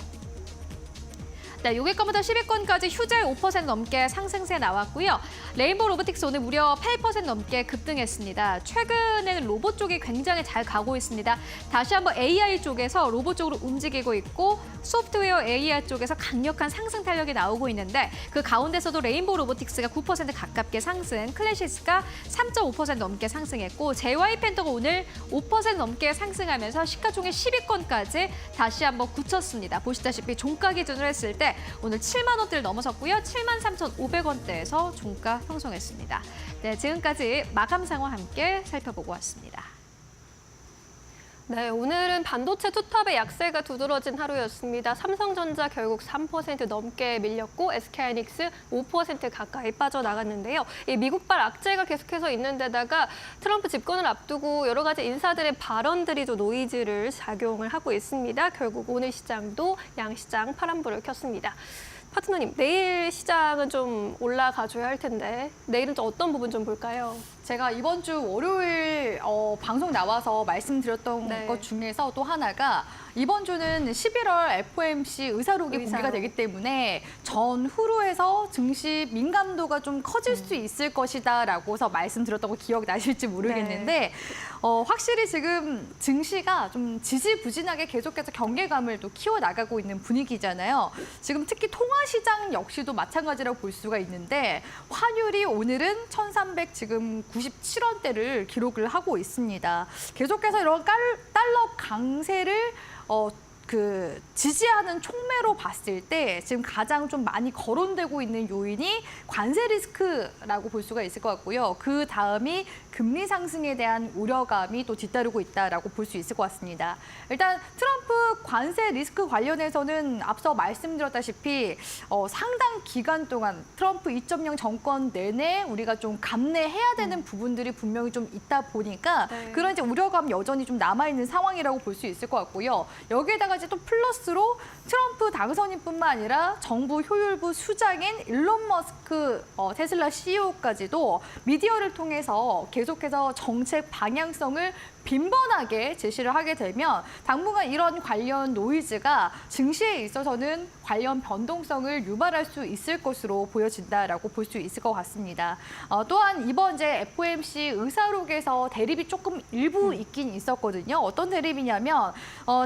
네, 6위권부터 10위권까지 휴젤 5% 넘게 상승세 나왔고요. 레인보우 로보틱스 오늘 무려 8% 넘게 급등했습니다. 최근에는 로봇 쪽이 굉장히 잘 가고 있습니다. 다시 한번 AI 쪽에서 로봇 쪽으로 움직이고 있고 소프트웨어 AI 쪽에서 강력한 상승 탄력이 나오고 있는데 그 가운데서도 레인보우 로보틱스가 9% 가깝게 상승, 클래시스가 3.5% 넘게 상승했고 JY펜터가 오늘 5% 넘게 상승하면서 시가총액 10위권까지 다시 한번 굳혔습니다. 보시다시피 종가 기준으로 했을 때 오늘 7만 원대를 넘어섰고요. 7만 3,500원대에서 종가 형성했습니다. 네, 지금까지 마감 상황 함께 살펴보고 왔습니다. 네, 오늘은 반도체 투탑의 약세가 두드러진 하루였습니다. 삼성전자 결국 3% 넘게 밀렸고 SK하이닉스 5% 가까이 빠져나갔는데요. 이 미국발 악재가 계속해서 있는 데다가 트럼프 집권을 앞두고 여러 가지 인사들의 발언들이 좀 노이즈를 작용을 하고 있습니다. 결국 오늘 시장도 양시장 파란불을 켰습니다. 파트너님, 내일 시장은 좀 올라가줘야 할 텐데 내일은 좀 어떤 부분 좀 볼까요? 제가 이번 주 월요일 방송 나와서 말씀드렸던 네. 것 중에서 또 하나가 이번 주는 11월 FOMC 의사록이 공개가 되기 때문에 전후로 해서 증시 민감도가 좀 커질 수 있을 것이다라고서 말씀드렸던 거 기억나실지 모르겠는데 확실히 지금 증시가 좀 지지부진하게 계속해서 경계감을 또 키워나가고 있는 분위기잖아요. 지금 특히 통화시장 역시도 마찬가지라고 볼 수가 있는데 환율이 오늘은 1,300 지금 97원대를 기록을 하고 있습니다. 계속해서 이런 달러 강세를 지지하는 촉매로 봤을 때 지금 가장 좀 많이 거론되고 있는 요인이 관세 리스크라고 볼 수가 있을 것 같고요. 그 다음이 금리 상승에 대한 우려감이 또 뒤따르고 있다라고 볼 수 있을 것 같습니다. 일단 트럼프 관세 리스크 관련해서는 앞서 말씀드렸다시피 상당 기간 동안 트럼프 2.0 정권 내내 우리가 좀 감내해야 되는 부분들이 분명히 좀 있다 보니까 그런 이제 우려감 여전히 좀 남아있는 상황이라고 볼 수 있을 것 같고요. 여기에다가 이제 또 플러스로 트럼프 당선인뿐만 아니라 정부 효율부 수장인 일론 머스크 테슬라 CEO까지도 미디어를 통해서 계속해서 정책 방향성을 빈번하게 제시를 하게 되면 당분간 이런 관련 노이즈가 증시에 있어서는 관련 변동성을 유발할 수 있을 것으로 보여진다라고 볼 수 있을 것 같습니다. 또한 이번 이제 FOMC 의사록에서 대립이 조금 일부 있긴 있었거든요. 어떤 대립이냐면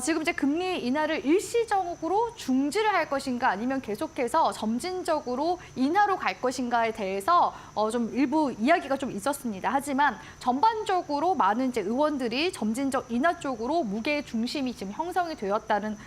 지금 이제 금리 인하를 일시적으로 중지를 할 것인가 아니면 계속해서 점진적으로 인하로 갈 것인가에 대해서 좀 일부 이야기가 좀 있었습니다. 하지만 전반적으로 많은 이제 의원들이 점진적 인하 쪽으로 무게 중심이 지금 형성이 되었다는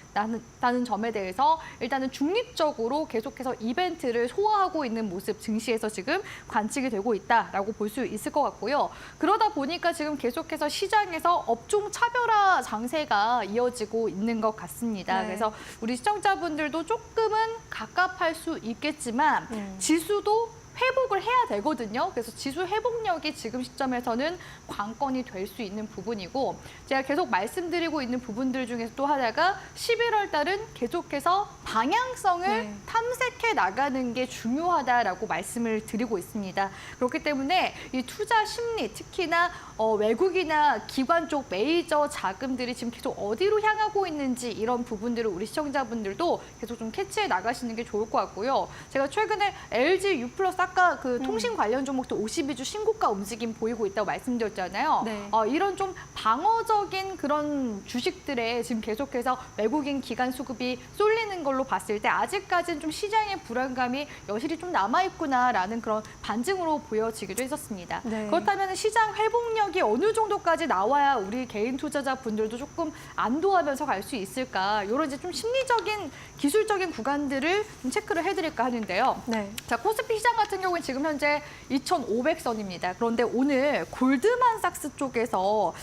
점에 대해서 일단은 중립적으로 계속해서 이벤트를 소화하고 있는 모습 증시에서 지금 관측이 되고 있다라고 볼 수 있을 것 같고요. 그러다 보니까 지금 계속해서 시장에서 업종 차별화 장세가 이어지고 있는 것 같습니다. 네. 그래서 우리 시청자분들도 조금은 갑갑할 수 있겠지만 지수도 회복을 해야 되거든요. 그래서 지수 회복력이 지금 시점에서는 관건이 될 수 있는 부분이고 제가 계속 말씀드리고 있는 부분들 중에서 또 하나가 11월 달은 계속해서 방향성을 탐색해 나가는 게 중요하다라고 말씀을 드리고 있습니다. 그렇기 때문에 이 투자 심리, 특히나 외국이나 기관 쪽 메이저 자금들이 지금 계속 어디로 향하고 있는지 이런 부분들을 우리 시청자분들도 계속 좀 캐치해 나가시는 게 좋을 것 같고요. 제가 최근에 LG U+ 아까 그 통신 관련 종목도 52주 신고가 움직임 보이고 있다고 말씀드렸잖아요. 네. 이런 좀 방어적인 그런 주식들에 지금 계속해서 외국인 기관 수급이 쏠리는 걸로 봤을 때 아직까지는 좀 시장의 불안감이 여실히 좀 남아있구나라는 그런 반증으로 보여지기도 했었습니다. 네. 그렇다면 시장 회복력이 어느 정도까지 나와야 우리 개인 투자자분들도 조금 안도하면서 갈 수 있을까? 이런 이제 좀 심리적인 기술적인 구간들을 좀 체크를 해드릴까 하는데요. 네. 자, 코스피 시장 같은 경우는 지금 현재 2,500선입니다. 그런데 오늘 골드만삭스 쪽에서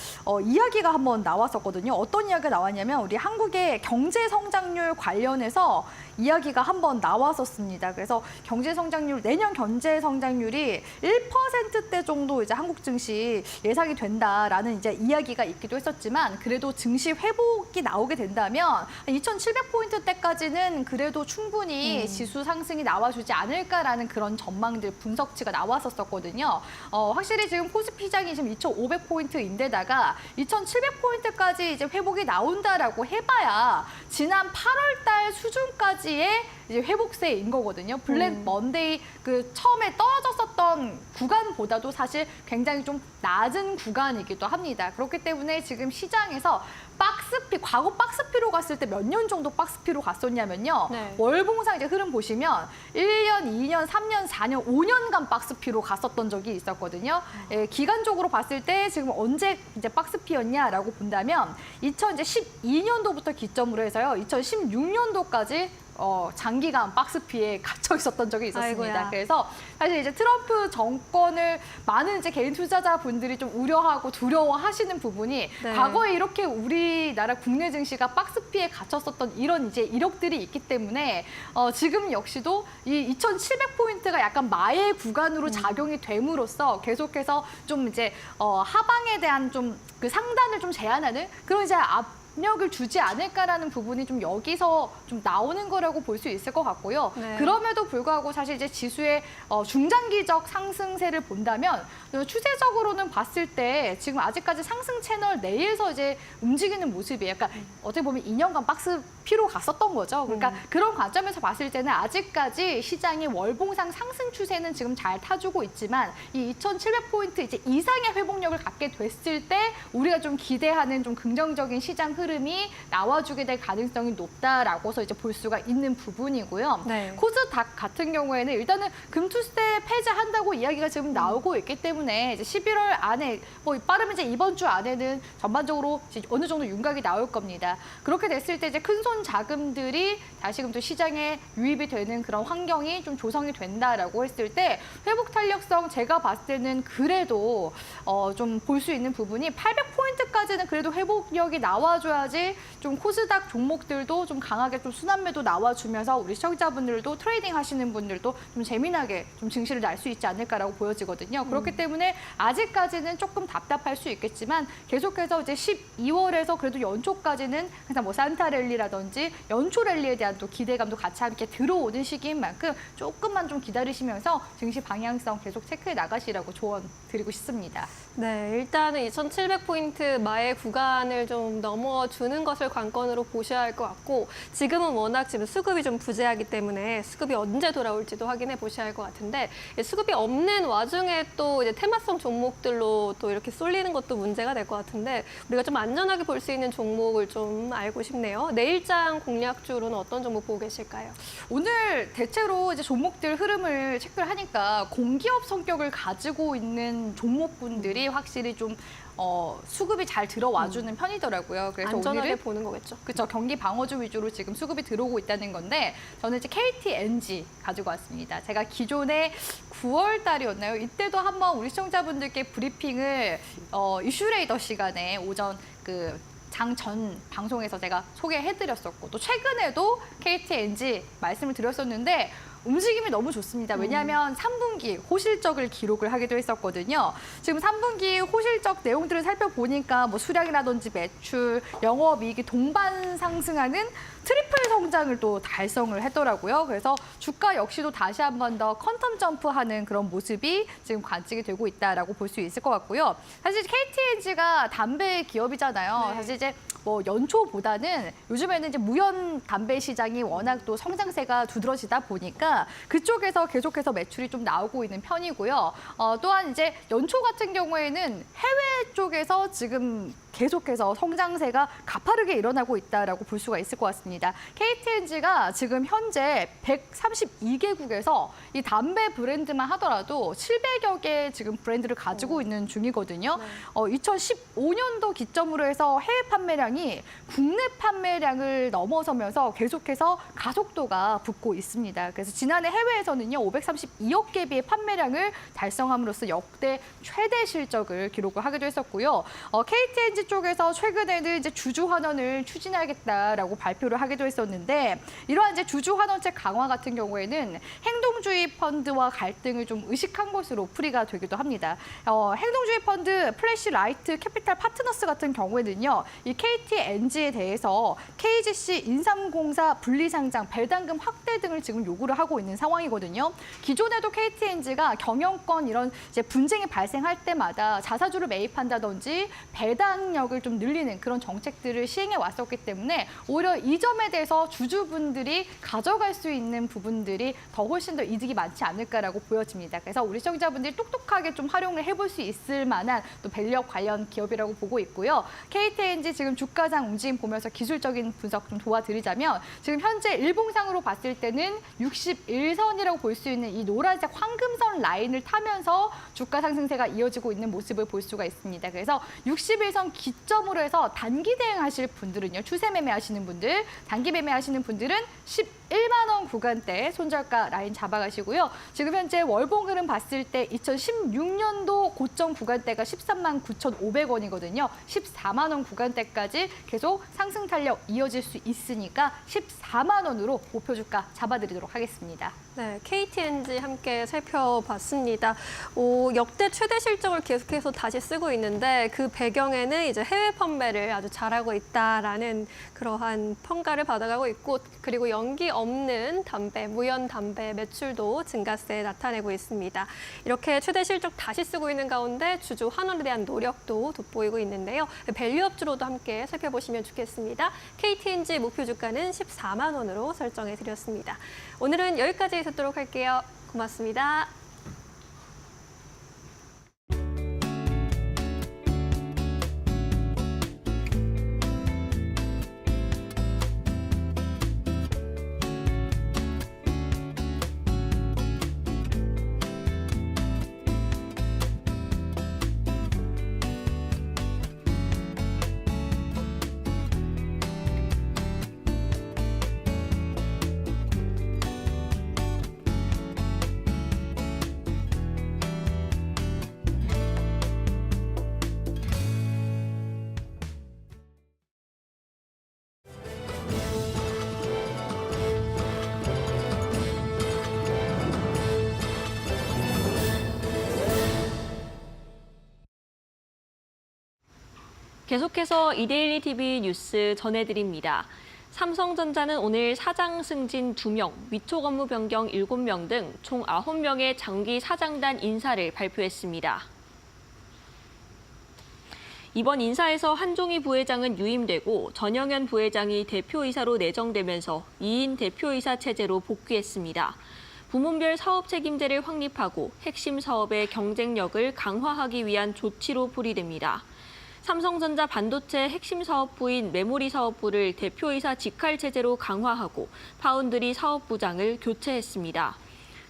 이야기가 한번 나왔었거든요. 어떤 이야기가 나왔냐면 우리 한국의 경제 성장률 관련해서 이야기가 한번 나왔었습니다. 그래서 경제 성장률, 내년 경제 성장률이 1%대 정도 이제 한국 증시 예상이 된다라는 이제 이야기가 있기도 했었지만 그래도 증시 회복이 나오게 된다면 2,700포인트대까지는 그래도 충분히 지수 상승이 나와주지 않을까라는 그런 전망들, 분석치가 나왔었거든요. 확실히 지금 코스피 시장이 지금 2,500포인트인데다가 2,700포인트까지 이제 회복이 나온다라고 해봐야 지난 8월달 수준까지의 이제 회복세인 거거든요. 블랙 먼데이 그 처음에 떨어졌었던 구간보다도 사실 굉장히 좀 낮은 구간이기도 합니다. 그렇기 때문에 지금 시장에서 박스피, 과거 박스피로 갔을 때 몇 년 정도 박스피로 갔었냐면요. 네. 월봉상 이제 흐름 보시면 1년, 2년, 3년, 4년, 5년간 박스피로 갔었던 적이 있었거든요. 기간적으로 봤을 때 지금 언제 이제 박스피였냐라고 본다면 2012년도부터 기점으로 해서요. 2016년도까지 장기간 박스피에 갇혀 있었던 적이 있었습니다. 아이고야. 그래서 사실 이제 트럼프 정권을 많은 이제 개인 투자자분들이 좀 우려하고 두려워하시는 부분이 네. 과거에 이렇게 우리나라 국내 증시가 박스피에 갇혔었던 이런 이제 이력들이 있기 때문에 지금 역시도 이 2,700포인트가 약간 마의 구간으로 작용이 됨으로써 계속해서 좀 이제 하방에 대한 좀 그 상단을 좀 제한하는 그런 이제 압력을 주지 않을까라는 부분이 좀 여기서 좀 나오는 거라고 볼 수 있을 것 같고요. 네. 그럼에도 불구하고 사실 이제 지수의 중장기적 상승세를 본다면 추세적으로는 봤을 때 지금 아직까지 상승 채널 내에서 이제 움직이는 모습이 약간 어떻게 보면 2년간 박스 피로 갔었던 거죠. 그러니까 그런 관점에서 봤을 때는 아직까지 시장의 월봉상 상승 추세는 지금 잘 타주고 있지만 이 2,700포인트 이제 이상의 회복력을 갖게 됐을 때 우리가 좀 기대하는 좀 긍정적인 시장 흐름이 나와주게 될 가능성이 높다라고서 이제 볼 수가 있는 부분이고요. 네. 코스닥 같은 경우에는 일단은 금투세 폐지한다고 이야기가 지금 나오고 있기 때문에 이제 11월 안에 뭐 빠르면 이제 이번 주 안에는 전반적으로 이제 어느 정도 윤곽이 나올 겁니다. 그렇게 됐을 때 이제 큰손 자금들이 다시금 또 시장에 유입이 되는 그런 환경이 좀 조성이 된다라고 했을 때 회복 탄력성 제가 봤을 때는 그래도 좀 볼 수 있는 부분이 800포인트까지는 그래도 회복력이 나와줘야지 좀 코스닥 종목들도 좀 강하게 좀 순환매도 나와주면서 우리 시청자분들도 트레이딩 하시는 분들도 좀 재미나게 좀 증시를 날 수 있지 않을까라고 보여지거든요. 그렇기 때문에 아직까지는 조금 답답할 수 있겠지만 계속해서 이제 12월에서 그래도 연초까지는 그냥 뭐 산타랠리라든지 연초 랠리에 대한 또 기대감도 같이 함께 들어오는 시기인 만큼 조금만 좀 기다리시면서 증시 방향성 계속 체크해 나가시라고 조언 드리고 싶습니다. 네, 일단은 2,700포인트 마의 구간을 좀 넘어주는 것을 관건으로 보셔야 할 것 같고 지금은 워낙 지금 수급이 좀 부재하기 때문에 수급이 언제 돌아올지도 확인해 보셔야 할 것 같은데 수급이 없는 와중에 또 이제 테마성 종목들로 또 이렇게 쏠리는 것도 문제가 될 것 같은데 우리가 좀 안전하게 볼 수 있는 종목을 좀 알고 싶네요. 내일장 공략주로는 어떤 종목 보고 계실까요? 오늘 대체로 이제 종목들 흐름을 체크를 하니까 공기업 성격을 가지고 있는 종목분들이 확실히 좀 수급이 잘 들어와주는 편이더라고요. 그래서 안전하게 오늘은 보는 거겠죠. 그렇죠. 경기 방어주 위주로 지금 수급이 들어오고 있다는 건데 저는 이제 KTNG 가지고 왔습니다. 제가 기존에 9월 달이었나요? 이때도 한번 우리 시청자분들께 브리핑을 이슈레이더 시간에 오전 장 전 방송에서 제가 소개해드렸었고 또 최근에도 KTNG 말씀을 드렸었는데 움직임이 너무 좋습니다. 왜냐하면 3분기 호실적을 기록을 하기도 했었거든요. 지금 3분기 호실적 내용들을 살펴보니까 뭐 수량이라든지 매출, 영업이익이 동반 상승하는 트리플 성장을 또 달성을 했더라고요. 그래서 주가 역시도 다시 한 번 더 퀀텀 점프하는 그런 모습이 지금 관측이 되고 있다라고 볼 수 있을 것 같고요. 사실 KTNG가 담배 기업이잖아요. 네. 사실 이제 뭐 연초보다는 요즘에는 이제 무연 담배 시장이 워낙 또 성장세가 두드러지다 보니까 그쪽에서 계속해서 매출이 좀 나오고 있는 편이고요. 또한 이제 연초 같은 경우에는 해외 쪽에서 지금 계속해서 성장세가 가파르게 일어나고 있다라고 볼 수가 있을 것 같습니다. KTNG가 지금 현재 132개국에서 이 담배 브랜드만 하더라도 700여 개 지금 브랜드를 가지고 있는 중이거든요. 2015년도 기점으로 해서 해외 판매량이 국내 판매량을 넘어서면서 계속해서 가속도가 붙고 있습니다. 그래서 지난해 해외에서는요, 532억 개비의 판매량을 달성함으로써 역대 최대 실적을 기록을 하기도 했었고요. KTNG 쪽에서 최근에는 이제 주주 환원을 추진하겠다라고 발표를 하기도 했었는데 이러한 이제 주주 환원책 강화 같은 경우에는 행동주의 펀드와 갈등을 좀 의식한 것으로 풀이가 되기도 합니다. 행동주의 펀드 플래시 라이트 캐피탈 파트너스 같은 경우에는요, 이 KTNG에 대해서 KGC 인삼공사 분리상장, 배당금 확대 등을 지금 요구를 하고 있는 상황이거든요. 기존에도 KTNG가 경영권 이런 이제 분쟁이 발생할 때마다 자사주를 매입한다든지 배당력을 좀 늘리는 그런 정책들을 시행해 왔었기 때문에 오히려 이 점에 대해서 주주분들이 가져갈 수 있는 부분들이 더 훨씬 더 이득이 많지 않을까라고 보여집니다. 그래서 우리 시청자분들이 똑똑하게 좀 활용을 해볼 수 있을 만한 또 밸류업 관련 기업이라고 보고 있고요. KTNG 지금 주가장 움직임 보면서 기술적인 분석 좀 도와드리자면 지금 현재 일봉상으로 봤을 때는 61선이라고 볼 수 있는 이 노란색 황금선 라인을 타면서 주가 상승세가 이어지고 있는 모습을 볼 수가 있습니다. 그래서 61선 기점으로 해서 단기 대응하실 분들은요, 추세 매매하시는 분들, 단기 매매하시는 분들은 11만 원 구간대 손절가 라인 잡아가시고요. 지금 현재 월봉 흐름 봤을 때 2016년도 고점 구간대가 13만 9,500원이거든요. 14만 원 구간대까지 계속 상승 탄력 이어질 수 있으니까 14만 원으로 목표 주가 잡아드리도록 하겠습니다. 네, KTNG 함께 살펴봤습니다. 역대 최대 실적을 계속해서 다시 쓰고 있는데 그 배경에는 이제 해외 판매를 아주 잘하고 있다라는 그러한 평가를 받아가고 있고, 그리고 연기 없는 담배, 무연 담배 매출도 증가세 나타내고 있습니다. 이렇게 최대 실적 다시 쓰고 있는 가운데 주주 환원에 대한 노력도 돋보이고 있는데요. 밸류업주로도 함께 살펴보시면 좋겠습니다. KTNG 목표 주가는 14만 원으로 설정해 드렸습니다. 오늘은 여기까지 듣도록 할게요. 고맙습니다. 계속해서 이데일리 TV 뉴스 전해드립니다. 삼성전자는 오늘 사장 승진 2명, 위촉 업무 변경 7명 등 총 9명의 장기 사장단 인사를 발표했습니다. 이번 인사에서 한종희 부회장은 유임되고 전영현 부회장이 대표이사로 내정되면서 2인 대표이사 체제로 복귀했습니다. 부문별 사업 책임제를 확립하고 핵심 사업의 경쟁력을 강화하기 위한 조치로 풀이됩니다. 삼성전자 반도체 핵심 사업부인 메모리 사업부를 대표이사 직할 체제로 강화하고 파운드리 사업부장을 교체했습니다.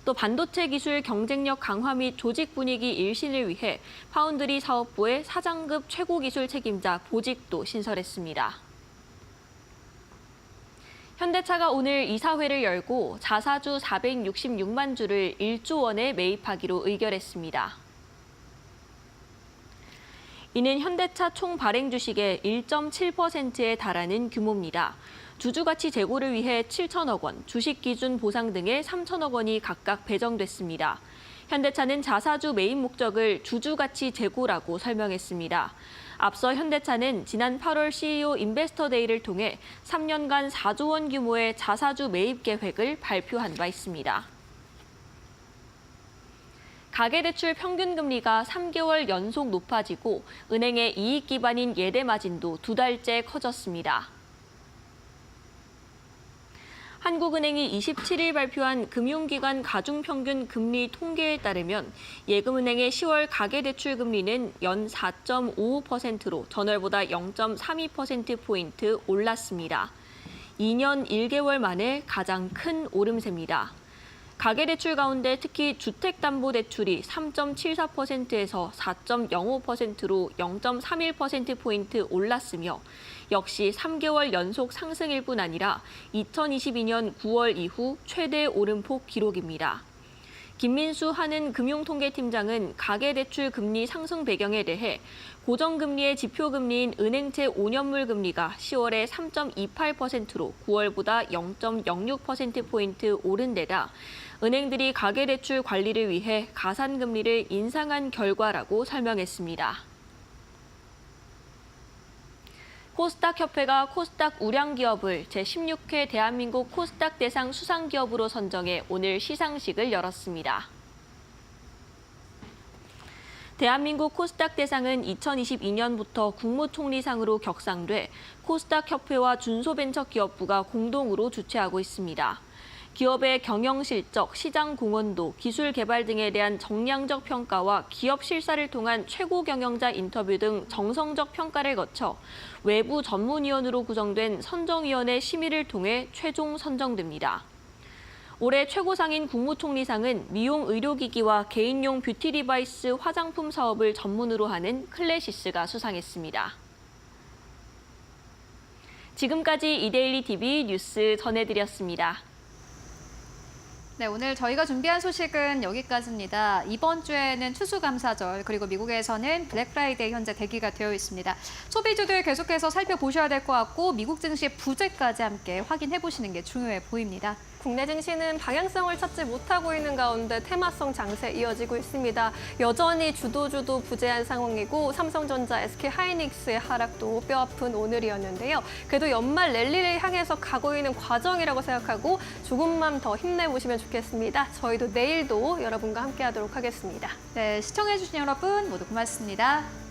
또 반도체 기술 경쟁력 강화 및 조직 분위기 일신을 위해 파운드리 사업부의 사장급 최고 기술 책임자 보직도 신설했습니다. 현대차가 오늘 이사회를 열고 자사주 466만 주를 1조 원에 매입하기로 의결했습니다. 이는 현대차 총 발행 주식의 1.7%에 달하는 규모입니다. 주주가치 제고를 위해 7천억 원, 주식 기준 보상 등의 3천억 원이 각각 배정됐습니다. 현대차는 자사주 매입 목적을 주주가치 제고라고 설명했습니다. 앞서 현대차는 지난 8월 CEO 인베스터데이를 통해 3년간 4조 원 규모의 자사주 매입 계획을 발표한 바 있습니다. 가계대출 평균금리가 3개월 연속 높아지고 은행의 이익 기반인 예대 마진도 2달째 커졌습니다. 한국은행이 27일 발표한 금융기관 가중평균 금리 통계에 따르면 예금은행의 10월 가계대출 금리는 연 4.55%로 전월보다 0.32%포인트 올랐습니다. 2년 1개월 만에 가장 큰 오름세입니다. 가계대출 가운데 특히 주택담보대출이 3.74%에서 4.05%로 0.31%포인트 올랐으며 역시 3개월 연속 상승일 뿐 아니라 2022년 9월 이후 최대 오름폭 기록입니다. 김민수 한은금융통계팀장은 가계대출 금리 상승 배경에 대해 고정금리의 지표금리인 은행채 5년물 금리가 10월에 3.28%로 9월보다 0.06%포인트 오른 데다 은행들이 가계대출 관리를 위해 가산금리를 인상한 결과라고 설명했습니다. 코스닥협회가 코스닥 우량기업을 제16회 대한민국 코스닥 대상 수상기업으로 선정해 오늘 시상식을 열었습니다. 대한민국 코스닥 대상은 2022년부터 국무총리상으로 격상돼 코스닥협회와 중소벤처기업부가 공동으로 주최하고 있습니다. 기업의 경영 실적, 시장 공헌도, 기술 개발 등에 대한 정량적 평가와 기업 실사를 통한 최고 경영자 인터뷰 등 정성적 평가를 거쳐 외부 전문위원으로 구성된 선정위원회 심의를 통해 최종 선정됩니다. 올해 최고상인 국무총리상은 미용 의료기기와 개인용 뷰티 디바이스 화장품 사업을 전문으로 하는 클래시스가 수상했습니다. 지금까지 이데일리 TV 뉴스 전해드렸습니다. 네, 오늘 저희가 준비한 소식은 여기까지입니다. 이번 주에는 추수감사절 그리고 미국에서는 블랙 프라이데이 현재 대기가 되어 있습니다. 소비주들 계속해서 살펴보셔야 될 것 같고 미국 증시 부재까지 함께 확인해 보시는 게 중요해 보입니다. 국내 증시는 방향성을 찾지 못하고 있는 가운데 테마성 장세 이어지고 있습니다. 여전히 주도 부재한 상황이고 삼성전자, SK하이닉스의 하락도 뼈아픈 오늘이었는데요. 그래도 연말 랠리를 향해서 가고 있는 과정이라고 생각하고 조금만 더 힘내보시면 좋겠습니다. 저희도 내일도 여러분과 함께하도록 하겠습니다. 네, 시청해주신 여러분 모두 고맙습니다.